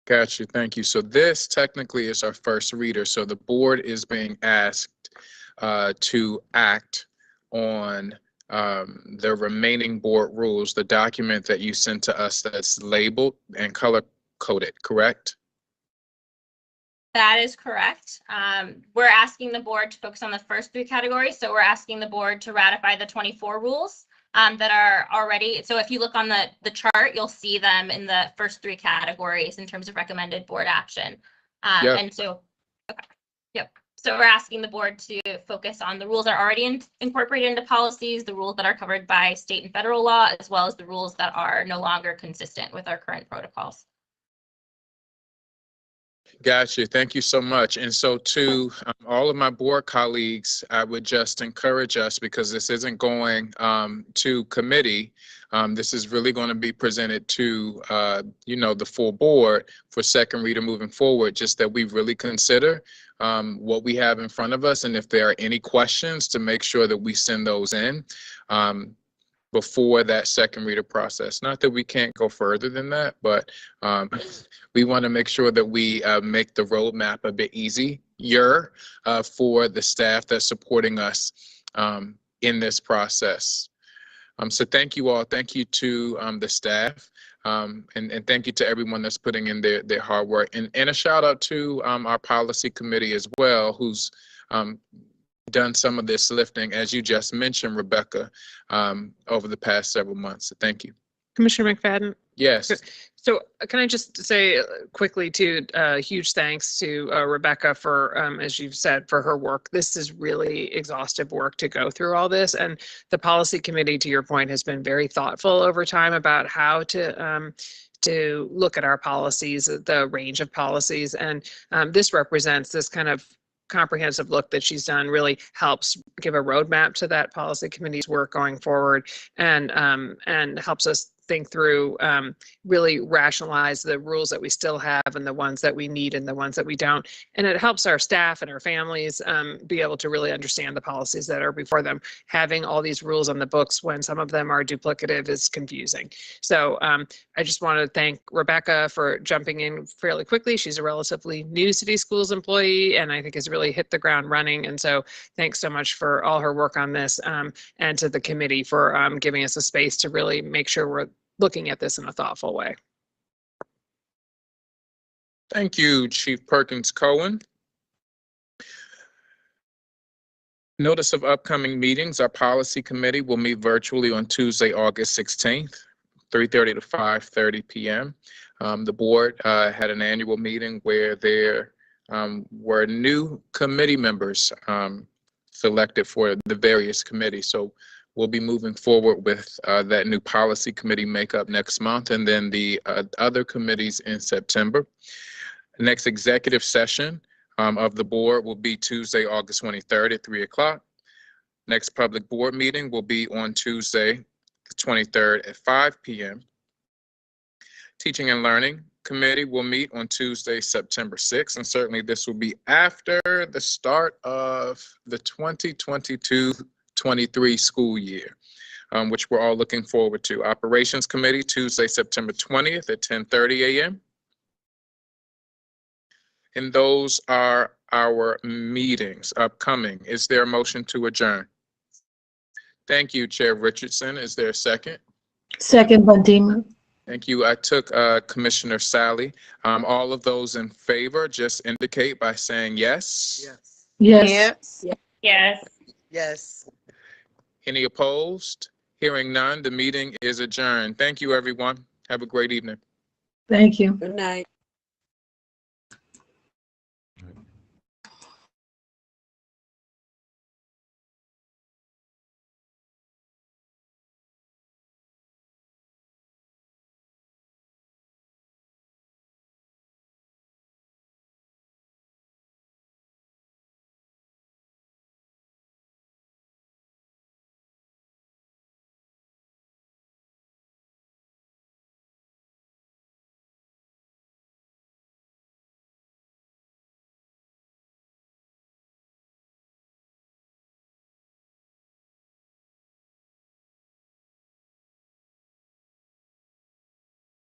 Got you. Thank you. So this technically is our first reader. So the board is being asked to act on the remaining board rules, the document that you sent to us that's labeled and color coded, correct? That is correct. We're asking the board to focus on the first 3 categories. So we're asking the board to ratify the 24 rules that are already. So if you look on the chart, you'll see them in the first 3 categories in terms of recommended board action. Yep. And so, okay, yep. So we're asking the board to focus on the rules that are already incorporated into policies, the rules that are covered by state and federal law, as well as the rules that are no longer consistent with our current protocols. Gotcha. Thank you so much. And so to all of my board colleagues, I would just encourage us, because this isn't going to committee. This is really going to be presented to, the full board for second reader moving forward, just that we really consider what we have in front of us. And if there are any questions, to make sure that we send those in before that second reader process. Not that we can't go further than that, but we want to make sure that we make the roadmap a bit easier for the staff that's supporting us in this process. So thank you all. Thank you to the staff, and thank you to everyone that's putting in their hard work. And a shout out to our policy committee as well, who's done some of this lifting, as you just mentioned, Rebecca, over the past several months. So thank you. Commissioner McFadden? Yes. So can I just say quickly too, huge thanks to Rebecca for, as you've said, for her work. This is really exhaustive work to go through all this. And the policy committee, to your point, has been very thoughtful over time about how to look at our policies, the range of policies. And this represents this kind of comprehensive look that she's done, really helps give a roadmap to that policy committee's work going forward, and helps us think through, really rationalize the rules that we still have and the ones that we need and the ones that we don't. And it helps our staff and our families be able to really understand the policies that are before them. Having all these rules on the books when some of them are duplicative is confusing. So I just want to thank Rebecca for jumping in fairly quickly. She's a relatively new City Schools employee, and I think has really hit the ground running. And so thanks so much for all her work on this, and to the committee for giving us a space to really make sure we're looking at this in a thoughtful way. Thank you, Chief Perkins Cohen. Notice of upcoming meetings. Our policy committee will meet virtually on Tuesday, August 16th, 3:30 to 5:30 p.m. The board had an annual meeting where there were new committee members selected for the various committees. So we'll be moving forward with that new policy committee makeup next month, and then the other committees in September. Next executive session of the board will be Tuesday, August 23rd at 3 o'clock. Next public board meeting will be on Tuesday, the 23rd at 5 p.m. Teaching and Learning Committee will meet on Tuesday, September 6th, and certainly this will be after the start of the 2022-23 school year, which we're all looking forward to. Operations Committee, Tuesday, September 20th at 10:30 a.m. And those are our meetings upcoming. Is there a motion to adjourn? Thank you, Chair Richardson. Is there a second? Second, Bandima. Thank you. I took Commissioner Sally. All of those in favor, just indicate by saying yes. Yes. Yes. Yes. Yes. Any opposed? Hearing none, the meeting is adjourned. Thank you, everyone. Have a great evening. Thank you. Good night.